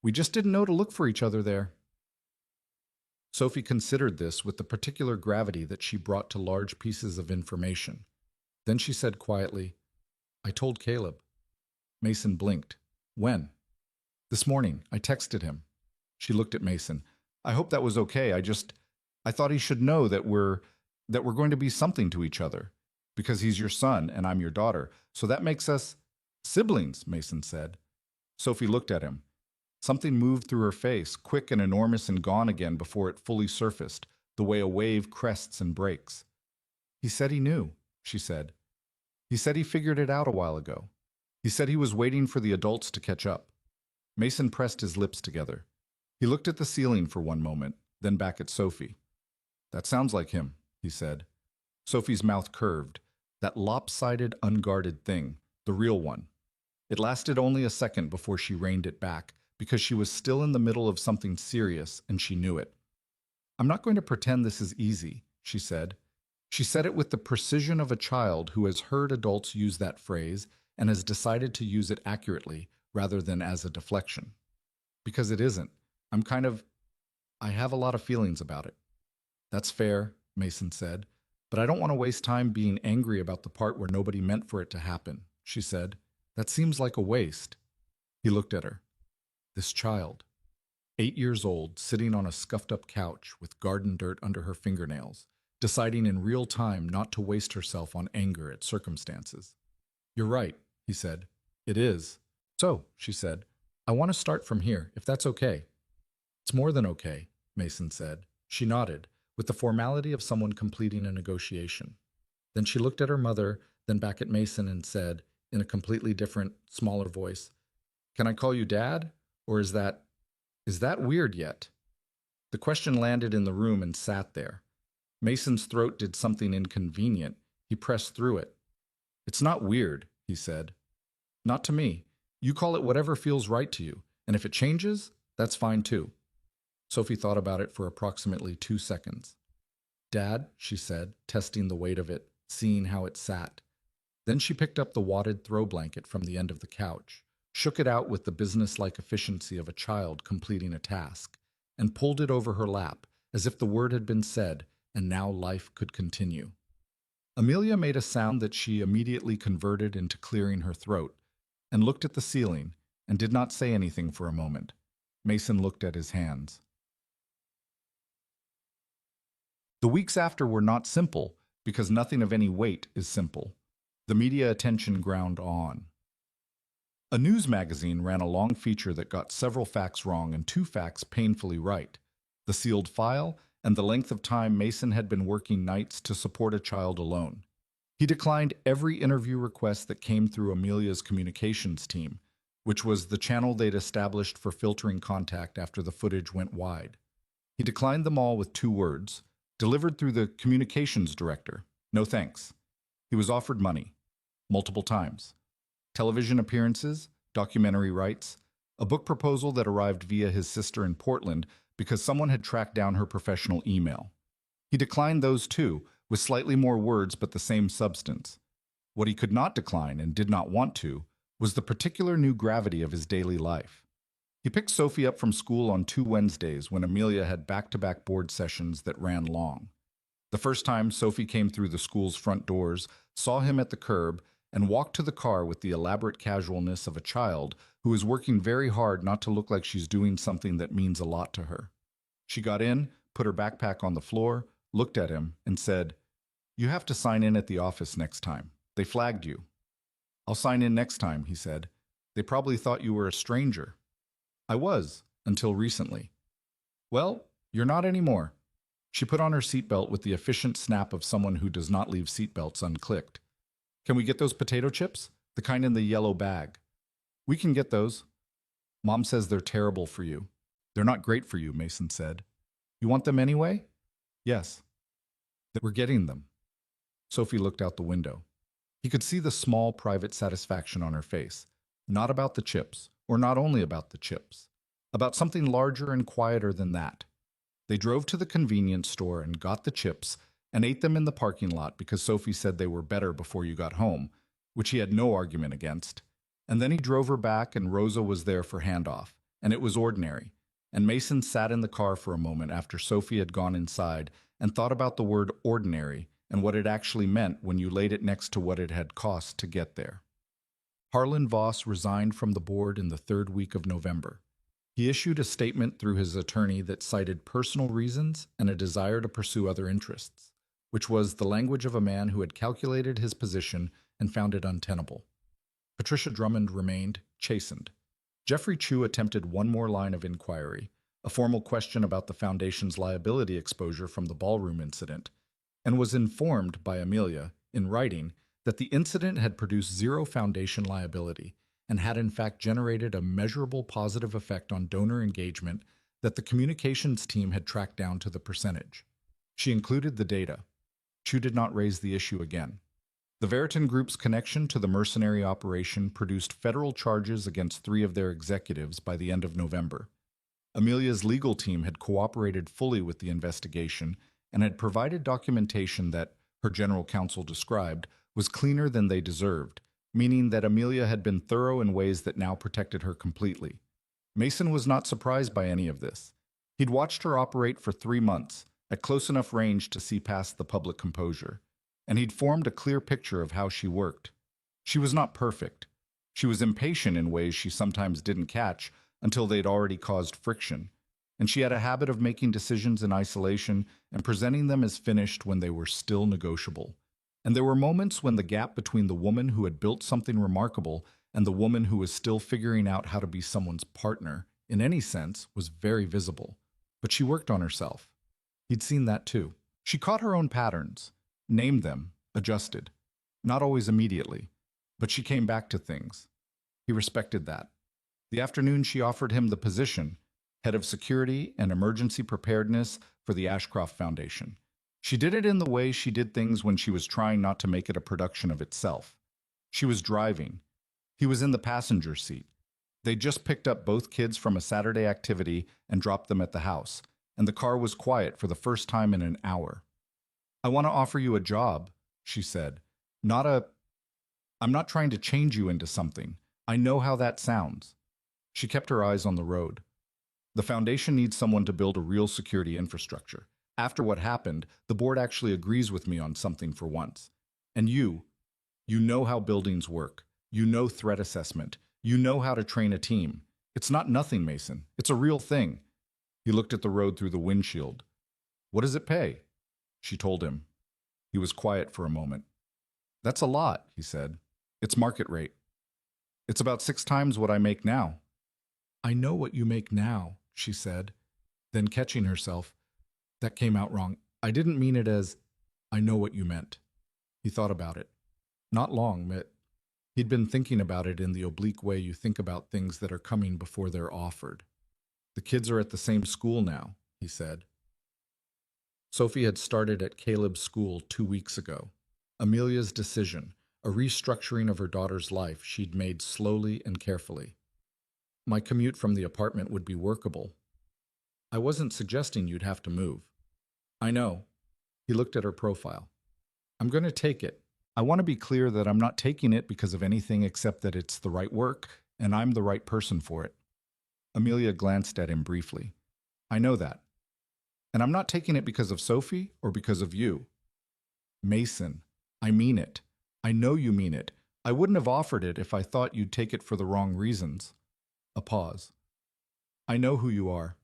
We just didn't know to look for each other there. Sophie considered this with the particular gravity that she brought to large pieces of information. Then she said quietly, I told Caleb. Mason blinked. When? This morning. I texted him. She looked at Mason. I hope that was okay. I thought he should know that we're going to be something to each other. Because he's your son and I'm your daughter. So that makes us siblings, Mason said. Sophie looked at him. Something moved through her face, quick and enormous and gone again before it fully surfaced, the way a wave crests and breaks. He said he knew, she said. He said he figured it out a while ago. He said he was waiting for the adults to catch up. Mason pressed his lips together. He looked at the ceiling for one moment, then back at Sophie. That sounds like him, he he said. Sophie's mouth curved. That lopsided, unguarded thing, the real one. It lasted only a second before she reined it back, because she was still in the middle of something serious and she knew it. I'm not going to pretend this is easy, she said. She said it with the precision of a child who has heard adults use that phrase and has decided to use it accurately rather than as a deflection. Because it isn't. I have a lot of feelings about it. That's fair, Mason said, but I don't want to waste time being angry about the part where nobody meant for it to happen, she said. That seems like a waste. He looked at her. This child, 8 years old, sitting on a scuffed-up couch with garden dirt under her fingernails, deciding in real time not to waste herself on anger at circumstances. You're right, he said. It is. So, she said, I want to start from here, if that's okay. It's more than okay, Mason said. She nodded, with the formality of someone completing a negotiation. Then she looked at her mother, then back at Mason and said, in a completely different, smaller voice, Can I call you Dad? Or is that weird yet? The question landed in the room and sat there. Mason's throat did something inconvenient. He pressed through it. It's not weird, he said. Not to me. You call it whatever feels right to you, and if it changes, that's fine too. Sophie thought about it for approximately 2 seconds. Dad, she said, testing the weight of it, seeing how it sat. Then she picked up the wadded throw blanket from the end of the couch, shook it out with the businesslike efficiency of a child completing a task, and pulled it over her lap, as if the word had been said, and now life could continue. Amelia made a sound that she immediately converted into clearing her throat, and looked at the ceiling, and did not say anything for a moment. Mason looked at his hands. The weeks after were not simple, because nothing of any weight is simple. The media attention ground on. A news magazine ran a long feature that got several facts wrong and 2 facts painfully right: the sealed file and the length of time Mason had been working nights to support a child alone. He declined every interview request that came through Amelia's communications team, which was the channel they'd established for filtering contact after the footage went wide. He declined them all with 2 words, delivered through the communications director: no thanks. He was offered money, multiple times. Television appearances, documentary rights, a book proposal that arrived via his sister in Portland because someone had tracked down her professional email. He declined those too, with slightly more words but the same substance. What he could not decline and did not want to was the particular new gravity of his daily life. He picked Sophie up from school on 2 Wednesdays when Amelia had back-to-back board sessions that ran long. The first time Sophie came through the school's front doors, saw him at the curb, and walked to the car with the elaborate casualness of a child who is working very hard not to look like she's doing something that means a lot to her. She got in, put her backpack on the floor, looked at him, and said, You have to sign in at the office next time. They flagged you. I'll sign in next time, he said. They probably thought you were a stranger. I was, until recently. Well, you're not anymore. She put on her seatbelt with the efficient snap of someone who does not leave seatbelts unclicked. Can we get those potato chips? The kind in the yellow bag. We can get those. Mom says they're terrible for you. They're not great for you, Mason said. You want them anyway? Yes. That we're getting them. Sophie looked out the window. He could see the small private satisfaction on her face. Not about the chips, or not only about the chips. About something larger and quieter than that. They drove to the convenience store and got the chips and ate them in the parking lot because Sophie said they were better before you got home, which he had no argument against. And then he drove her back and Rosa was there for handoff, and it was ordinary. And Mason sat in the car for a moment after Sophie had gone inside and thought about the word ordinary and what it actually meant when you laid it next to what it had cost to get there. Harlan Voss resigned from the board in the 3rd week of November. He issued a statement through his attorney that cited personal reasons and a desire to pursue other interests, which was the language of a man who had calculated his position and found it untenable. Patricia Drummond remained chastened. Jeffrey Chu attempted one more line of inquiry, a formal question about the foundation's liability exposure from the ballroom incident, and was informed by Amelia, in writing, that the incident had produced 0 foundation liability and had in fact generated a measurable positive effect on donor engagement that the communications team had tracked down to the percentage. She included the data. Chu did not raise the issue again. The Veritan Group's connection to the mercenary operation produced federal charges against 3 of their executives by the end of November. Amelia's legal team had cooperated fully with the investigation and had provided documentation that, her general counsel described, was cleaner than they deserved, meaning that Amelia had been thorough in ways that now protected her completely. Mason was not surprised by any of this. He'd watched her operate for 3 months, at close enough range to see past the public composure, and he'd formed a clear picture of how she worked. She was not perfect. She was impatient in ways she sometimes didn't catch until they'd already caused friction, and she had a habit of making decisions in isolation and presenting them as finished when they were still negotiable. And there were moments when the gap between the woman who had built something remarkable and the woman who was still figuring out how to be someone's partner, in any sense, was very visible. But she worked on herself. He'd seen that too. She caught her own patterns, named them, adjusted. Not always immediately, but she came back to things. He respected that. The afternoon she offered him the position, head of security and emergency preparedness for the Ashcroft Foundation. She did it in the way she did things when she was trying not to make it a production of itself. She was driving. He was in the passenger seat. They'd just picked up both kids from a Saturday activity and dropped them at the house, and the car was quiet for the first time in an hour. "I want to offer you a job," she said. I'm not trying to change you into something. I know how that sounds." She kept her eyes on the road. "The foundation needs someone to build a real security infrastructure. After what happened, the board actually agrees with me on something for once. And you know how buildings work. You know threat assessment. You know how to train a team. It's not nothing, Mason. It's a real thing." He looked at the road through the windshield. "What does it pay?" She told him. He was quiet for a moment. "That's a lot," he said. "It's market rate. It's about 6 times what I make now." "I know what you make now," she said. Then, catching herself, "That came out wrong. I didn't mean it as, I know what you meant." He thought about it. Not long, but he'd been thinking about it in the oblique way you think about things that are coming before they're offered. "The kids are at the same school now," he said. Sophie had started at Caleb's school 2 weeks ago. Amelia's decision, a restructuring of her daughter's life she'd made slowly and carefully. "My commute from the apartment would be workable. I wasn't suggesting you'd have to move." "I know." He looked at her profile. "I'm going to take it. I want to be clear that I'm not taking it because of anything except that it's the right work and I'm the right person for it." Amelia glanced at him briefly. "I know that. And I'm not taking it because of Sophie or because of you." "Mason, I mean it. I know you mean it. I wouldn't have offered it if I thought you'd take it for the wrong reasons." A pause. "I know who you are."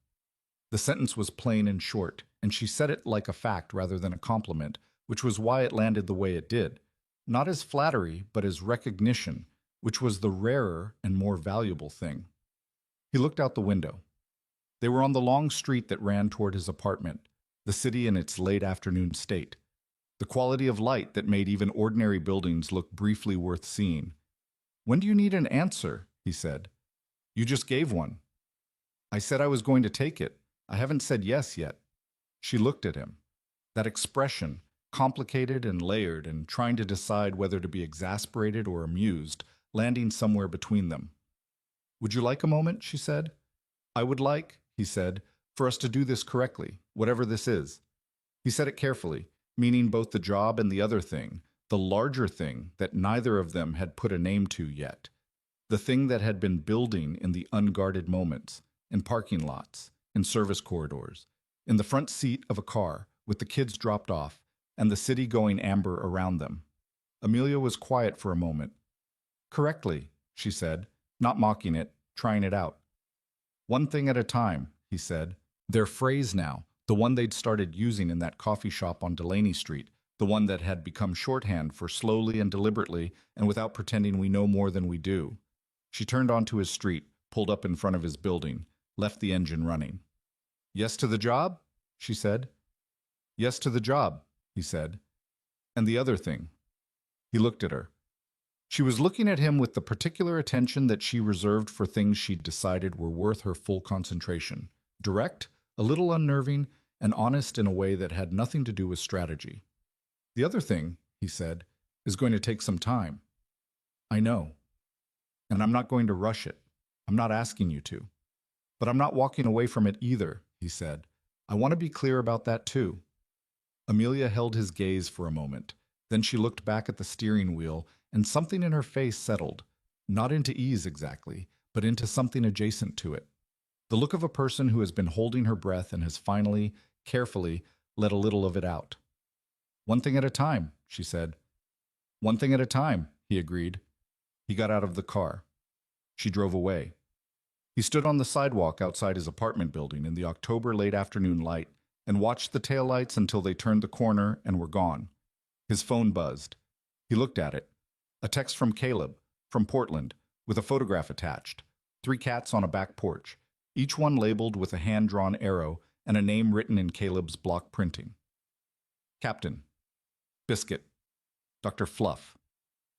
The sentence was plain and short, and she said it like a fact rather than a compliment, which was why it landed the way it did. Not as flattery, but as recognition, which was the rarer and more valuable thing. He looked out the window. They were on the long street that ran toward his apartment, the city in its late afternoon state. The quality of light that made even ordinary buildings look briefly worth seeing. "When do you need an answer?" he said. "You just gave one." "I said I was going to take it. I haven't said yes yet." She looked at him. That expression, complicated and layered and trying to decide whether to be exasperated or amused, landing somewhere between them. "Would you like a moment?" she said. "I would like," he said, "for us to do this correctly, whatever this is." He said it carefully, meaning both the job and the other thing, the larger thing that neither of them had put a name to yet. The thing that had been building in the unguarded moments, in parking lots, in service corridors, in the front seat of a car, with the kids dropped off, and the city going amber around them. Amelia was quiet for a moment. "Correctly," she said, not mocking it, trying it out. "One thing at a time," he said. Their phrase now, the one they'd started using in that coffee shop on Delaney Street, the one that had become shorthand for slowly and deliberately and without pretending we know more than we do. She turned onto his street, pulled up in front of his building, left the engine running. "Yes to the job?" she said. "Yes to the job," he said. "And the other thing." He looked at her. She was looking at him with the particular attention that she reserved for things she'd decided were worth her full concentration. Direct, a little unnerving, and honest in a way that had nothing to do with strategy. The other thing, he said, is going to take some time. I know. And I'm not going to rush it. I'm not asking you to. But I'm not walking away from it either, he said. I want to be clear about that too. Amelia held his gaze for a moment. Then she looked back at the steering wheel, and something in her face settled, not into ease exactly, but into something adjacent to it. The look of a person who has been holding her breath and has finally, carefully, let a little of it out. One thing at a time, she said. One thing at a time, he agreed. He got out of the car. She drove away. He stood on the sidewalk outside his apartment building in the October late afternoon light and watched the taillights until they turned the corner and were gone. His phone buzzed. He looked at it. A text from Caleb, from Portland, with a photograph attached. 3 cats on a back porch, each one labeled with a hand-drawn arrow and a name written in Caleb's block printing. Captain. Biscuit. Dr. Fluff.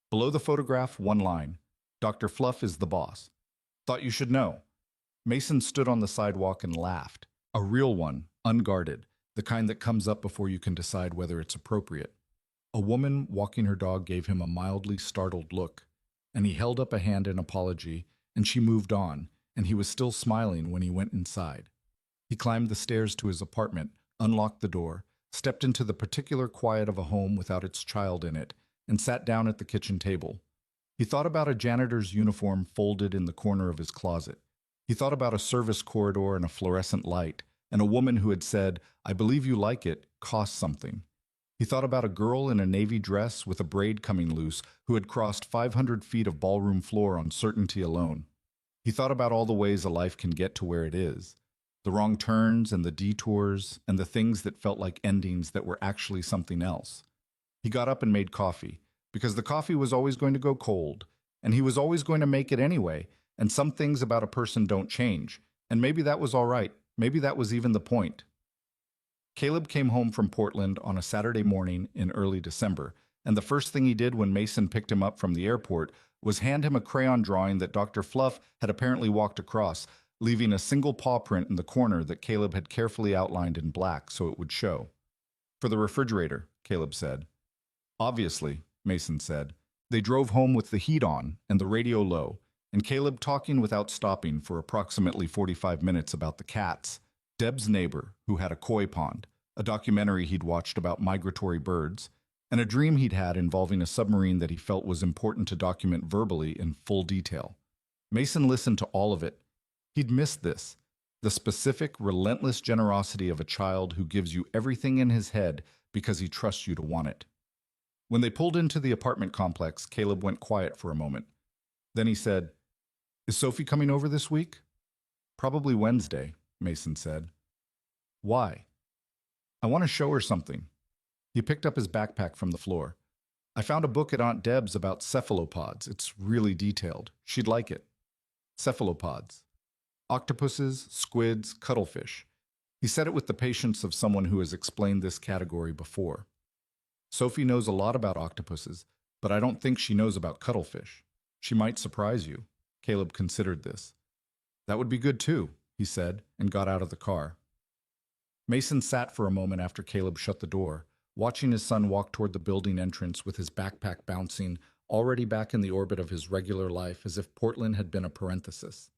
Below the photograph, one line. Dr. Fluff is the boss. Thought you should know. Mason stood on the sidewalk and laughed. A real one, unguarded, the kind that comes up before you can decide whether it's appropriate. A woman walking her dog gave him a mildly startled look, and he held up a hand in apology, and she moved on, and he was still smiling when he went inside. He climbed the stairs to his apartment, unlocked the door, stepped into the particular quiet of a home without its child in it, and sat down at the kitchen table. He thought about a janitor's uniform folded in the corner of his closet. He thought about a service corridor and a fluorescent light, and a woman who had said, "I believe you like it, cost something." He thought about a girl in a navy dress with a braid coming loose who had crossed 500 feet of ballroom floor on certainty alone. He thought about all the ways a life can get to where it is, the wrong turns and the detours and the things that felt like endings that were actually something else. He got up and made coffee, because the coffee was always going to go cold, and he was always going to make it anyway, and some things about a person don't change, and maybe that was all right. Maybe that was even the point. Caleb came home from Portland on a Saturday morning in early December, and the first thing he did when Mason picked him up from the airport was hand him a crayon drawing that Dr. Fluff had apparently walked across, leaving a single paw print in the corner that Caleb had carefully outlined in black so it would show. "For the refrigerator," Caleb said. "Obviously," Mason said. They drove home with the heat on and the radio low, and Caleb talking without stopping for approximately 45 minutes about the cats, Deb's neighbor, who had a koi pond, a documentary he'd watched about migratory birds, and a dream he'd had involving a submarine that he felt was important to document verbally in full detail. Mason listened to all of it. He'd missed this, the specific, relentless generosity of a child who gives you everything in his head because he trusts you to want it. When they pulled into the apartment complex, Caleb went quiet for a moment. Then he said, "Is Sophie coming over this week?" "Probably Wednesday," Mason said. "Why?" "I want to show her something." He picked up his backpack from the floor. "I found a book at Aunt Deb's about cephalopods. It's really detailed. She'd like it." Cephalopods. Octopuses, squids, cuttlefish. He said it with the patience of someone who has explained this category before. "Sophie knows a lot about octopuses, but I don't think she knows about cuttlefish. She might surprise you." Caleb considered this. "That would be good too," he said, and got out of the car. Mason sat for a moment after Caleb shut the door, watching his son walk toward the building entrance with his backpack bouncing, already back in the orbit of his regular life as if Portland had been a parenthesis.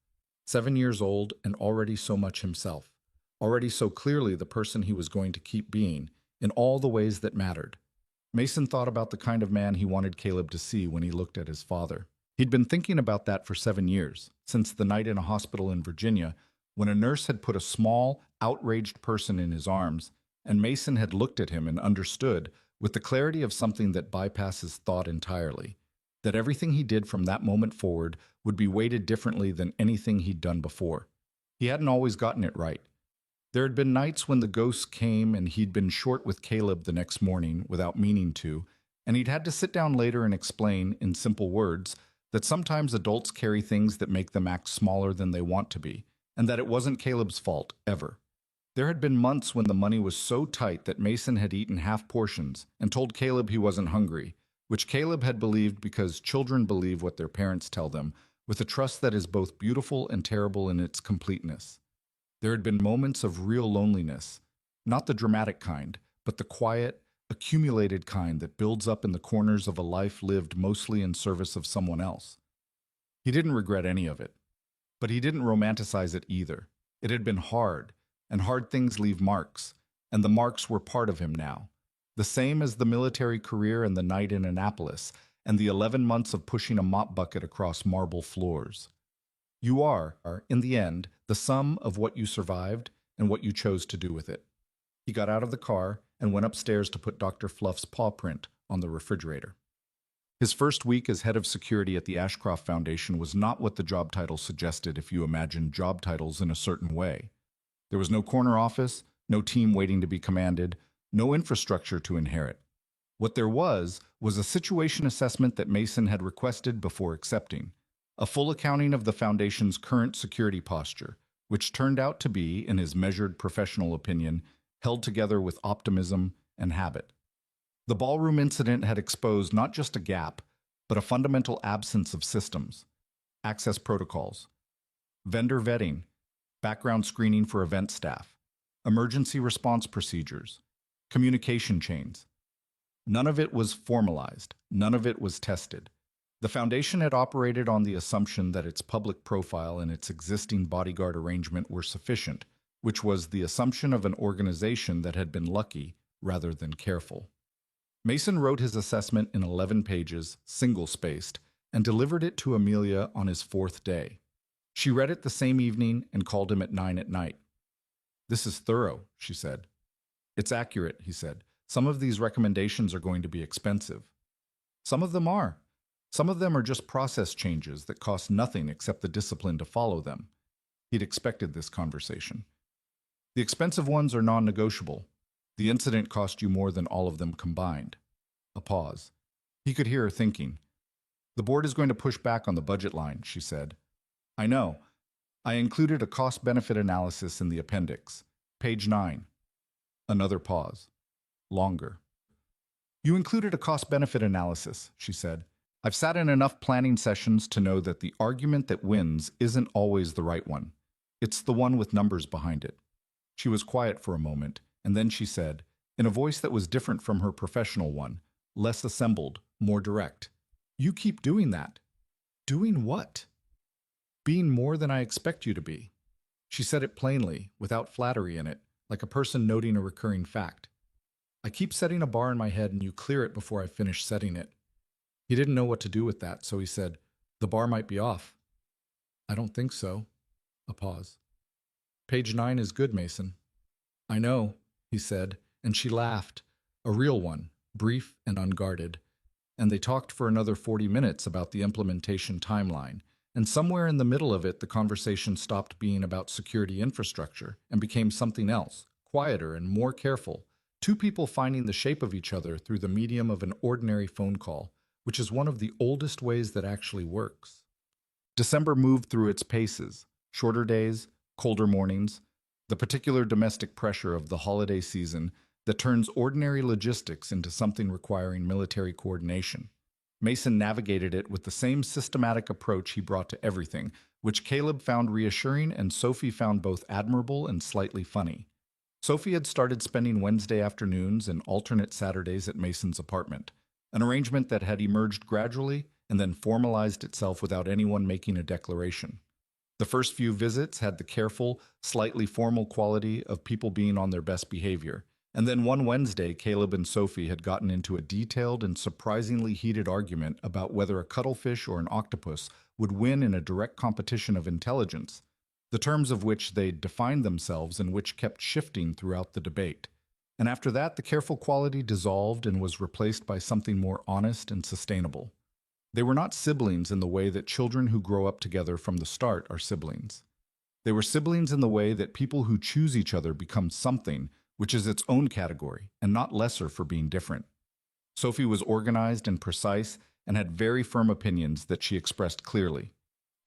7 years old and already so much himself, already so clearly the person he was going to keep being, in all the ways that mattered. Mason thought about the kind of man he wanted Caleb to see when he looked at his father. He'd been thinking about that for 7 years, since the night in a hospital in Virginia, when a nurse had put a small, outraged person in his arms, and Mason had looked at him and understood, with the clarity of something that bypasses thought entirely, that everything he did from that moment forward would be weighted differently than anything he'd done before. He hadn't always gotten it right. There had been nights when the ghosts came and he'd been short with Caleb the next morning without meaning to, and he'd had to sit down later and explain, in simple words, that sometimes adults carry things that make them act smaller than they want to be, and that it wasn't Caleb's fault, ever. There had been months when the money was so tight that Mason had eaten half portions and told Caleb he wasn't hungry, which Caleb had believed because children believe what their parents tell them, with a trust that is both beautiful and terrible in its completeness. There had been moments of real loneliness, not the dramatic kind, but the quiet, accumulated kind that builds up in the corners of a life lived mostly in service of someone else. He didn't regret any of it, but he didn't romanticize it either. It had been hard, and hard things leave marks, and the marks were part of him now. The same as the military career and the night in Annapolis, and the 11 months of pushing a mop bucket across marble floors. You are, in the end, the sum of what you survived and what you chose to do with it. He got out of the car and went upstairs to put Dr. Fluff's paw print on the refrigerator. His first week as head of security at the Ashcroft Foundation was not what the job title suggested if you imagined job titles in a certain way. There was no corner office, no team waiting to be commanded, no infrastructure to inherit. What there was a situation assessment that Mason had requested before accepting, a full accounting of the Foundation's current security posture, which turned out to be, in his measured professional opinion, held together with optimism and habit. The ballroom incident had exposed not just a gap, but a fundamental absence of systems, access protocols, vendor vetting, background screening for event staff, emergency response procedures, communication chains. None of it was formalized. None of it was tested. The Foundation had operated on the assumption that its public profile and its existing bodyguard arrangement were sufficient, which was the assumption of an organization that had been lucky rather than careful. Mason wrote his assessment in 11 pages, single-spaced, and delivered it to Amelia on his 4th day. She read it the same evening and called him at 9 at night. "This is thorough," she said. "It's accurate," he said. "Some of these recommendations are going to be expensive." "Some of them are. Some of them are just process changes that cost nothing except the discipline to follow them." He'd expected this conversation. "The expensive ones are non-negotiable. The incident cost you more than all of them combined." A pause. He could hear her thinking. "The board is going to push back on the budget line," she said. "I know. I included a cost-benefit analysis in the appendix. Page 9. Another pause. Longer. "You included a cost-benefit analysis," she said. "I've sat in enough planning sessions to know that the argument that wins isn't always the right one. It's the one with numbers behind it." She was quiet for a moment, and then she said, in a voice that was different from her professional one, less assembled, more direct, "You keep doing that." "Doing what?" "Being more than I expect you to be." She said it plainly, without flattery in it, like a person noting a recurring fact. "I keep setting a bar in my head and you clear it before I finish setting it." He didn't know what to do with that, so he said, "The bar might be off." "I don't think so." A pause. "Page 9 is good, Mason." "I know," he said, and she laughed, a real one, brief and unguarded. And they talked for another 40 minutes about the implementation timeline, and somewhere in the middle of it the conversation stopped being about security infrastructure and became something else, quieter and more careful, two people finding the shape of each other through the medium of an ordinary phone call, which is one of the oldest ways that actually works. December moved through its paces, shorter days, colder mornings, the particular domestic pressure of the holiday season that turns ordinary logistics into something requiring military coordination. Mason navigated it with the same systematic approach he brought to everything, which Caleb found reassuring and Sophie found both admirable and slightly funny. Sophie had started spending Wednesday afternoons and alternate Saturdays at Mason's apartment, an arrangement that had emerged gradually and then formalized itself without anyone making a declaration. The first few visits had the careful, slightly formal quality of people being on their best behavior, and then one Wednesday Caleb and Sophie had gotten into a detailed and surprisingly heated argument about whether a cuttlefish or an octopus would win in a direct competition of intelligence, the terms of which they'd defined themselves and which kept shifting throughout the debate. And after that, the careful quality dissolved and was replaced by something more honest and sustainable. They were not siblings in the way that children who grow up together from the start are siblings. They were siblings in the way that people who choose each other become something, which is its own category, and not lesser for being different. Sophie was organized and precise and had very firm opinions that she expressed clearly.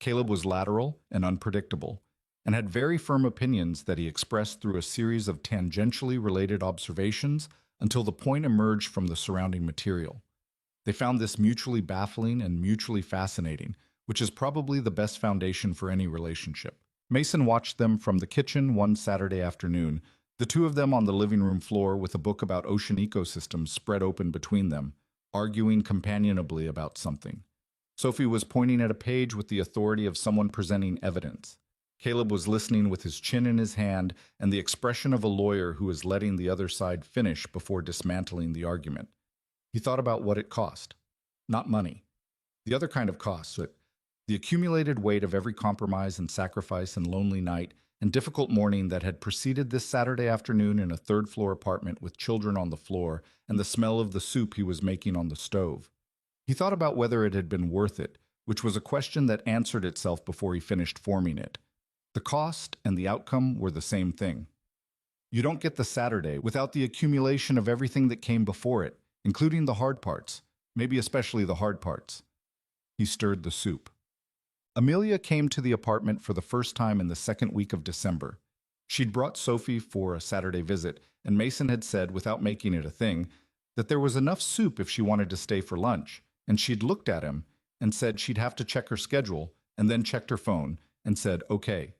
Caleb was lateral and unpredictable, and had very firm opinions that he expressed through a series of tangentially related observations until the point emerged from the surrounding material. They found this mutually baffling and mutually fascinating, which is probably the best foundation for any relationship. Mason watched them from the kitchen one Saturday afternoon, The two of them on the living room floor with a book about ocean ecosystems spread open between them, arguing companionably about something. Sophie was pointing at a page with the authority of someone presenting evidence. Caleb was listening with his chin in his hand and the expression of a lawyer who is letting the other side finish before dismantling the argument. He thought about what it cost. Not money. The other kind of costs, the accumulated weight of every compromise and sacrifice and lonely night and difficult morning that had preceded this Saturday afternoon in a third-floor apartment with children on the floor and the smell of the soup he was making on the stove. He thought about whether it had been worth it, which was a question that answered itself before he finished forming it. The cost and the outcome were the same thing. You don't get the Saturday without the accumulation of everything that came before it, including the hard parts, maybe especially the hard parts. He stirred the soup. Amelia came to the apartment for the first time in the second week of December. She'd brought Sophie for a Saturday visit, and Mason had said, without making it a thing, that there was enough soup if she wanted to stay for lunch, and she'd looked at him and said she'd have to check her schedule, and then checked her phone and said, okay.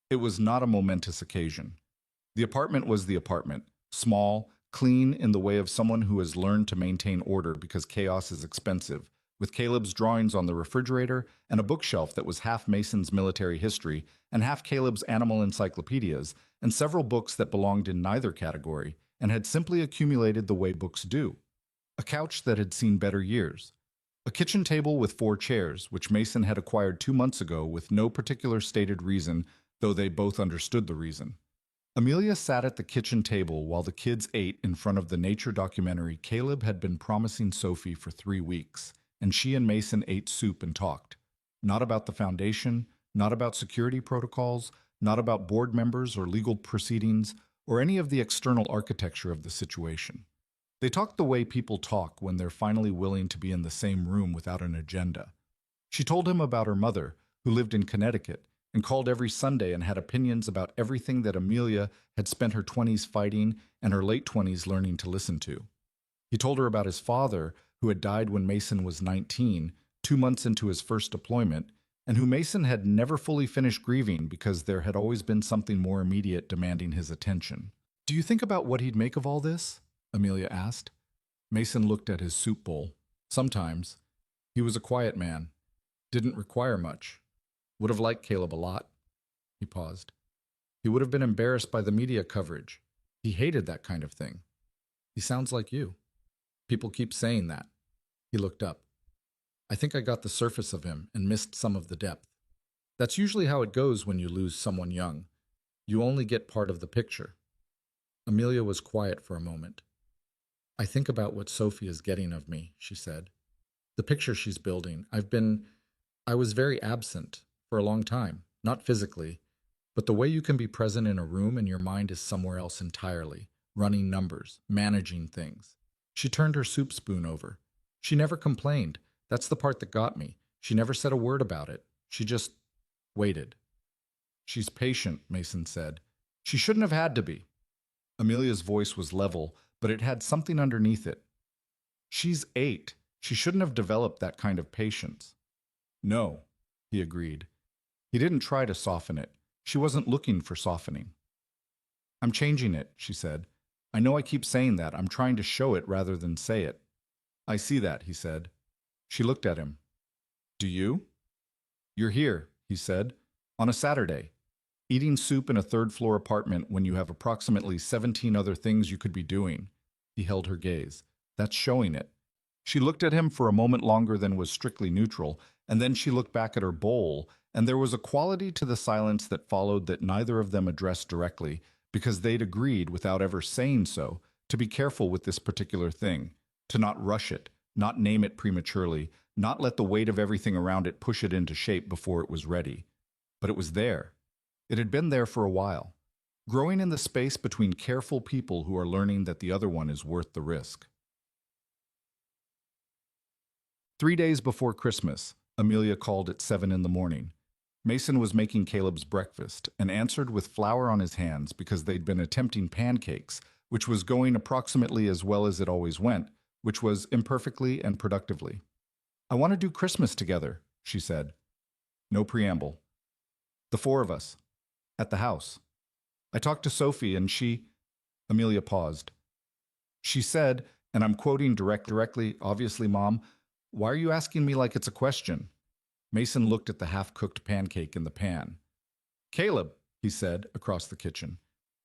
It was not a momentous occasion. The apartment was the apartment, small, clean in the way of someone who has learned to maintain order because chaos is expensive, with Caleb's drawings on the refrigerator and a bookshelf that was half Mason's military history and half Caleb's animal encyclopedias, and several books that belonged in neither category and had simply accumulated the way books do. A couch that had seen better years. A kitchen table with 4 chairs, which Mason had acquired 2 months ago with no particular stated reason, though they both understood the reason. Amelia sat at the kitchen table while the kids ate in front of the nature documentary Caleb had been promising Sophie for 3 weeks, and she and Mason ate soup and talked. Not about the foundation, not about security protocols, not about board members or legal proceedings, or any of the external architecture of the situation. They talked the way people talk when they're finally willing to be in the same room without an agenda. She told him about her mother, who lived in Connecticut, and called every Sunday and had opinions about everything that Amelia had spent her 20s fighting and her late 20s learning to listen to. He told her about his father, who had died when Mason was 19, 2 months into his first deployment, and who Mason had never fully finished grieving because there had always been something more immediate demanding his attention. "Do you think about what he'd make of all this?" Amelia asked. Mason looked at his soup bowl. Sometimes. He was a quiet man. Didn't require much. Would have liked Caleb a lot. He paused. He would have been embarrassed by the media coverage. He hated that kind of thing. He sounds like you. People keep saying that. He looked up. I think I got the surface of him and missed some of the depth. That's usually how it goes when you lose someone young. You only get part of the picture. Amelia was quiet for a moment. I think about what Sophie is getting of me, she said. The picture she's building. I was very absent for a long time, not physically, but the way you can be present in a room and your mind is somewhere else entirely, running numbers, managing things. She turned her soup spoon over. She never complained. That's the part that got me. She never said a word about it. She just waited. She's patient, Mason said. She shouldn't have had to be. Amelia's voice was level, but it had something underneath it. She's 8. She shouldn't have developed that kind of patience. No, he agreed. He didn't try to soften it. She wasn't looking for softening. I'm changing it, she said. I know I keep saying that. I'm trying to show it rather than say it. I see that, he said. She looked at him. Do you? You're here, he said, on a Saturday, eating soup in a third-floor apartment when you have approximately 17 other things you could be doing. He held her gaze. That's showing it. She looked at him for a moment longer than was strictly neutral, and then she looked back at her bowl, and there was a quality to the silence that followed that neither of them addressed directly, because they'd agreed, without ever saying so, to be careful with this particular thing, to not rush it, not name it prematurely, not let the weight of everything around it push it into shape before it was ready. But it was there. It had been there for a while, growing in the space between careful people who are learning that the other one is worth the risk. 3 days before Christmas, Amelia called at 7 in the morning. Mason was making Caleb's breakfast and answered with flour on his hands because they'd been attempting pancakes, which was going approximately as well as it always went, which was imperfectly and productively. I want to do Christmas together, she said. No preamble. The 4 of us. At the house. I talked to Sophie and she... Amelia paused. She said, and I'm quoting directly, obviously, Mom, why are you asking me like it's a question? Mason looked at the half-cooked pancake in the pan. Caleb, he said, across the kitchen.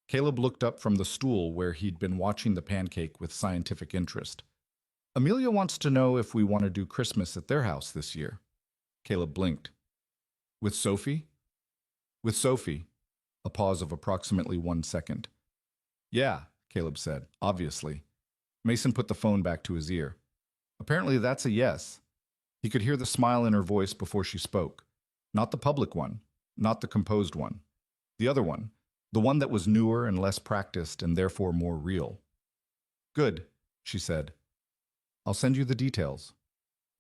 Caleb looked up from the stool where he'd been watching the pancake with scientific interest. Amelia wants to know if we want to do Christmas at their house this year. Caleb blinked. With Sophie? With Sophie. A pause of approximately 1 second. Yeah, Caleb said, obviously. Mason put the phone back to his ear. Apparently that's a yes. He could hear the smile in her voice before she spoke. Not the public one, not the composed one. The other one, the one that was newer and less practiced and therefore more real. Good, she said. I'll send you the details.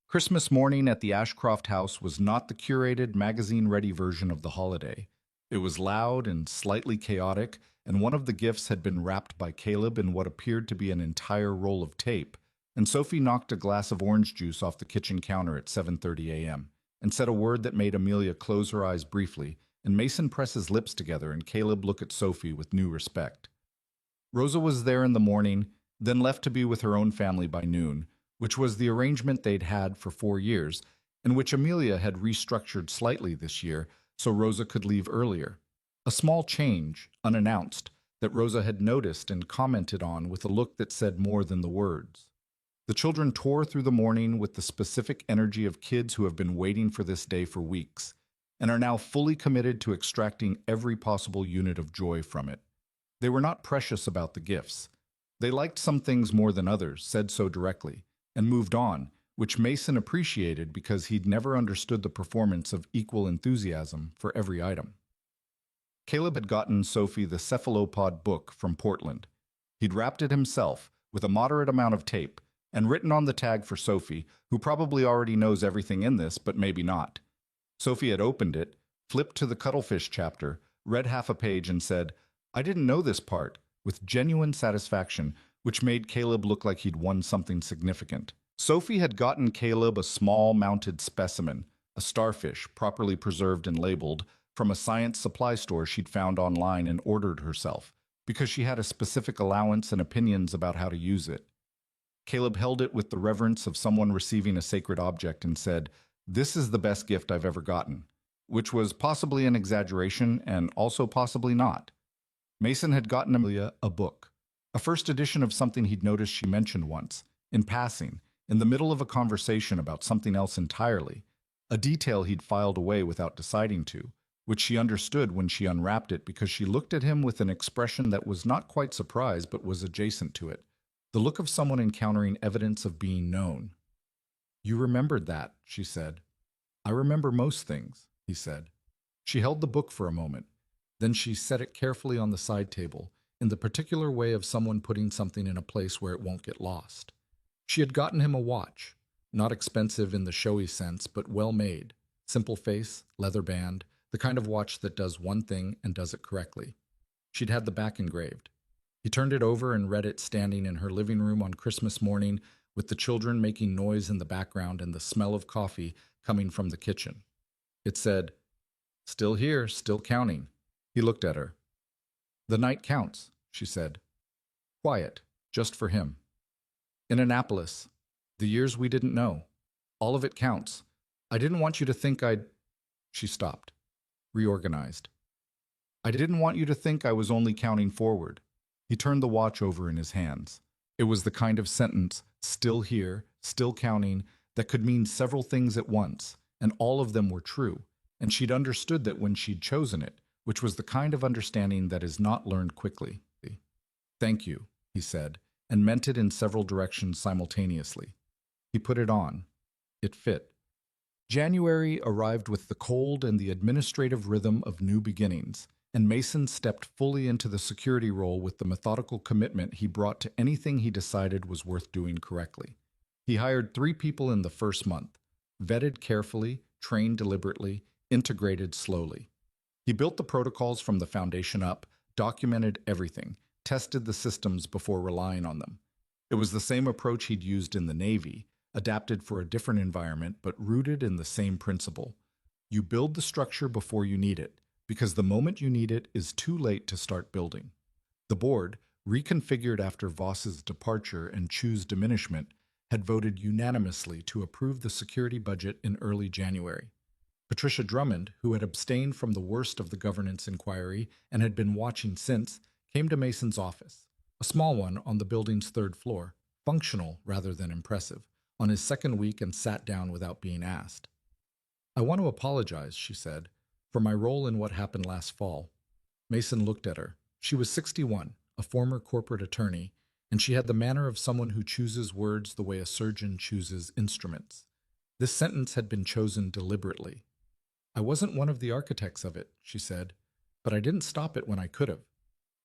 Christmas morning at the Ashcroft house was not the curated, magazine-ready version of the holiday. It was loud and slightly chaotic, and one of the gifts had been wrapped by Caleb in what appeared to be an entire roll of tape, and Sophie knocked a glass of orange juice off the kitchen counter at 7:30 a.m. and said a word that made Amelia close her eyes briefly, and Mason press his lips together and Caleb look at Sophie with new respect. Rosa was there in the morning, then left to be with her own family by noon, which was the arrangement they'd had for 4 years, and which Amelia had restructured slightly this year so Rosa could leave earlier. A small change, unannounced, that Rosa had noticed and commented on with a look that said more than the words. The children tore through the morning with the specific energy of kids who have been waiting for this day for weeks, and are now fully committed to extracting every possible unit of joy from it. They were not precious about the gifts. They liked some things more than others, said so directly, and moved on, which Mason appreciated because he'd never understood the performance of equal enthusiasm for every item. Caleb had gotten Sophie the cephalopod book from Portland. He'd wrapped it himself, with a moderate amount of tape, and written on the tag for Sophie, who probably already knows everything in this, but maybe not. Sophie had opened it, flipped to the cuttlefish chapter, read half a page and said, I didn't know this part, with genuine satisfaction, which made Caleb look like he'd won something significant. Sophie had gotten Caleb a small mounted specimen, a starfish properly preserved and labeled, from a science supply store she'd found online and ordered herself, because she had a specific allowance and opinions about how to use it. Caleb held it with the reverence of someone receiving a sacred object and said, This is the best gift I've ever gotten, which was possibly an exaggeration and also possibly not. Mason had gotten Amelia a book, a first edition of something he'd noticed she mentioned once, in passing, in the middle of a conversation about something else entirely, a detail he'd filed away without deciding to, which she understood when she unwrapped it because she looked at him with an expression that was not quite surprise but was adjacent to it, the look of someone encountering evidence of being known. You remembered that, she said. I remember most things, he said. She held the book for a moment. Then she set it carefully on the side table, in the particular way of someone putting something in a place where it won't get lost. She had gotten him a watch, not expensive in the showy sense, but well made, simple face, leather band, the kind of watch that does one thing and does it correctly. She'd had the back engraved. He turned it over and read it standing in her living room on Christmas morning with the children making noise in the background and the smell of coffee coming from the kitchen. It said, Still here, still counting. He looked at her. The night counts, she said. Quiet, just for him. In Annapolis, the years we didn't know. All of it counts. I didn't want you to think I'd... She stopped, reorganized. I didn't want you to think I was only counting forward. He turned the watch over in his hands. It was the kind of sentence, still here, still counting, that could mean several things at once, and all of them were true, and she'd understood that when she'd chosen it, which was the kind of understanding that is not learned quickly. Thank you, he said, and meant it in several directions simultaneously. He put it on. It fit. January arrived with the cold and the administrative rhythm of new beginnings, and Mason stepped fully into the security role with the methodical commitment he brought to anything he decided was worth doing correctly. He hired 3 people in the first month, vetted carefully, trained deliberately, integrated slowly. He built the protocols from the foundation up, documented everything, tested the systems before relying on them. It was the same approach he'd used in the Navy, adapted for a different environment but rooted in the same principle. You build the structure before you need it, because the moment you need it is too late to start building. The board, reconfigured after Voss's departure and Chu's diminishment, had voted unanimously to approve the security budget in early January. Patricia Drummond, who had abstained from the worst of the governance inquiry and had been watching since, came to Mason's office, a small one on the building's third floor, functional rather than impressive, on his second week, and sat down without being asked. "I want to apologize," she said, "for my role in what happened last fall." Mason looked at her. She was 61, a former corporate attorney, and she had the manner of someone who chooses words the way a surgeon chooses instruments. This sentence had been chosen deliberately. "I wasn't one of the architects of it," she said, "but I didn't stop it when I could have.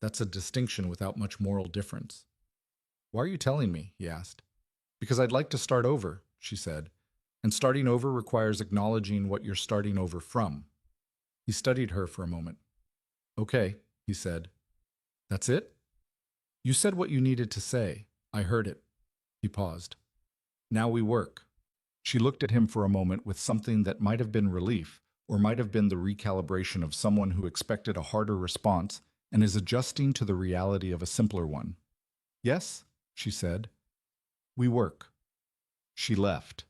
That's a distinction without much moral difference." "Why are you telling me?" he asked. "Because I'd like to start over," she said, "and starting over requires acknowledging what you're starting over from." He studied her for a moment. "Okay," he said. "That's it?" "You said what you needed to say. I heard it." He paused. "Now we work." She looked at him for a moment with something that might have been relief, or might have been the recalibration of someone who expected a harder response and is adjusting to the reality of a simpler one. "Yes," she said. "We work." She left.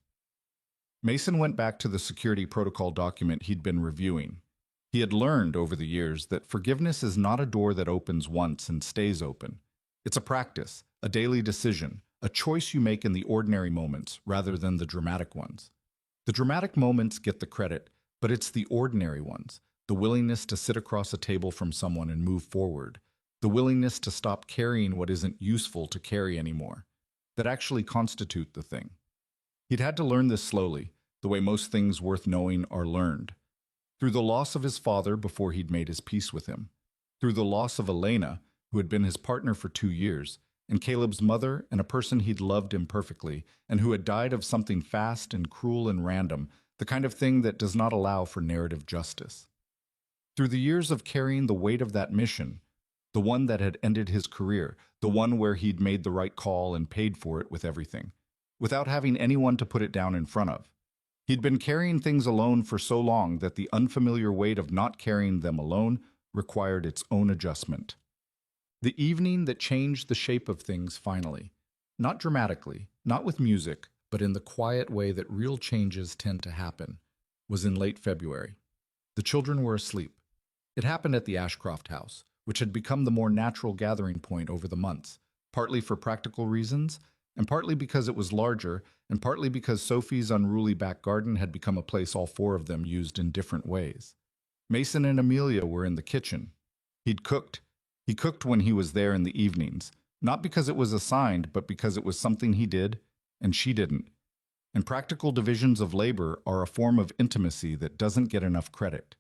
Mason went back to the security protocol document he'd been reviewing. He had learned over the years that forgiveness is not a door that opens once and stays open. It's a practice, a daily decision, a choice you make in the ordinary moments rather than the dramatic ones. The dramatic moments get the credit, but it's the ordinary ones, the willingness to sit across a table from someone and move forward, the willingness to stop carrying what isn't useful to carry anymore, that actually constitute the thing. He'd had to learn this slowly, the way most things worth knowing are learned. Through the loss of his father before he'd made his peace with him. Through the loss of Elena, who had been his partner for 2 years, and Caleb's mother, and a person he'd loved imperfectly, and who had died of something fast and cruel and random, the kind of thing that does not allow for narrative justice. Through the years of carrying the weight of that mission, the one that had ended his career, the one where he'd made the right call and paid for it with everything, without having anyone to put it down in front of. He'd been carrying things alone for so long that the unfamiliar weight of not carrying them alone required its own adjustment. The evening that changed the shape of things finally, not dramatically, not with music, but in the quiet way that real changes tend to happen, was in late February. The children were asleep. It happened at the Ashcroft house, which had become the more natural gathering point over the months, partly for practical reasons, and partly because it was larger, and partly because Sophie's unruly back garden had become a place all 4 of them used in different ways. Mason and Amelia were in the kitchen. He'd cooked. He cooked when he was there in the evenings, not because it was assigned, but because it was something he did, and she didn't. And practical divisions of labor are a form of intimacy that doesn't get enough credit.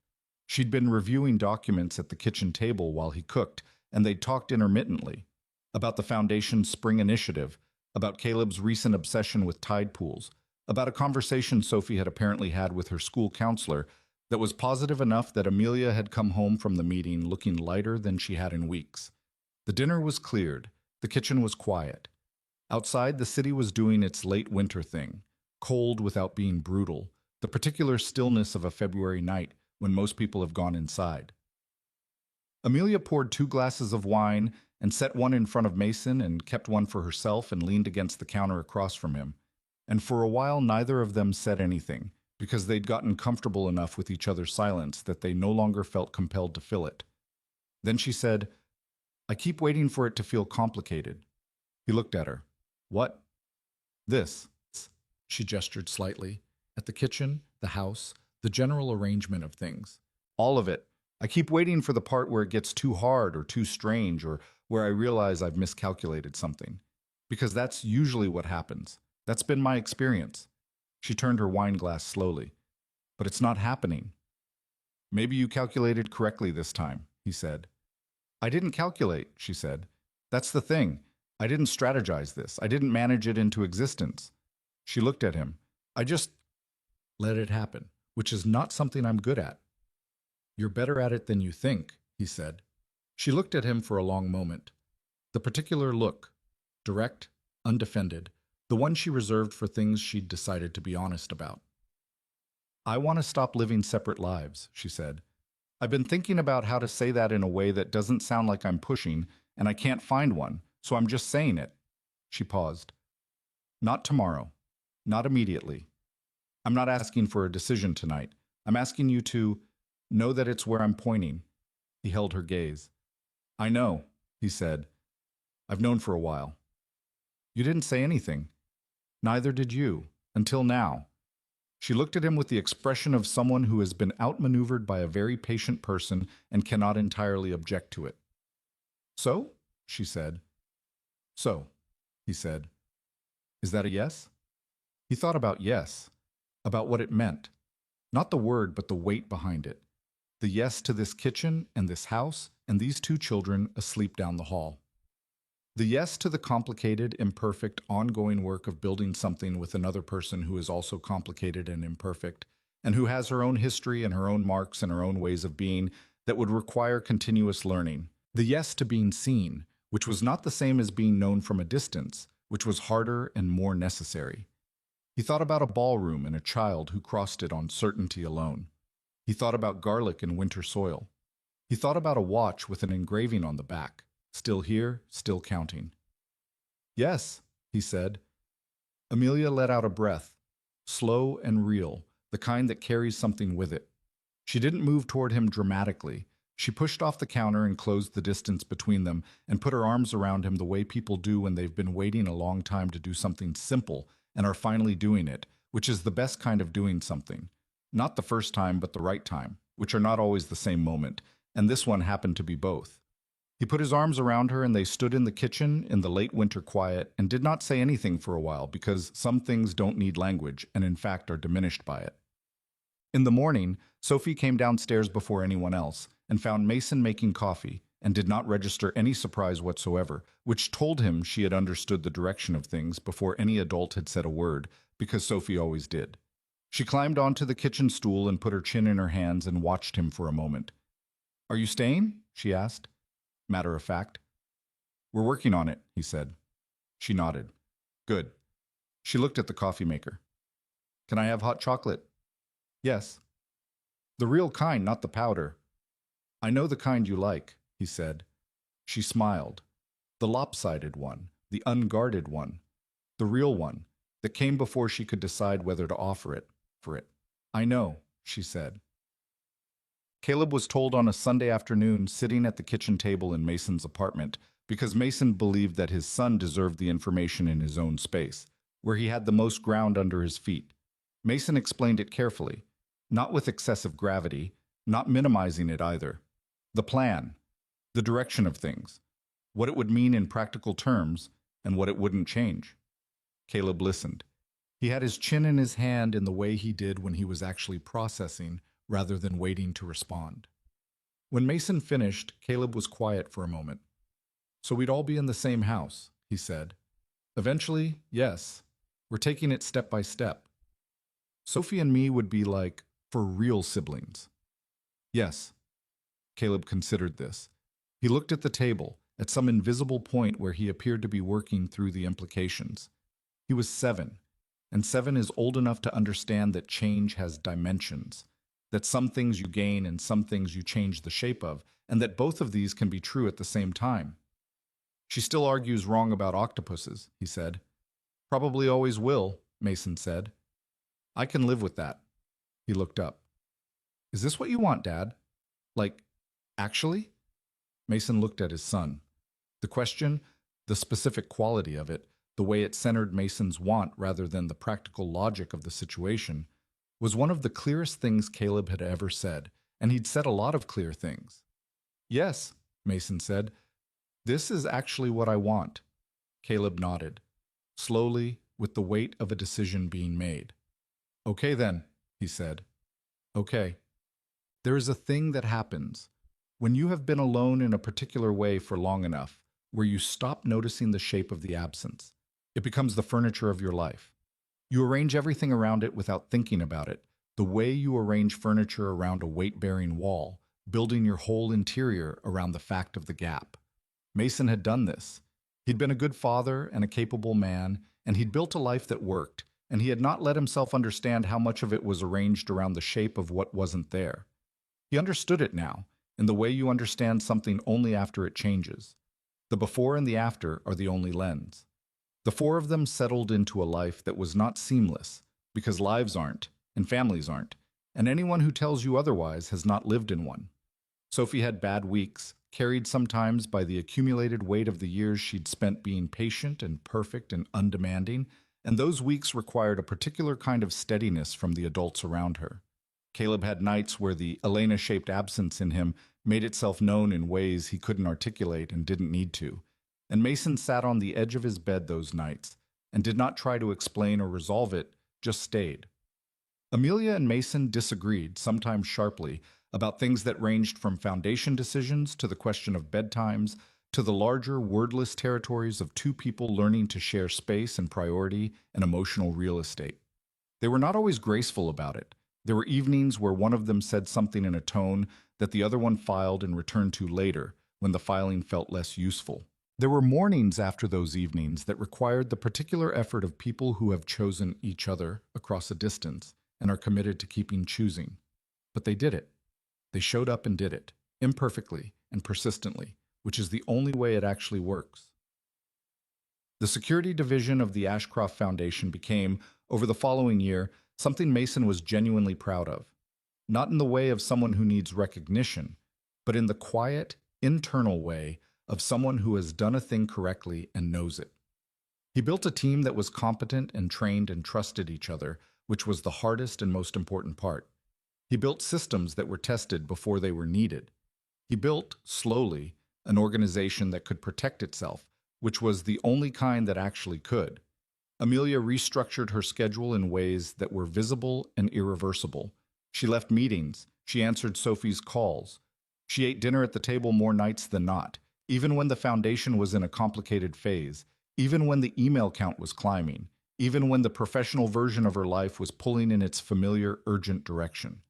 She'd been reviewing documents at the kitchen table while he cooked, and they'd talked intermittently about the Foundation's spring initiative, about Caleb's recent obsession with tide pools, about a conversation Sophie had apparently had with her school counselor that was positive enough that Amelia had come home from the meeting looking lighter than she had in weeks. The dinner was cleared. The kitchen was quiet. Outside, the city was doing its late winter thing, cold without being brutal, the particular stillness of a February night when most people have gone inside. Amelia poured 2 glasses of wine and set one in front of Mason and kept one for herself and leaned against the counter across from him. And for a while neither of them said anything, because they'd gotten comfortable enough with each other's silence that they no longer felt compelled to fill it. Then she said, "I keep waiting for it to feel complicated." He looked at her. "What?" "This." She gestured slightly. "At the kitchen, the house, the general arrangement of things. All of it. I keep waiting for the part where it gets too hard or too strange or where I realize I've miscalculated something. Because that's usually what happens. That's been my experience." She turned her wine glass slowly. "But it's not happening." "Maybe you calculated correctly this time," he said. "I didn't calculate," she said. "That's the thing. I didn't strategize this. I didn't manage it into existence." She looked at him. "I just let it happen, which is not something I'm good at." "You're better at it than you think," he said. She looked at him for a long moment. The particular look, direct, undefended, the one she reserved for things she'd decided to be honest about. "I want to stop living separate lives," she said. I've been thinking about how to say that in a way that doesn't sound like I'm pushing, and I can't find one, so I'm just saying it. She paused. Not tomorrow. Not immediately. I'm not asking for a decision tonight. I'm asking you to know that it's where I'm pointing. He held her gaze. I know, he said. I've known for a while. You didn't say anything. Neither did you, until now. She looked at him with the expression of someone who has been outmaneuvered by a very patient person and cannot entirely object to it. So? She said. So, he said. Is that a yes? He thought about yes, about what it meant. Not the word, but the weight behind it. The yes to this kitchen and this house and these two children asleep down the hall. The yes to the complicated, imperfect, ongoing work of building something with another person who is also complicated and imperfect, and who has her own history and her own marks and her own ways of being that would require continuous learning. The yes to being seen, which was not the same as being known from a distance, which was harder and more necessary. He thought about a ballroom and a child who crossed it on certainty alone. He thought about garlic in winter soil. He thought about a watch with an engraving on the back. Still here, still counting. Yes, he said. Amelia let out a breath, slow and real, the kind that carries something with it. She didn't move toward him dramatically. She pushed off the counter and closed the distance between them and put her arms around him the way people do when they've been waiting a long time to do something simple and are finally doing it, which is the best kind of doing something. Not the first time, but the right time, which are not always the same moment, and this one happened to be both. He put his arms around her and they stood in the kitchen in the late winter quiet and did not say anything for a while because some things don't need language and in fact are diminished by it. In the morning, Sophie came downstairs before anyone else and found Mason making coffee and did not register any surprise whatsoever, which told him she had understood the direction of things before any adult had said a word, because Sophie always did. She climbed onto the kitchen stool and put her chin in her hands and watched him for a moment. Are you staying? She asked. Matter of fact. We're working on it, he said. She nodded. Good. She looked at the coffee maker. Can I have hot chocolate? Yes. The real kind, not the powder. I know the kind you like, he said. She smiled. The lopsided one, the unguarded one, the real one, that came before she could decide whether to offer it. I know, she said. Caleb was told on a Sunday afternoon sitting at the kitchen table in Mason's apartment because Mason believed that his son deserved the information in his own space, where he had the most ground under his feet. Mason explained it carefully, not with excessive gravity, not minimizing it either. The plan, the direction of things, what it would mean in practical terms, and what it wouldn't change. Caleb listened. He had his chin in his hand in the way he did when he was actually processing rather than waiting to respond. When Mason finished, Caleb was quiet for a moment. So we'd all be in the same house, he said. Eventually, yes. We're taking it step by step. Sophie and me would be like, for real siblings. Yes. Caleb considered this. He looked at the table, at some invisible point where he appeared to be working through the implications. He was 7, and 7 is old enough to understand that change has dimensions, that some things you gain and some things you change the shape of, and that both of these can be true at the same time. She still argues wrong about octopuses, he said. Probably always will, Mason said. I can live with that. He looked up. Is this what you want, Dad? Like, actually? Mason looked at his son. The question, the specific quality of it, the way it centered Mason's want rather than the practical logic of the situation, was one of the clearest things Caleb had ever said, and he'd said a lot of clear things. Yes, Mason said. This is actually what I want. Caleb nodded, slowly, with the weight of a decision being made. Okay then, he said. Okay. There is a thing that happens when you have been alone in a particular way for long enough, where you stop noticing the shape of the absence. It becomes the furniture of your life. You arrange everything around it without thinking about it, the way you arrange furniture around a weight-bearing wall, building your whole interior around the fact of the gap. Mason had done this. He'd been a good father and a capable man, and he'd built a life that worked, and he had not let himself understand how much of it was arranged around the shape of what wasn't there. He understood it now, in the way you understand something only after it changes. The before and the after are the only lens. The four of them settled into a life that was not seamless, because lives aren't, and families aren't, and anyone who tells you otherwise has not lived in one. Sophie had bad weeks, carried sometimes by the accumulated weight of the years she'd spent being patient and perfect and undemanding, and those weeks required a particular kind of steadiness from the adults around her. Caleb had nights where the Elena-shaped absence in him made itself known in ways he couldn't articulate and didn't need to. And Mason sat on the edge of his bed those nights and did not try to explain or resolve it, just stayed. Amelia and Mason disagreed, sometimes sharply, about things that ranged from foundation decisions to the question of bedtimes to the larger, wordless territories of two people learning to share space and priority and emotional real estate. They were not always graceful about it. There were evenings where one of them said something in a tone that the other one filed and returned to later, when the filing felt less useful. There were mornings after those evenings that required the particular effort of people who have chosen each other across a distance and are committed to keeping choosing. But they did it. They showed up and did it, imperfectly and persistently, which is the only way it actually works. The security division of the Ashcroft Foundation became, over the following year, something Mason was genuinely proud of. Not in the way of someone who needs recognition, but in the quiet, internal way of someone who has done a thing correctly and knows it. He built a team that was competent and trained and trusted each other, which was the hardest and most important part. He built systems that were tested before they were needed. He built, slowly, an organization that could protect itself, which was the only kind that actually could. Amelia restructured her schedule in ways that were visible and irreversible. She left meetings. She answered Sophie's calls. She ate dinner at the table more nights than not, even when the foundation was in a complicated phase, even when the email count was climbing, even when the professional version of her life was pulling in its familiar, urgent direction.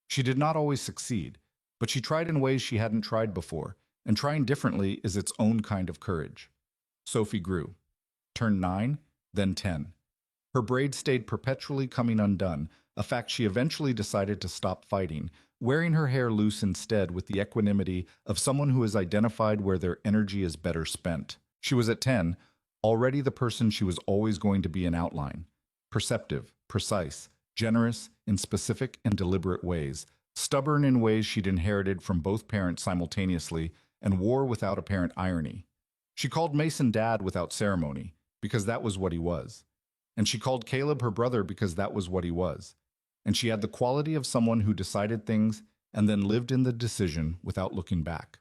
She did not always succeed, but she tried in ways she hadn't tried before, and trying differently is its own kind of courage. Sophie grew. Turned 9, then 10. Her braid stayed perpetually coming undone, a fact she eventually decided to stop fighting, wearing her hair loose instead with the equanimity of someone who has identified where their energy is better spent. She was at 10, already the person she was always going to be in outline. Perceptive, precise, generous in specific and deliberate ways, stubborn in ways she'd inherited from both parents simultaneously, and wore without apparent irony. She called Mason Dad without ceremony, because that was what he was. And she called Caleb her brother because that was what he was. And she had the quality of someone who decided things and then lived in the decision without looking back.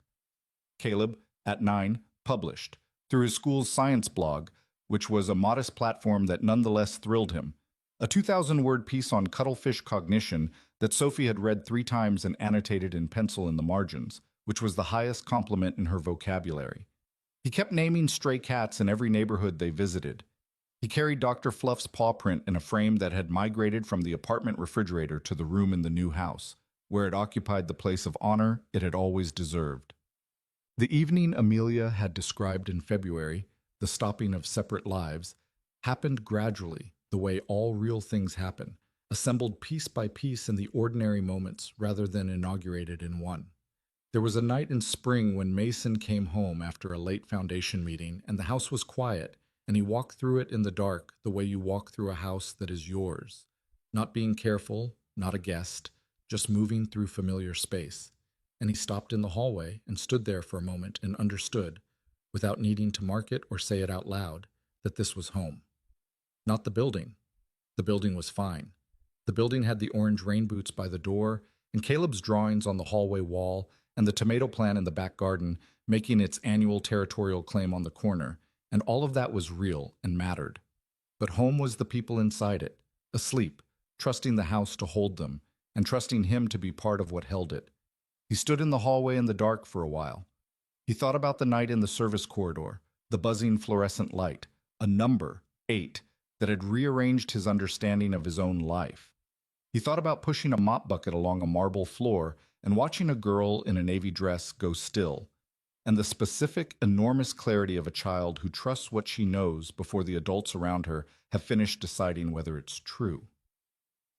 Caleb, at 9, published, through his school's science blog, which was a modest platform that nonetheless thrilled him, a 2,000-word piece on cuttlefish cognition that Sophie had read 3 times and annotated in pencil in the margins, which was the highest compliment in her vocabulary. He kept naming stray cats in every neighborhood they visited. He carried Dr. Fluff's paw print in a frame that had migrated from the apartment refrigerator to the room in the new house, where it occupied the place of honor it had always deserved. The evening Amelia had described in February, the stopping of separate lives, happened gradually, the way all real things happen, assembled piece by piece in the ordinary moments rather than inaugurated in one. There was a night in spring when Mason came home after a late foundation meeting and the house was quiet, and he walked through it in the dark the way you walk through a house that is yours, not being careful, not a guest, just moving through familiar space. And he stopped in the hallway and stood there for a moment and understood, without needing to mark it or say it out loud, that this was home. Not the building. The building was fine. The building had the orange rain boots by the door, and Caleb's drawings on the hallway wall, and the tomato plant in the back garden, making its annual territorial claim on the corner, and all of that was real and mattered. But home was the people inside it, asleep, trusting the house to hold them, and trusting him to be part of what held it. He stood in the hallway in the dark for a while. He thought about the night in the service corridor, the buzzing fluorescent light, a number, 8, that had rearranged his understanding of his own life. He thought about pushing a mop bucket along a marble floor and watching a girl in a navy dress go still, and the specific, enormous clarity of a child who trusts what she knows before the adults around her have finished deciding whether it's true.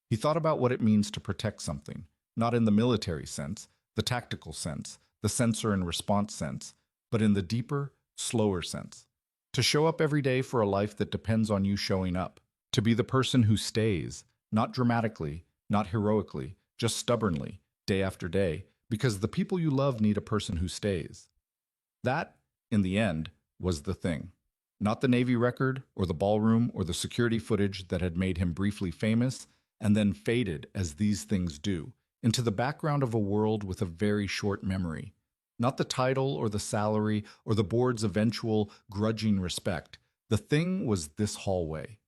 He thought about what it means to protect something, not in the military sense, the tactical sense, the sensor and response sense, but in the deeper, slower sense. To show up every day for a life that depends on you showing up. To be the person who stays, not dramatically, not heroically, just stubbornly, day after day, because the people you love need a person who stays. That, in the end, was the thing. Not the Navy record, or the ballroom, or the security footage that had made him briefly famous, and then faded, as these things do, into the background of a world with a very short memory. Not the title, or the salary, or the board's eventual grudging respect. The thing was this hallway,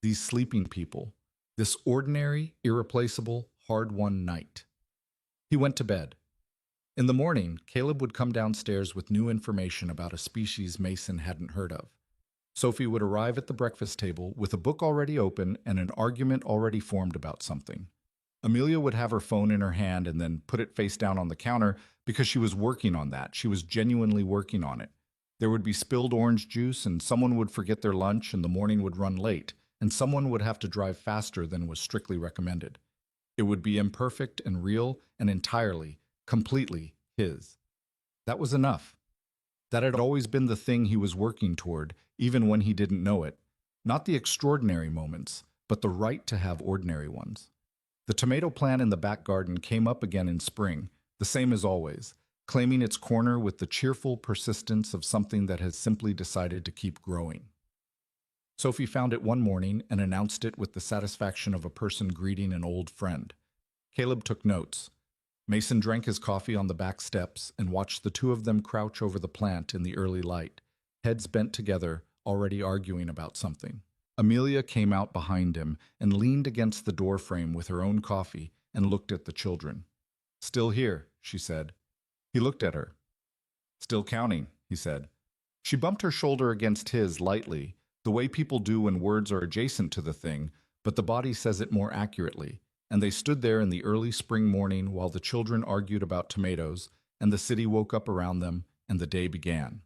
these sleeping people, this ordinary, irreplaceable, hard-won night. He went to bed. In the morning, Caleb would come downstairs with new information about a species Mason hadn't heard of. Sophie would arrive at the breakfast table with a book already open and an argument already formed about something. Amelia would have her phone in her hand and then put it face down on the counter because she was working on that. She was genuinely working on it. There would be spilled orange juice, and someone would forget their lunch, and the morning would run late, and someone would have to drive faster than was strictly recommended. It would be imperfect and real and entirely, completely his. That was enough. That had always been the thing he was working toward, even when he didn't know it. Not the extraordinary moments, but the right to have ordinary ones. The tomato plant in the back garden came up again in spring, the same as always, claiming its corner with the cheerful persistence of something that has simply decided to keep growing. Sophie found it one morning and announced it with the satisfaction of a person greeting an old friend. Caleb took notes. Mason drank his coffee on the back steps and watched the two of them crouch over the plant in the early light, heads bent together, already arguing about something. Amelia came out behind him and leaned against the doorframe with her own coffee and looked at the children. "Still here," she said. He looked at her. "Still counting," he said. She bumped her shoulder against his lightly, the way people do when words are adjacent to the thing, but the body says it more accurately, and they stood there in the early spring morning while the children argued about tomatoes, and the city woke up around them, and the day began.